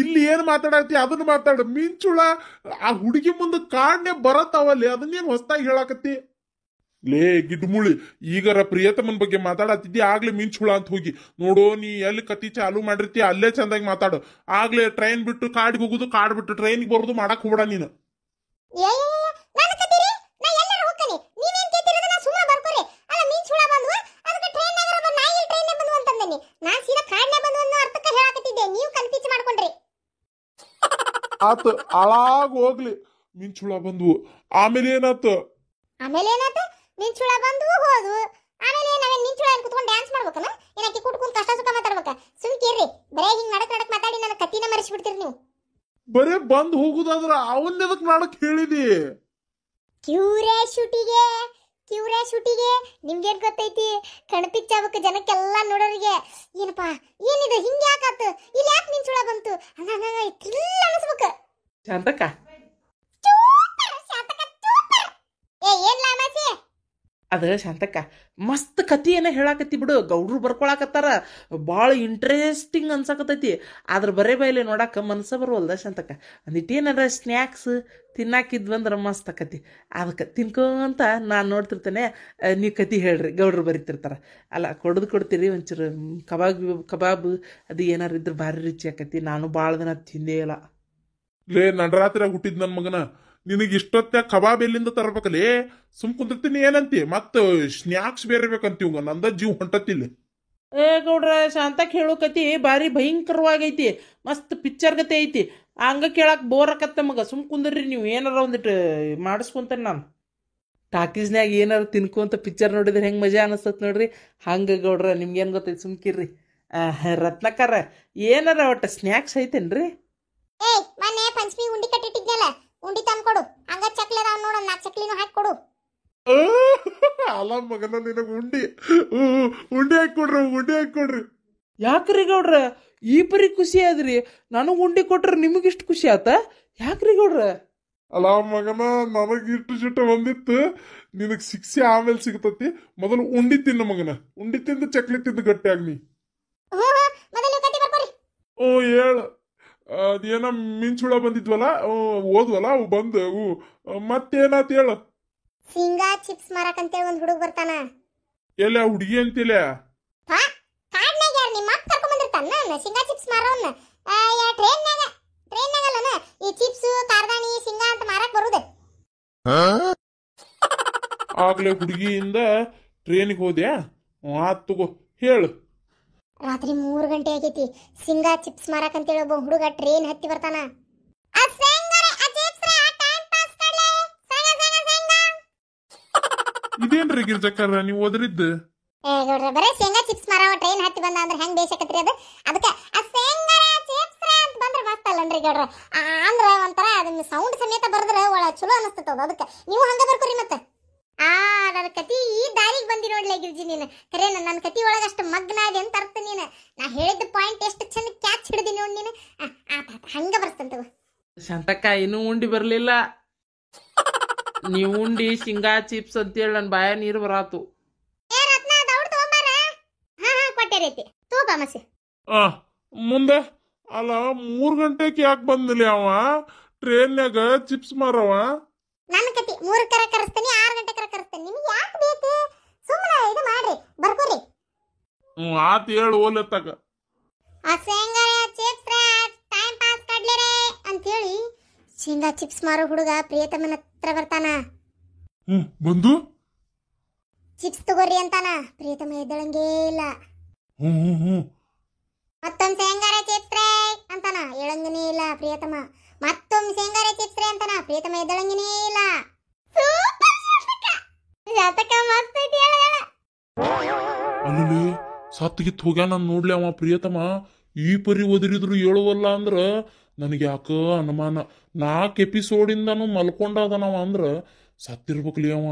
ಇಲ್ಲಿ ಏನ್ ಮಾತಾಡತ್ತಿ ಅದನ್ನ ಮಾತಾಡ. ಮಿಂಚುಳ ಆ ಹುಡುಗಿ ಮುಂದೆ ಕಾಡ್ನೆ ಬರತ್ತಾವಲ್ಲಿ, ಅದನ್ನೇನ್ ಹೊಸದಾಗಿ ಹೇಳಾಕತ್ತಿ? ಲೇ ಗಿಡ್ಮುಳಿ, ಈಗರ ಪ್ರಿಯತಮನ್ ಬಗ್ಗೆ ಮಾತಾಡತ್ತಿದ್ದಿ, ಆಗ್ಲೇ ಮಿಂಚುಳ ಅಂತ ಹೋಗಿ ನೋಡು. ನೀ ಎಲ್ಲಿ ಕತಿ ಚಾಲು ಮಾಡಿರ್ತಿ ಅಲ್ಲೇ ಚಂದಾಗಿ ಮಾತಾಡು. ಆಗ್ಲೇ ಟ್ರೈನ್ ಬಿಟ್ಟು ಕಾಡಿಗೆ ಹೋಗುದು, ಕಾಡ್ ಬಿಟ್ಟು ಟ್ರೈನ್ಗೆ ಬರೋದು ಮಾಡಕ್ ಹೋಗ್ಬೇಡ ನೀನು. ಆತ ಅಳಾಗ್ ಹೋಗ್ಲಿ, ಮಿಂಚುಳ ಬಂದ್ವು. ಆಮೇಲೆ ಏನಾತ? ಮಿಂಚುಳ ಬಂದ್ವು ಹೋದ್ವು. ಆಮೇಲೆ ನಾವೇನ್ ಮಿಂಚುಳ ಕುತ್ಕೊಂಡು ಡ್ಯಾನ್ಸ್ ಮಾಡ್ಬೇಕನ? ಏನಕ್ಕೆ ಕುಟ್ಕೊಂಡು ಕಷ್ಟ ಸುಖ ಮಾತಾಡ್ಬೇಕ? ಸುಮ್ಕೇರ್ರಿ, ಬರೇ ಹಿಂಗ್ ನಡಕ್ ಮಾತಾಡಿ ನನ್ನ ಕತ್ತಿನ ಮರೆಸಿಬಿಡ್ತೀರಿ ನೀವು. ಬರೇ ಬಂದ್ ಹೋಗುದಾದ್ರ ಅವನ್ನೆದಕ್ ಮಾಡಕ್ ಹೇಳಿದಿ? ಕ್ಯೂರಿಯಾಸಿಟಿಗೆ ನಿಮ್ಗೇನ್ ಗೊತ್ತೈತಿ? ಕಣ್ಪಿಚ್ಚಾವಕ್ಕೆ ಜನಕ್ಕೆಲ್ಲ ನೋಡೋರಿಗೆ ಏನಪ್ಪಾ ಏನಿದೆ ಹಿಂಗ ಯಾಕಾತ, ಇಲ್ಲಿ ಯಾಕೆ ಮಿಂಚುಳ ಬಂತು ಅನಿಸ್ಬೇಕ. ಶಾಂತಕ್ಕ, ಅದ ಶಾಂತಕ್ಕ ಮಸ್ತ್ ಕತಿ ಏನ ಹೇಳಾಕತ್ತಿ ಬಿಡು. ಗೌಡ್ರು ಬರ್ಕೊಳಕತ್ತಾರ, ಭಾಳ ಇಂಟ್ರೆಸ್ಟಿಂಗ್ ಅನ್ಸಕತ್ತೈತಿ. ಆದ್ರ ಬರೇ ಬೈಲೆ ನೋಡಾಕ ಮನಸ್ಸ ಬರುವಲ್ದ ಶಾಂತಕ್ಕ. ಒಂದಿಟ್ಟೇನಾರ ಸ್ನ್ಯಾಕ್ಸ್ ತಿನ್ನಾಕಿದ್ವಂದ್ರ ಮಸ್ತ್ ಆಕತಿ. ಅದಕ್ಕೆ ತಿನ್ಕೊಂತ ನಾನು ನೋಡ್ತಿರ್ತೇನೆ, ನೀವು ಕತಿ ಹೇಳ್ರಿ. ಗೌಡ್ರು ಬರಿತಿರ್ತಾರ ಅಲ್ಲ, ಕೊಡ್ತೀರಿ ಒಂಚೂರು ಕಬಾಬ್ ಅದು ಏನಾರು ಇದ್ರೆ ಭಾರಿ ರುಚಿ ಆಕತಿ. ನಾನು ಭಾಳ ದಿನ ತಿಂದೇ ಇಲ್ಲ. ಲೇ ನಡರಾತ್ರಿ ಹುಟ್ಟಿದ್ ನನ್ ಮಗನ, ನಿನಗೆ ಇಷ್ಟೊತ್ತ ಕಬಾಬ್ ಎಲ್ಲಿಂದ ತರ್ಬೇಕಲ್ಲೇ? ಸುಮ್ ಕುಂದಿರ್ತೀನಿ ಏನಂತಿ? ಮತ್ತ ಸ್ನ್ಯಾಕ್ಸ್ ಬೇರೆ ಬೇಕಂತೀವ, ನಂದ ಜೀವ ಹೊಂಟತಿಲ್ಲ. ಏ ಗೌಡ್ರ, ಶಾಂತಕ್ ಹೇಳೋ ಕತಿ ಭಾರಿ ಭಯಂಕರವಾಗೈತಿ. ಮಸ್ತ್ ಪಿಕ್ಚರ್ ಗತೆ ಐತಿ. ಹಂಗ ಕೇಳಕ್ ಬೋರ್ ಆಕತ್ತ ಮಗ. ಸುಮ್ ಕುಂದ್ರಿ ನೀವು, ಏನಾರ ಒಂದಿಟ್ಟು ಮಾಡಿಸ್ಕೊಂತೇನೆ ನಾನು. ಟಾಕೀಸ್ನ್ಯಾಗ ಏನಾರು ತಿನ್ಕೊಂತ ಪಿಕ್ಚರ್ ನೋಡಿದ್ರೆ ಹೆಂಗೆ ಮಜಾ ಅನಿಸ್ತತ್ ನೋಡ್ರಿ. ಹಂಗ ಗೌಡ್ರ, ನಿಮ್ಗೇನು ಗೊತ್ತೈತಿ? ಸುಮ್ಕಿರ್ರಿ. ರತ್ನಕಾರ, ಏನಾರ ಒಟ್ಟು ಸ್ನ್ಯಾಕ್ಸ್ ಐತೇನ್ರಿ? ಮೊನ್ನೆ ಪಂಚಮಿ ಉಂಡಿ ಕಟ್ಟಿಟ್ಟಿದ್ನಲ್ಲ, ಉಂಡಿ ತಂದ್ಕೊಡು. ಹಂಗ ಚಕ್ಲಿ ಅದಾವ ನೋಡು, 4 ಚಕ್ಲಿನೂ ಹಾಕಿ ಕೊಡು. ಅಲ್ಲ ಮಗನ, ನಿನಗ ಉಂಡಿ ಹಾಕೊಡ್ರಿ. ಯಾಕ್ರಿ ಗೌಡ್ರ ಈ ಪರಿ ಖುಷಿ ಆದ್ರಿ? ನನಗೆ ಉಂಡಿ ಕೊಟ್ರೆ ನಿಮಗಿಷ್ಟು ಖುಷಿ ಆತ? ಯಾಕ್ರಿ ಗೌಡ್ರ? ಅಲ್ಲ ಮಗನ, ನನಗ್ ಇಷ್ಟು ಸಿಟ್ಟು ಬಂದಿತ್ತು. ನಿನಗ್ ಶಿಕ್ಷೆ ಆಮೇಲೆ ಸಿಗ್ತತಿ, ಮೊದಲು ಉಂಡಿ ತಿನ್ನ ಮಗನ. ಉಂಡಿ ತಿಂದು ಚಕ್ಲಿ ತಿಂದು ಗಟ್ಟಿ ಆಗ್ನಿ. ಹೇಳ, ಅದೇನ ಮಿಂಚುಳ ಬಂದಿದ್ವಲ್ಲ, ಓದ್ವಲ್ಲ, ಅವು ಬಂದವು. ಮತ್ತೇನಾತ್ ಹೇಳ? ಸಿಂಗಾ ಚಿಪ್ಸ್ ಮಾರಕಂತೇಳಿ ಒಂದ್ ಹುಡುಗ ಬರ್ತಾನ. ಎಲ್ಲ ಹುಡುಗಿ ಅಂತಿಲ್ಲ, ಕಾಡ್ನಾಗ ಯಾರು ನಿಮ್ಮ ಅಪ್ಪ ಕರ್ಕೊಂಡ್ ಬಂದಿರ್ತಾನ ಸಿಂಗಾ ಚಿಪ್ಸ್ ಮಾರೋನ್ನ. ಟ್ರೈನ್ನಾಗಲ್ಲನ ಈ ಚಿಪ್ಸ್, ಕಾರ್ದಾಣಿ, ಸಿಂಗಾ ಅಂತ ಮಾರಕ್ ಬರುದೆ. ಆಗ್ಲೇ ಹುಡುಗಿಯಿಂದ ಟ್ರೈನಿಗೆ ಹೋದ್ಯಾ? ಆತ್ ತಗೋ, ಹೇಳು. ರಾತ್ರಿ 3 ಗಂಟೆ ಆಗೈತಿ. ಸಿಂಗಾ ಚಿಪ್ಸ್ ಮಾರಕಂತೇಳಿ ಒಬ್ಬ ಹುಡುಗ ಟ್ರೈನ್ ಹತ್ತಿ ಬರ್ತಾನ. ಇದೇನ್ರಿ ಗಿರ್ಜಕ್ಕರ ನೀವು ಓದ್ರಿದ್ದು? ಬರೇ ಶೇಂಗಾ ಚಿಪ್ಸ್ ಮಾರವ ಟ್ರೈನ್ ಹತ್ತಿ ಬಂದ ಅಂದ್ರೆ ಹೆಂಗ್ ಬೇಸಕತ್ರಿ ಅದು? ಅದಕ್ಕೆ ಶೇಂಗಾ ಚಿಪ್ಸ್ ಅಂತ ಬಂದ್ರೆ ಮಸ್ತ್ ಅಲ್ಲನ್ರಿ ಗೌಡ್ರ. ಅಂದ್ರ ಒಂಥರ ಅದನ್ನ ಸೌಂಡ್ ಸಮೇತ ಬರ್ದ್ರೆ ಒಳ ಚಲೋ ಅನಿಸ್ತದ. ಅದಕ್ಕೆ ನೀವು ಹಂಗ ಬರ್ಕೋರಿ ಮತ್ತೆ. ಆ ನನ್ನ ಕತಿ ಈ ದಾರಿಗೆ ಬಂದಿ ನೋಡ್ಲೆ ಗಿರ್ಜಿ ನೀನು. ಖರೆ ನನ್ನ ಕತಿ ಒಳಗಷ್ಟು ಮಗ್ನ ಅದೆ ಅಂತ ಅರ್ಥ ನೀನು. ನಾ ಹೇಳಿದ ಪಾಯಿಂಟ್ ಎಷ್ಟು ಚಂದ ಕ್ಯಾಚ್ ಹಿಡಿದಿ ನೋಡಿ ನೀನು. ಹಂಗ ಬರ್ತಂತ. ಶಾಂತಕ್ಕ ಇನ್ನೂ ಉಂಡಿ ಬರ್ಲಿಲ್ಲ. ನೀವು ಉಂಡಿ ಶೇಂಗಾ ಚಿಪ್ಸ್ ಅಂತೇಳಿ ನನ್ನ ಬಾಯ ನೀರು ಬರಾತು. ಏ ರತ್ನ ದೌಡ್ ತಗೊಂಬಾರ. ಹಾ ಕೊಟ್ಟೆ ರೀತಿ ತಗೋಬ ಮಸಿ. ಮುಂದೆ ಅಲ್ಲ 3 ಗಂಟೆಗೆ ಯಾಕೆ ಬಂದಿಲ್ಲ ಅವ ಟ್ರೈನ್ಯಾಗ ಚಿಪ್ಸ್ ಮಾರವ? ನನ್ನ ಕತಿ 3 ಕರ ಕರೆಸ್ತೀನಿ 6 ಗಂಟೆ ಕರ ಕರೆಸ್ತೀನಿ. ನಿಮ್ಗೆ ಯಾಕೆ ಬೇಕು? ಸುಮ್ಮನೆ ಇದು ಮಾಡ್ರಿ ಬರ್ಕೋರಿ. ಆತ್ ಹೇಳು ಓಲತ್ತಾಗ. ಆ ಶೇಂಗಾ ಚಿಪ್ಸ್ ಟೈಮ್ ಪಾಸ್ ಕಡ್ಲಿರೆ ಅಂತ ಹೇಳಿ ಶೇಂಗಾ ಚಿಪ್ಸ್ ಮಾರೋ ಹುಡುಗ ಪ್ರಿಯತಮನ ಹತ್ರ ಬರ್ತಾನ. ಬಂದು ಚಿಪ್ಸ್ ತಗೋರಿ ಅಂತಾನ. ಪ್ರಿಯತಮ ಎದ್ದಳಂಗೇ ಇಲ್ಲ. ಮತ್ತೊಮ್ಮೆ ಶೇಂಗಾರೆ ಚಿಪ್ಸ್ ರೇ ಅಂತಾನ. ಎಳಂಗನೇ ಇಲ್ಲ ಪ್ರಿಯತಮ. ಮತ್ತೊಮ್ಮೆ ಶೇಂಗಾರೆ ಚಿಪ್ಸ್ ರೇ ಅಂತಾನ. ಪ್ರಿಯತಮ ಎದ್ದಳಂಗನೇ ಇಲ್ಲ. ಜಾತಕ ಮಸ್ತ್ ಐತಿ ಹೇಳ. ಅಲ್ಲಿ ಸತ್ತಿಗಿತ್ ಹೋಗ್ಯಾನ ನೋಡ್ಲಿ ಅವ ಪ್ರಿಯತಮ. ಈ ಪರಿ ಒದರಿದ್ರು ಹೇಳುವಲ್ಲ ಅಂದ್ರ ನನಗೆ ಯಾಕ ಅನುಮಾನ. 4 ಎಪಿಸೋಡಿಂದನು ಮಲ್ಕೊಂಡದನವ ಅಂದ್ರ ಸತ್ತಿರ್ಬೇಕ್ಲಿ ಅವ.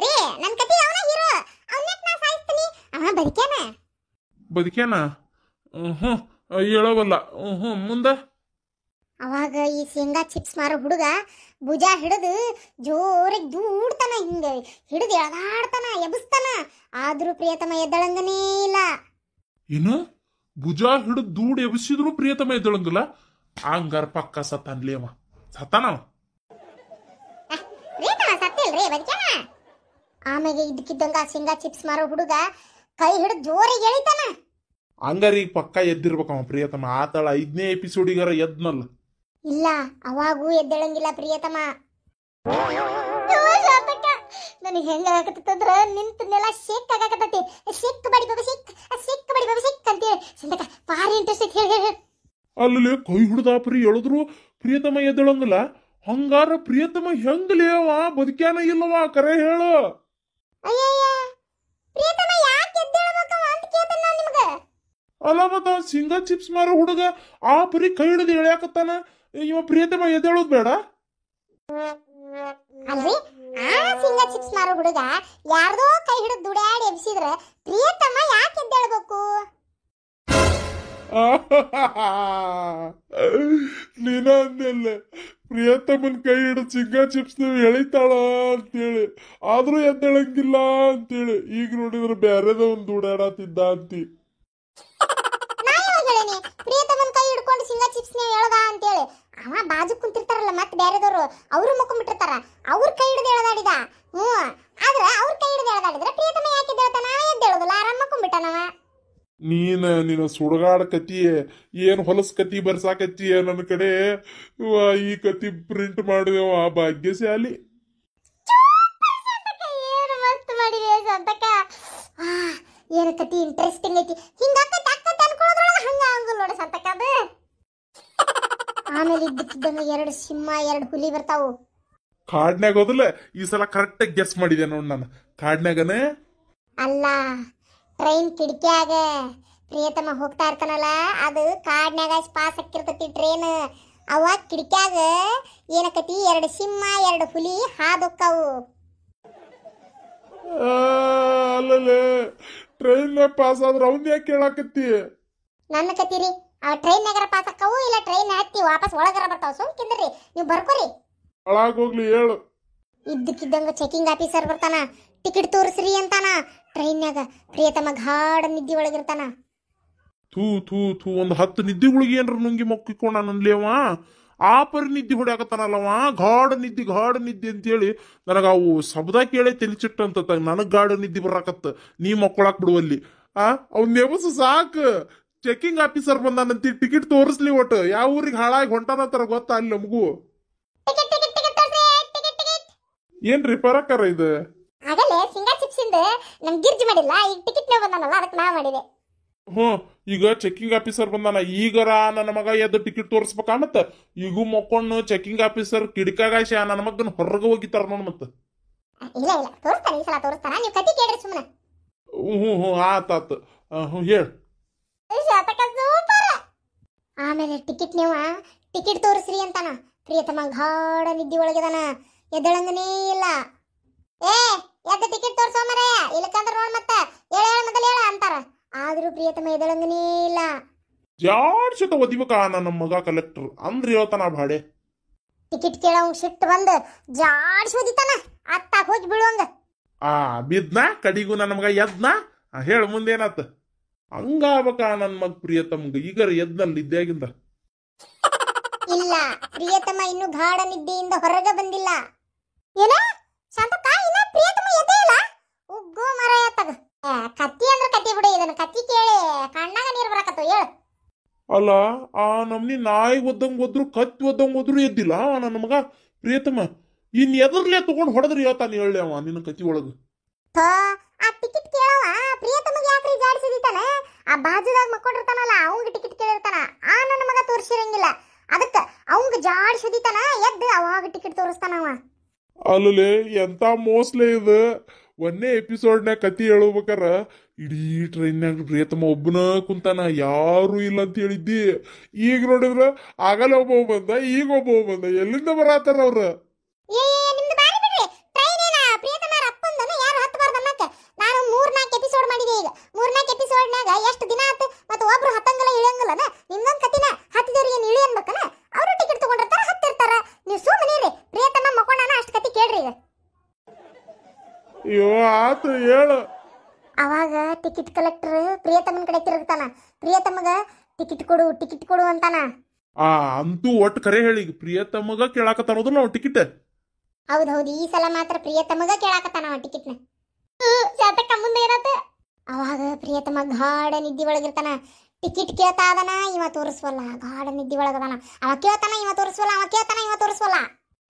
ರೇ ನನ್ ಕತಿ ಅವನ ಹೀರೋ. ಅವನ್ಯಾಕ್ ನಾ ಸಾಯಿಸ್ತೀನಿ? ಅವ ಬದುಕ್ಯಾನ. ಬದುಕ್ಯಾನ? ಹೇಳವಲ್ಲ. ಮುಂದ ಅವಾಗ ಈ ಶೇಂಗಾ ಚಿಪ್ಸ್ ಮಾರೋ ಹುಡುಗ ಭುಜ ಹಿಡಿದು ಜೋರಾಗಿ ದೂಡ್ತಾನ. ಹಿಂಗ ಹಿಡಿದು ಎಳಗಾಡ್ತಾನ, ಎಬ್ಸ್ತಾನ. ಆದ್ರೂ ಪ್ರಿಯತಮ ಎದ್ದಳಂಗನೇ ಇಲ್ಲ. ಏನು ಭುಜ ಹಿಡಿದು ದೂಡ್ ಎಬ್ಸಿದ್ರು ಪ್ರಿಯತಮ ಎದ್ದಳಂಗಿಲ್ಲ? ಹಂಗಾರ ಪಕ್ಕ ಸತ್ತಾನ್ಲಿ ಅವ. ಸತ್ತಾನವ? ಪ್ರಿಯತಮ ಸತ್ತಿಲ್ರಿ, ಬದುಕ್ಯಾನ. ಆಮೇಲೆ ಇದ್ದಕ್ಕಿದ್ದಂಗ ಶೇಂಗಾ ಚಿಪ್ಸ್ ಮಾರೋ ಹುಡುಗ ಕೈ ಹಿಡಿದು ಜೋರಾಗಿ ಎಳಿತಾನ. ಹಂಗಾರ ಈಗ ಪಕ್ಕ ಎದ್ದಿರ್ಬೇಕವ ಪ್ರಿಯತಮ. ಆತಳ 5ನೇ ಎಪಿಸೋಡಿಗಾರ ಎದ್ನಲ್ಲ. ಇಲ್ಲ ಅವಾಗೂ ಎದ್ದೇಳಂಗಿಲ್ಲ ಪ್ರಿಯತಮ. ನನಗೆ ಹೆಂಗ ಆಗತ್ತಂದ್ರ ನಿಂತನೆಲ್ಲ ಶೇಕ್ ಆಗಾಕತ್ತೈತಿ. ಶೇಕ್ ಬಡಿ ಬಾಬಾ ಶೇಕ್, ಶೇಕ್ ಬಡಿ ಬಾಬಾ ಶೇಕ್ ಅಂತೇಳಿ ಸಂತಕ ಭಾರಿ ಇಂಟ್ರೆಸ್ಟ್ ಐತಿ. ಹೇಳಿ ಅಲ್ಲಿ ಕೈ ಹಿಡ್ದ ಪರಿ ಎಳದ್ರು ಪ್ರಿಯತಮ ಎದ್ದಳಂಗಿಲ್ಲ. ಹಂಗಾರ ಪ್ರಿಯತಮ ಹೆಂಗಲೇ ಅವ? ಬದುಕ್ಯಾನ ಇಲ್ಲವ? ಕರೆ ಹೇಳು. ಅಯ್ಯಯ್ಯ ಪ್ರಿಯತಮ ಯಾಕೆ ಎದ್ದೇಳಬೇಕವ ಅಂತ ಕೇಳ್ತಾನ ನಾನು ನಿಮ್ಗೆ. ಅಲ್ಲ ಮತ್ತ ಶೇಂಗಾ ಚಿಪ್ಸ್ ಮಾರೋ ಹುಡುಗ ಆ ಪರಿ ಕೈ ಹಿಡಿದು ಎಳ್ಯಾಕತ್ತಾನ. ಇವ ಪ್ರಿಯತಮ ಎದ್ದೇಳೋದ್ ಬೇಡ? ಅಲ್ರಿ ಆ ಶೇಂಗಾ ಚಿಪ್ಸ್ ಮಾರೋ ಹುಡುಗ ಯಾರ್ದೋ ಕೈ ಹಿಡಿದು ದುಡ್ಯಾಡಿ ಎಬ್ಸಿದ್ರೆ ಪ್ರಿಯತಮ ಯಾಕೆ ಎದ್ದೇಳಬೇಕು? ನೀನ ಅಂದೆಲ್ಲ ಪ್ರಿಯತಮನ್ ಕೈ ಹಿಡಿದು ಶೇಂಗಾ ಚಿಪ್ಸ್ ನೀವು ಎಳಿತಾಳ ಅಂತೇಳಿ. ಆದ್ರೂ ಎದ್ದೇಳಂಗಿಲ್ಲ ಅಂತೇಳಿ. ಈಗ ನೋಡಿದ್ರೆ ಬ್ಯಾರೆದ ಒಂದ್ ದುಡ್ಯಾಡತ್ತಿದ್ದ ಅಂತಿ. ಪ್ರಿಯತಮನ್ ಕೈ ಹಿಡ್ಕೊಂಡು ಶೇಂಗಾ ಚಿಪ್ಸ್ ನೀವು ಎಳದ ಅಂತೇಳಿ ಅವ ಬಾಜು ಕುಂತಿರ್ತಾರಲ್ಲ ಮತ್ತೆ ಬೇರೆದವರು ಅವರು ಮುಕ್ಕೊಂಡ್ಬಿಟ್ಟಿರ್ತಾರ. ಅವ್ರ ಕೈ ಹಿಡಿದು ಎಳದಾಡಿದ. ಆದ್ರೆ ಅವ್ರ ಕೈ ಹಿಡಿದು ಎಳದಾಡಿದ್ರೆ ಪ್ರಿಯತಮ ಯಾಕೆ ಎದ್ದೇಳ್ತಾನ? ಎದ್ದೇಳೋದಿಲ್ಲ, ಆರಾಮ್ ಮಕ್ಕೊಂಡ್ಬಿಟ್ಟನವ. ನೀನ ಸುಡಗಾಡ ಕತಿ ಏನ್ ಹೊಲಸ್ ಕತಿ ಬರ್ಸಾಕತ್ತೀಯ ನನ್ನ ಕಡೆ. ಈ ಕತಿ ಪ್ರಿಂಟ್ ಮಾಡಿದೆವ ಭಾಗ್ಯಶಾಲಿ. ಏನು ಮಸ್ತ್ ಮಾಡಿದೆ ಸಂತಕ. ಏನು ಕತಿ ಇಂಟ್ರೆಸ್ಟಿಂಗ್ ಐತಿ. ಹಿಂಗಾಕತ್ತೆ ಅಕ್ಕತ್ತೆ ಅನ್ಕೊಳ್ಳೋದ್ರೊಳಗೆ ಹಂಗ ಹಂಗಲ್ ನೋಡಿ ಸಂತಕ ಅದು. ಆಮೇಲೆ ಇದ್ದಕ್ಕಿದ್ದಂಗ 2 ಸಿಂಹ 2 ಹುಲಿ ಬರ್ತಾವು. ಕಾಡ್ನ್ಯಾಗ ಹೋದಲ್ಲ ಈ ಸಲ ಕರೆಕ್ಟ್ ಆಗಿ ಗೆಸ್ ಮಾಡಿದೆ ನೋಡ್ ನಾನು. ಕಾಡ್ನ್ಯಾಗನೇ ಅಲ್ಲ ಟ್ರೈನ್ ಕಿಟಕಿಯಾಗ ಪ್ರಿಯತಮ ಹೋಗ್ತಾ ಇರ್ತಾನಲ್ಲ, ಅದು ಕಾಡ್ನ್ಯಾಗ ಪಾಸ್ ಹಾಕಿರ್ತತಿ ಟ್ರೈನ್. ಅವಾಗ ಕಿಟಕಿಯಾಗ ಏನಕತಿ 2 ಸಿಂಹ 2 ಹುಲಿ ಹಾದೊಕ್ಕಾವು. ಅಲ್ಲಲ್ಲೇ ಟ್ರೈನ್ ಪಾಸ್ ಆದ್ರ ಅವ್ನ ಯಾಕೆ ಕೇಳಾಕತ್ತಿ? ನನ್ನ ಕತೀರಿ ಆ ಟ್ರೈನ್ಯಾಗರ ಪಾಸ್ ಹಾಕವು ಇಲ್ಲ ಟ್ರೈನ್ ಹತ್ತಿ ವಾಪಸ್ ಒಳಗರ ಬರ್ತಾವ. ಸುಮ್ಕಿಂದ್ರಿ ನೀವು ಬರ್ಕೋರಿ. ಒಳಗೋಗ್ಲಿ ಹೇಳು. ಇದ್ದಕ್ಕಿದ್ದಂಗ ಚೆಕಿಂಗ್ ಆಫೀಸರ್ ಬರ್ತಾನ. ಟಿಕೆಟ್ ತೋರಿಸ್ರಿ ಅಂತಾನ. ಟ್ರೈನ್ಯಾಗ ಪ್ರಿಯತಮ ಗಾಢ ನಿದ್ದೆ ಒಳಗಿರ್ತಾನ. ಥೂ ಥೂ ಥೂ ಒಂದ್ 10 ನಿದ್ದೆಗಳಿಗೆ ಏನ್ರ ನುಂಗಿ ಮೊಕ್ಕಿಕೊಂಡ ನನ್ಲಿ ಅವ. ಆ ಪರಿ ನಿದ್ದೆ ಹೊಡ್ಯಾಕತ್ತಾನಲ್ಲವ. ಗಾಢ ನಿದ್ದೆ ಅಂತೇಳಿ ನನಗ ಅವು ಶಬ್ದ ಕೇಳಿ ತೆಲಿಚಿಟ್ಟ ಅಂತ ನನಗ್ ಗಾಢ ನಿದ್ದೆ ಬರಾಕತ್ತ. ನೀ ಮಕ್ಕೊಳಕ್ ಬಿಡುವಲ್ಲಿ. ಅವ್ನ ನೆಬಸು ಸಾಕು. ಚೆಕಿಂಗ್ ಆಫೀಸರ್ ಬಂದಾನಂತಿ ಟಿಕೆಟ್ ತೋರಿಸ್ಲಿ. ಒಟ್ಟು ಯಾವ ಊರಿಗೆ ಹಾಳಾಗಿ ಹೊಂಟಾನಂತಾರ ಗೊತ್ತಾ ಅಲ್ಲಿ ನಮಗೂ. ಏನ್ರಿ ಪರಕಾರ ಇದು? ಆಗಲೇ ಶೇಂಗಾ ಚಿಪ್ಸ್ ಇಂದ ನಮ್ ಗಿರ್ಜಿ ಮಾಡಿಲ್ಲ. ಈಗ ಟಿಕೆಟ್ ನೇ ಬಂದಾನಲ್ಲ ಅದಕ್ಕೆ ನಾ ಮಾಡಿದೆ. ಈಗ ಚೆಕಿಂಗ್ ಆಫೀಸರ್ ಬಂದಾನ. ಈಗರ ನನ್ನ ಮಗ ಎದ್ದು ಟಿಕೆಟ್ ತೋರಿಸ್ಬೇಕ ಮತ್ತ. ಈಗೂ ಮಕ್ಕೊಂಡು ಚೆಕಿಂಗ್ ಆಫೀಸರ್ ಕಿಡಿಕಾಗಾಶ ನನ್ನ ಮಗನ ಹೊರಗೆ ಹೋಗಿತಾರ ನೋಡ್ ಮತ್ತ. ಇಲ್ಲ ತೋರಿಸ್ತಾನೆ, ಈ ಸಲ ತೋರಿಸ್ತಾನ. ನೀವು ಕತಿ ಕೇಳ್ರಿ ಸುಮ್ಮನೆ. ಆತಾತ. ಹೇಳು. ಆಮೇಲೆ ಟಿಕೆಟ್ ತೋರಿಸ್ರಿ ಅಂತಾನ. ಪ್ರಿಯತಮ ಗಾಢ ನಿದ್ದೆ ಒಳಗಿದಾನ. ಎದ್ದಳಂಗನೇ ಇಲ್ಲ. ಏ ಎದ್ದ ಟಿಕೆಟ್ ತೋರ್ಸೋ ಮರಯ್ಯ, ಇಲ್ಲಕಂದ್ರ ನೋಡ್ ಮತ್ತ ಹೇಳ ಮೊದಲು ಹೇಳ ಅಂತಾರ. ಆದ್ರೂ ಪ್ರಿಯತಮ ಎದ್ದಳಂಗನೇ ಇಲ್ಲ. ಜಾಡ್ಸತ ಒದಿಬೇಕ ನನ್ನ ಮಗ ಕಲೆಕ್ಟರ್ ಅಂದ್ರ ಹೇಳ್ತಾನ ಭಾಡೆ. ಟಿಕೆಟ್ ಕೇಳವ್ ಸಿಟ್ಟು ಬಂದ್ ಜಾಡ್ಸಿ ಓದಿತಾನ, ಅತ್ತಾಗ ಹೋಗಿ ಬೀಳುವಂಗ. ಬಿದ್ನಾ ಕಡಿಗೂ ನನ್ನ ಮಗ ಎದ್ನಾ? ಹೇಳ ಮುಂದೇನಾತ? ಹಂಗಾಬಕ ನನ್ ಮಗ ಪ್ರಿಯತಮ್ಗ ಈಗರ ಎದ್ನಲ್ಲಿ ಇದ್ದಾಗಿಂದ. ಇಲ್ಲ, ಪ್ರಿಯತಮ ಇನ್ನು ಗಾಢ ನಿದ್ದೆಯಿಂದ ಹೊರಗೆ ಬಂದಿಲ್ಲ. ಏನ ಶಾಂತಕ್ಕ, ಇನ್ನ ಪ್ರಿಯತಮ ಎದ್ದೇ ಇಲ್ಲ? ಉಗ್ಗೋ ಮರಯ್ಯ ತಗ. ಕತ್ತಿ ಅಂದ್ರ ಕತ್ತಿ ಬಿಡು, ಇದನ್ನ ಕತ್ತಿ ಕೇಳಿ ಕಣ್ಣಾಗ ನೀರು ಬರಾಕತ್ತು. ಹೇಳ. ಅಲ್ಲ ಆ ನಮ್ನಿ ನಾಯಿ ಒದ್ದಂಗ್ ಒದ್ರು ಕತ್ತಿ ಒದ್ದಂಗ್ ಒದ್ರು ಎದ್ದಿಲ್ಲ ನನ್ನ ಮಗ ಪ್ರಿಯತಮ. ಇನ್ ಎದರ್ಲೆ ತಗೊಂಡ್ ಹೊಡೆದ್ರಿ ಹೇಳ್ತಾನೆ ಹೇಳಿ ಅವ ನಿನ್ನ ಕತ್ತಿ ಒಳಗ. ಆ ಟಿಕೆಟ್ ಕೇಳವ ಪ್ರಿಯತಮಗೆ ಯಾಕ್ರಿ ಜಾಡಿಸಿದಿತಾನ? ಆ ಬಾಜುದಾಗ ಮಕ್ಕೊಂಡಿರ್ತಾನಲ್ಲ ಅವಂಗ ಟಿಕೆಟ್ ಕೇಳಿರ್ತಾನ. ಆ ನನ್ನ ಮಗ ತೋರಿಸಿರಂಗಿಲ್ಲ, ಅದಕ್ಕ ಅವಂಗ ಜಾಡಿಸಿದಿತಾನ. ಎದ್ದು ಅವಾಗ ಟಿಕೆಟ್ ತೋರಿಸ್ತಾನವ. ಅಲ್ಲೇ ಎಂತ ಮೋಸ್ಲೆ ಇದು. ಒಂದೇ ಎಪಿಸೋಡ್ನ್ಯಾಗ ಕತಿ ಹೇಳ್ಬೇಕಾರ ಇಡೀ ಟ್ರೈನ್ಯಾಗ ಪ್ರಿಯತಮ ಒಬ್ಬನ ಕುಂತಾನ, ಯಾರು ಇಲ್ಲ ಅಂತ ಹೇಳಿದ್ದಿ. ಈಗ ನೋಡಿದ್ರ ಆಗಲ್ಲ ಒಬ್ಬ ಬಂದ, ಈಗ ಒಬ್ಬ ಬಂದ. ಎಲ್ಲಿಂದ ಬರತ್ತಾರ ಅವ್ರ? ನಿಮ್ದು ಬಾರಿ ಬಿಡ್ರಿ. ಟ್ರೈನ್ ಏನ ಪ್ರಿಯತಮರ ಅಪ್ಪಂದನ ಯಾರು ಹತ್ತಬಾರ್ದು ಅನ್ನಕ ನಾನು 3-4 ಎಪಿಸೋಡ್ ಮಾಡಿದೆ. ಈಗ 3-4 ಎಪಿಸೋಡ್ನಾಗ ಎಷ್ಟು ದಿನ ಆತ, ಮತ್ತೆ ಒಬ್ರು ಹತ್ತಂಗಲ್ಲ ಇಳಿಯಂಗಲ್ಲನ. ನಿಮ್ದೊಂದು ಕತಿನ ಹತ್ತಿದವ್ರಿಗೆ ಏನು ಇಳಿ ಅನ್ಬೇಕನ? ಅವರು ಟಿಕೆಟ್ ತಗೊಂಡಿರ್ತಾರ, ಹತ್ತಿರ್ತಾರ. ನೀವು ಸುಮ್ಮನಿರಿ. ಪ್ರಿಯತಮ ಮಕ್ಕೊಂಡಾನ, ಅಷ್ಟು ಕತಿ ಕೇಳ್ರಿ. ಈಗ ಅಯ್ಯೋ ಆತು ಹೇಳು. ಅವಾಗ ಟಿಕೆಟ್ ಕಲೆಕ್ಟರ್ ಪ್ರಿಯತಮನ್ ಕಡೆ ತಿರುಗ್ತಾನ. ಪ್ರಿಯತಮಗ ಟಿಕೆಟ್ ಕೊಡು, ಟಿಕೆಟ್ ಕೊಡು ಅಂತಾನ. ಅಂತೂ ಒಟ್ಟು ಕರೆ ಹೇಳಿ, ಪ್ರಿಯತಮಗ ಕೇಳಾಕತ್ತಾನೋದು ನಾವು ಟಿಕೆಟ್. ಹೌದೌದು, ಈ ಸಲ ಮಾತ್ರ ಪ್ರಿಯತಮಗ ಕೇಳಾಕತ್ತಾನ ಟಿಕೆಟ್ನ. ಜಾತಕ ಮುಂದೆ ಏನಾತ? ಅವಾಗ ಪ್ರಿಯತಮ ಗಾಢ ನಿದ್ದೆ ಒಳಗಿರ್ತಾನ. ಟಿಕೆಟ್ ಕೇಳ್ತಾ ಅದನ, ಇವ ತೋರಿಸ್ವಲ್ಲ. ಗಾಢ ನಿದ್ದೆ ಒಳಗದಾನ. ಅವ ಕೇಳ್ತಾನ, ಇವ ತೋರಿಸ್ವಲ್ಲ. ಅವ ಕೇಳ್ತಾನ, ಇವ ತೋರಿಸ್ವಲ್ಲ.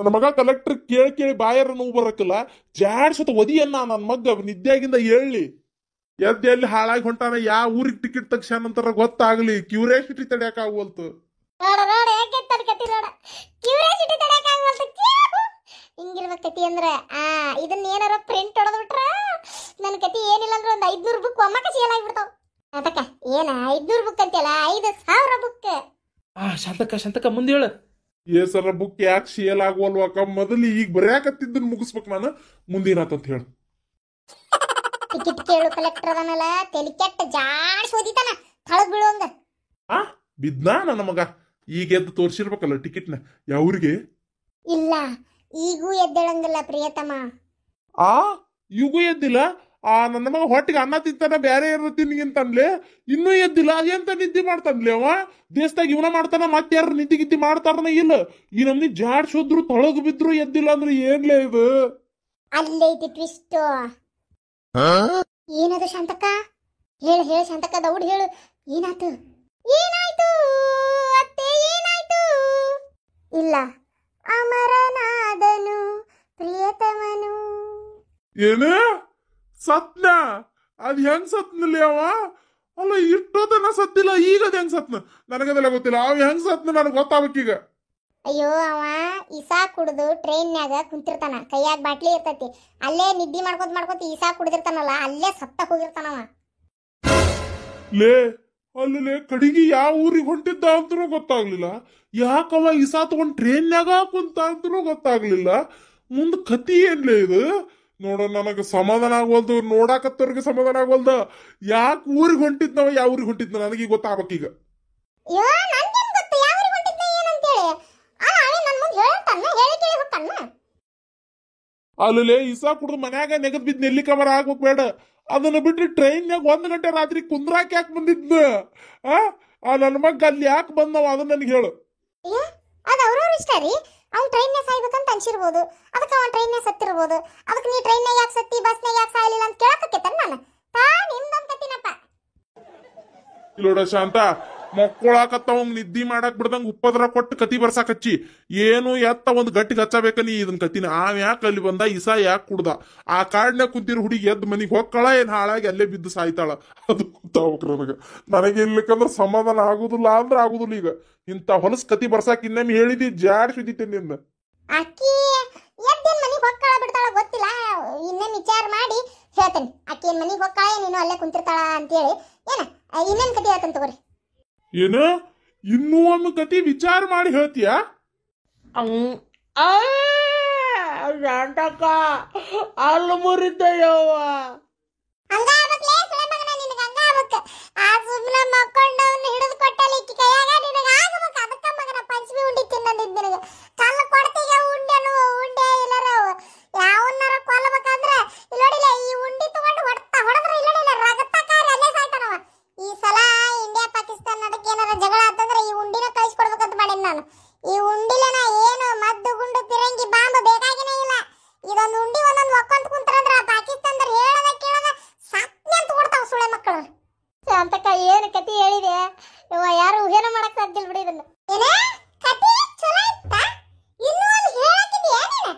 ನನ್ನ ಮಗ ಕಲೆಕ್ಟರ್ ಕೇಳಿ ಕೇಳಿ ಬಾಯರ ನೋವು ಬರಕಿಲ್ಲ. ಜಾಡ್ಸತ ಒದಿಯನ್ನ ನನ್ನ ಮಗ ನಿದ್ಯಾಗಿಂದ ಹೇಳಿ ಎದ್ದು ಎಲ್ಲಿ ಹಾಳಾಗಿ ಹೊಂಟಾನ, ಯಾವ ಊರಿಗೆ ಟಿಕೆಟ್ ತಕ್ಷಣ ನಂತರ ಗೊತ್ತಾಗ್ಲಿ. ಕ್ಯೂರಿಯಾಸಿಟಿ ತಡ್ಯಾಕ ಆಗೋಲ್ತು. ಹಿಂಗಿರ್ಬೇಕ ಕತಿ ಅಂದ್ರ ಇದನ್ನ ಏನಾರ ಪ್ರಿಂಟ್ ಹೊಡೆದ್ ಬಿಟ್ರ ನನ್ನ ಕತಿ ಏನಿಲ್ಲ ಅಂದ್ರ ಒಂದ್ 500 ಬುಕ್ ಒಮ್ಮಕ ಸೇಲ್ ಆಗ್ಬಿಡ್ತಾವ. ಅದಕ್ಕ ಏನ 500 ಬುಕ್ ಅಂತೆಲ್ಲ 5,000 ಬುಕ್. ಶಾಂತಕ್ಕ ಮುಂದೆ ಹೇಳ. ಸರ ಬುಕ್ ಯಾಕೆ ಸೇಲ್ ಆಗೋಲ್ವಾಕ? ಮೊದಲು ಈಗ ಬರ್ಯಾಕತ್ತಿದ್ದನ್ ಮುಗಿಸ್ಬೇಕು ನಾನು. ಮುಂದೇನಾತಂತ ಹೇಳು. ಟಿಕೆಟ್ ಕೇಳು ಕಲೆಕ್ಟರ್ ಅದನಲ್ಲ, ತೆಲಿ ಕೆಟ್ಟ ಜಾಡ್ಸ್ ಓದಿತಾನ, ತಳಗ್ ಬೀಳುವಂಗ. ಬಿದ್ನಾ ನನ್ನ ಮಗ? ಈಗ ಎದ್ದು ತೋರ್ಸಿರ್ಬೇಕಲ್ಲ ಟಿಕೆಟ್ನ. ಯಾವ್ರಿಗೆ? ಇಲ್ಲ, ಈಗೂ ಎದ್ದೇಳಂಗಿಲ್ಲ ಪ್ರಿಯತಮ. ಈಗೂ ಎದ್ದಿಲ್ಲ? ನನ್ನ ಮಗ ಹೊಟ್ಟಿಗೆ ಅನ್ನ ತಿಂತಾನ, ಬ್ಯಾರೆ ಏನಾರ ತಿನ್ಗಿಂತನ್ಲೆ. ಇನ್ನೂ ಎದ್ದಿಲ್ಲ. ಎಂತ ನಿದ್ದೆ ಮಾಡ್ತಾನ್ಲೆ ಅವ? ದೇಶದಾಗ ಇವನ ಮಾಡ್ತಾನ, ಮತ್ತೆ ಯಾರು ನಿದ್ದೆ ಗಿದ್ದಿ ಮಾಡ್ತಾರನ? ಇಲ್ಲ. ಈ ನಮ್ನಿ ಜಾಡ್ಸೋದ್ರು ತೊಳಗ್ ಬಿದ್ರು ಎದ್ದಿಲ್ಲ ಅಂದ್ರೆ ಏನ್ಲೇ ಇದು? ಅಲ್ಲೈತಿ ಟ್ವಿಸ್ಟ್. ಏನದು ಶಾಂತಕ್ಕ? ಹೇಳು ಹೇಳು ಶಾಂತಕ್ಕ, ದೌಡ್ ಹೇಳು. ಏನಾಯ್ತು? ಏನಾಯ್ತು ಅತ್ತೆ, ಏನಾಯ್ತು? ಇಲ್ಲ, ಅಮರನಾದನು ಪ್ರಿಯತಮನು. ಏನ ಸತ್ನ? ಅದ್ ಹೆಂಗ್ ಸತ್ನಲ್ಲಿ ಅವ? ಅಲ್ಲ ಇಷ್ಟೋತನ ಸತ್ತಿಲ್ಲ, ಈಗ ಅದ್ ಹೆಂಗ್ ಸತ್ನ ನನಗದೆಲ್ಲ ಗೊತ್ತಿಲ್ಲ. ಅವ್ ಹೆಂಗ್ ಸತ್ನ ನನಗೆ ಗೊತ್ತಾಗಬೇಕೀಗ. ಅಯ್ಯೋ, ಅವ ಇಸಾ ಕುಡ್ದು ಟ್ರೈನ್ಯಾಗ ಕುಂತಿರ್ತಾನ, ಕೈಯಾಗ ಬಾಟ್ಲಿ ಇರ್ತೈತಿ. ಅಲ್ಲೇ ನಿದ್ದೆ ಮಾಡ್ಕೋತ ಇಸಾ ಕುಡ್ದಿರ್ತಾನಲ್ಲ, ಅಲ್ಲೇ ಸತ್ತ ಹೋಗಿರ್ತಾನವ. ಲೇ ಅಲ್ಲೇ ಕಡಿಗೆ ಯಾವ ಊರಿಗೆ ಹೊಂಟಿದ್ದ ಅಂತನೂ ಗೊತ್ತಾಗ್ಲಿಲ್ಲ. ಯಾಕವ ಇಸಾ ತಗೊಂಡ್ ಟ್ರೈನ್ಯಾಗ ಕುಂತ ಅಂತನೂ ಗೊತ್ತಾಗ್ಲಿಲ್ಲ. ಮುಂದ್ ಕತಿ ಏನ್ಲೇ ಇದು? ನೋಡ, ನನಗೆ ಸಮಾಧಾನ ಆಗೋಲ್ದು, ನೋಡಾಕತ್ತವ್ರಿಗೆ ಸಮಾಧಾನ ಆಗೋಲ್ದ. ಯಾಕೆ ಊರಿಗೆ ಹೊಂಟಿದ್ನವ, ಯಾವ ಊರಿಗೆ ಹೊಂಟಿದ್ನ ನನಗೆ ಗೊತ್ತಾಗ್ಬೇಕೀಗ. ಅಲ್ಲೇ ಇಸಾ ಕುಡ್ದು ಮನ್ಯಾಗ ನೆಗದ್ ಬಿದ್ದು ನೆಲ್ಲಿ ಕವರ್ ಆಗ್ಬೇಕು ಬೇಡ. ಅದನ್ನ ಬಿಟ್ಟು ಟ್ರೈನ್ಯಾಗ 1 ಗಂಟೆ ರಾತ್ರಿ ಕುಂದ್ರಾಕ್ ಯಾಕೆ ಬಂದಿದ್ನ? ನನ್ನ ಮಗ ಅಲ್ಲಿ ಯಾಕೆ ಬಂದವ ಅದನ್ನ ನನಗೆ ಹೇಳು. ಅದು ಅವ್ರವ್ರ ಇಷ್ಟ ರೀ. ಅವ್ನು ಟ್ರೈನ್ಯಾಗ ಸಾಯ್ಬೇಕಂತ ಅನ್ಸಿರ್ಬೋದು, ಅದಕ್ಕೆ ಅವ್ನು ಟ್ರೈನ್ಯಾಗ ಸತ್ತಿರ್ಬೋದು. ಅದಕ್ಕೆ ನೀ ಟ್ರೈನ್ಯಾಗ ಯಾಕೆ ಸತ್ತಿ, ಬಸ್ನಾಗ ಯಾಕೆ ಸಾಯಲಿಲ್ಲ ಅಂತ ಕೇಳಕತ್ತೇನ ನಾನು. ನಿಮ್ದೊಂದು ಕತ್ತಿನಪ್ಪ. ಇಲ್ಲೋಡ ಶಾಂತ, ಮಕ್ಕಳಾಕತ್ತವಂಗ್ ನಿದ್ದಿ ಮಾಡಕ್ ಬಿಡ್ದಂಗ ಉಪ್ಪದ್ರ ಕೊಟ್ಟು ಕತಿ ಬರ್ಸಾಕಚ್ಚಿ. ಏನು ಎತ್ತ ಒಂದ್ ಗಟ್ಟಿಗೆ ಹಚ್ಚಬೇಕ ನೀ ಇದನ್ ಕತಿನ. ಯಾಕೆ ಅಲ್ಲಿ ಬಂದ, ಇಸಾ ಯಾಕೆ ಕುಡ್ದ? ಆ ಕಾಡ್ನ್ಯಾಗ ಕುಂತಿರೋ ಹುಡುಗಿ ಎದ್ದು ಮನಿಗೆ ಹೋಗ್ಕಳ, ಏನ್ ಹಾಳಾಗಿ ಅಲ್ಲೇ ಬಿದ್ದು ಸಾಯ್ತಾಳ? ಅದು ಗೊತ್ತಾಗ್ಬೇಕ್ರ ನನಗೆ ಇರ್ಲಿಕ್ಕಂದ್ರ ಸಮಾಧಾನ ಆಗುದಿಲ್ಲ ಅಂದ್ರೆ ಆಗುದಿಲ್ಲ. ಈಗ ಇಂತ ಹೊಲಸ್ ಕತಿ ಬರ್ಸಾಕ ಇನ್ನೊಮ್ಮೆ ಹೇಳಿದಿ ಜಾಡ್ಸಿದ್ದಿತ್ತೇನೆ ನಿಂದ. ಅಕ್ಕಿ ಎದ್ದೇನ್ ಮನಿಗೆ ಹೋಗ್ಕಳ ಬಿಡ್ತಾಳ ಗೊತ್ತಿಲ್ಲ. ಇನ್ನೇನ್ ವಿಚಾರ ಮಾಡಿ ಹೇಳ್ತೇನೆ. ಅಕ್ಕಿ ಏನ್ ಮನಿಗೆ ಹೋಗ್ಕಳ, ನೀನು ಅಲ್ಲೇ ಕುಂತಿರ್ತಾಳ ಅಂತೇಳಿ. ಏನ ಇನ್ನೇನ್ ಕತಿ ಹೇಳ್ತೇನೆ ತಗೋರಿ. ಏನ ಇನ್ನೂ ಒಂದು ಕತಿ ವಿಚಾರ ಮಾಡಿ ಹೇಳ್ತೀಯಾ? ಶಾಂತಕ್ಕ ಅಲ್ಲಿ ಮುರಿತ ಯವ್ವ. ಹಂಗಾಗ್ಬೇಕ್ಲೇ ಸುಳೆ ಮಗನ, ನಿನಗೆ ಹಂಗಾಗ್ಬೇಕು. ಆ ಸುಮ್ಮನೆ ಮಕ್ಕೊಂಡವ್ನ ಹಿಡಿದು ಕೊಟ್ಟಲ್ಲ ಈಕಿ ಕೈಯಾಗ, ನಿನಗೆ ಆಗ್ಬೇಕು. ಅದಕ್ಕ ಮಗನ ಪಂಚಮಿ ಉಂಡಿ ತಿನ್ನಂದಿದ್ ನಿನಗೆ. ಕಲ್ಲು ಕೊಡ್ತೀಗ ಉಂಡೆನು ಉಂಡೆ ಇಲ್ಲರ ಯಾವನ್ನಾರ ಕೊಲ್ಲಬೇಕಂದ್ರ ಇಲ್ಲೋಡಿಲ್ಲ ಈ ಉಂಡಿ ತಗೊಂಡು ಹೊಡೆದ್ರೆ ಇಲ್ಲೋಡಿಲ್ಲ ರಗತಕಾರಿ ಅಲ್ಲೇ ಸಾಯ್ತಾನವ. ಈ ಸಲ ಇಂಡಿಯಾ ಪಾಕಿಸ್ತಾನ ನಡಕ್ಕೆ ಏನಾರ ಜಗಳ ಆತಂದ್ರೆ ಈ ಉಂಡಿನ ಕಳಿಸ್ಕೊಡ್ಬೇಕಂತ ಮಾಡೀನಿ ನಾನು. ಈ ಉಂಡಿಲೆನ ಏನು ಮದ್ದು ಗುಂಡು ಪಿರಂಗಿ ಬಾಂಬ್ ಬೇಕಾಗಿನೇ ಇಲ್ಲ. ಇದೊಂದು ಉಂಡಿ ಒಂದೊಂದು ಒಕ್ಕೊಂತ ಕುಂತ್ರಂದ್ರ ಪಾಕಿಸ್ತಾನದವ್ರು ಹೇಳದ ಕೇಳದ ಸತ್ನೆ ಅಂತ ಕೊಡ್ತಾವ ಸುಳೆ ಮಕ್ಕಳು. ಶಾಂತಕ್ಕ ಏನು ಕತಿ ಹೇಳಿದೆ ಇವ, ಯಾರು ಊಹೆನ ಮಾಡಕ್ ಸಾಧ್ಯ ಇಲ್ಲ ಬಿಡಿ ಇದನ್ನ. ಏನೇ ಕತಿ ಚಲೋ ಇತ್ತಾ? ಇನ್ನೂ ಒಂದು ಹೇಳಕ್ಕಿದ್ಯಾ ನೀನು?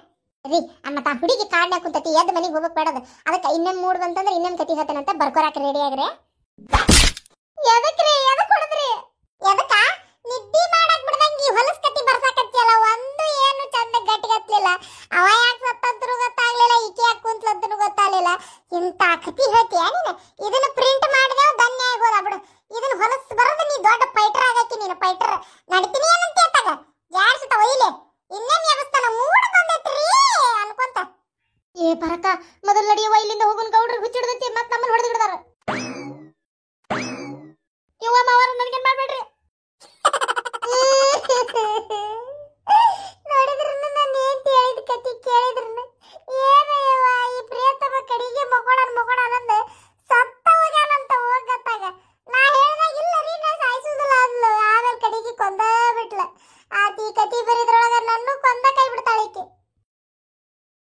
ರೀ ಮತ್ತ ಹುಡುಗಿ ಕಾಡ್ನ್ಯಾಗ ಕುಂತತಿ, ಎದ್ದು ಮನೆಗೆ ಹೋಗಕ್ ಬೇಡದ. ಅದಕ್ಕೆ ಇನ್ನೊಂದು ಮೂಡ್ ಬಂತಂದ್ರೆ ಇನ್ನೊಂದು ಕತಿ ಹೇಳ್ತಾನಂತ ಬರ್ಕೊರಾಕ ರೆಡಿ ಆಗ್ರೆ. ಎದಕ್ರಿ ಎದಕ್ ಹೊಡೆದ್ರಿ? ಎದಕ್ಕ ನಿದ್ದಿ ಮಾಡಕ್ ಬಿಡ್ದಂಗಿ ಹೊಲಸ್ ಕತಿ ಬರ್ಸಾಕತ್ತಿಯಲ್ಲ, ಒಂದು ಏನು ಚಂದ ಗಟ್ಟಿಗತ್ಲಿಲ್ಲ. ಅವ ಯಾಕೆ ಸತ್ತಂತರೂ ಗೊತ್ತಾಗ್ಲಿಲ್ಲ, ಈಕೆ ಯಾಕೆ ಕುಂತ್ಲಂತರೂ ಗೊತ್ತಾಗ್ಲಿಲ್ಲ. ಇಂತ ಕತಿ ಹೇಳ್ತೀಯ ನೀನು? ಇದನ್ನ ಪ್ರಿಂಟ್ ಮಾಡಿದೆವು ಧನ್ಯ ಆಗೋದ ಬಿಡು. ಇದನ್ನ ಹೊಲಸ್ ಬರೋದು ನೀ ದೊಡ್ಡ ಫೈಟರ್ ಆಗಕ್ಕೆ. ನೀನು ಫೈಟರ್ ನಡಿತೀನಿ ಏನಂತ ಹೇಳ್ತಾಗ ಜಾಡ್ಸುತ್ತ ಒಯ್ಲೆ ಇನ್ನೇನ್ ವ್ಯವಸ್ಥಾನ ಮೂಡ್ ಬಂದೈತ್ರಿ ಅನ್ಕೊಂತ. ಏ ಪರಕ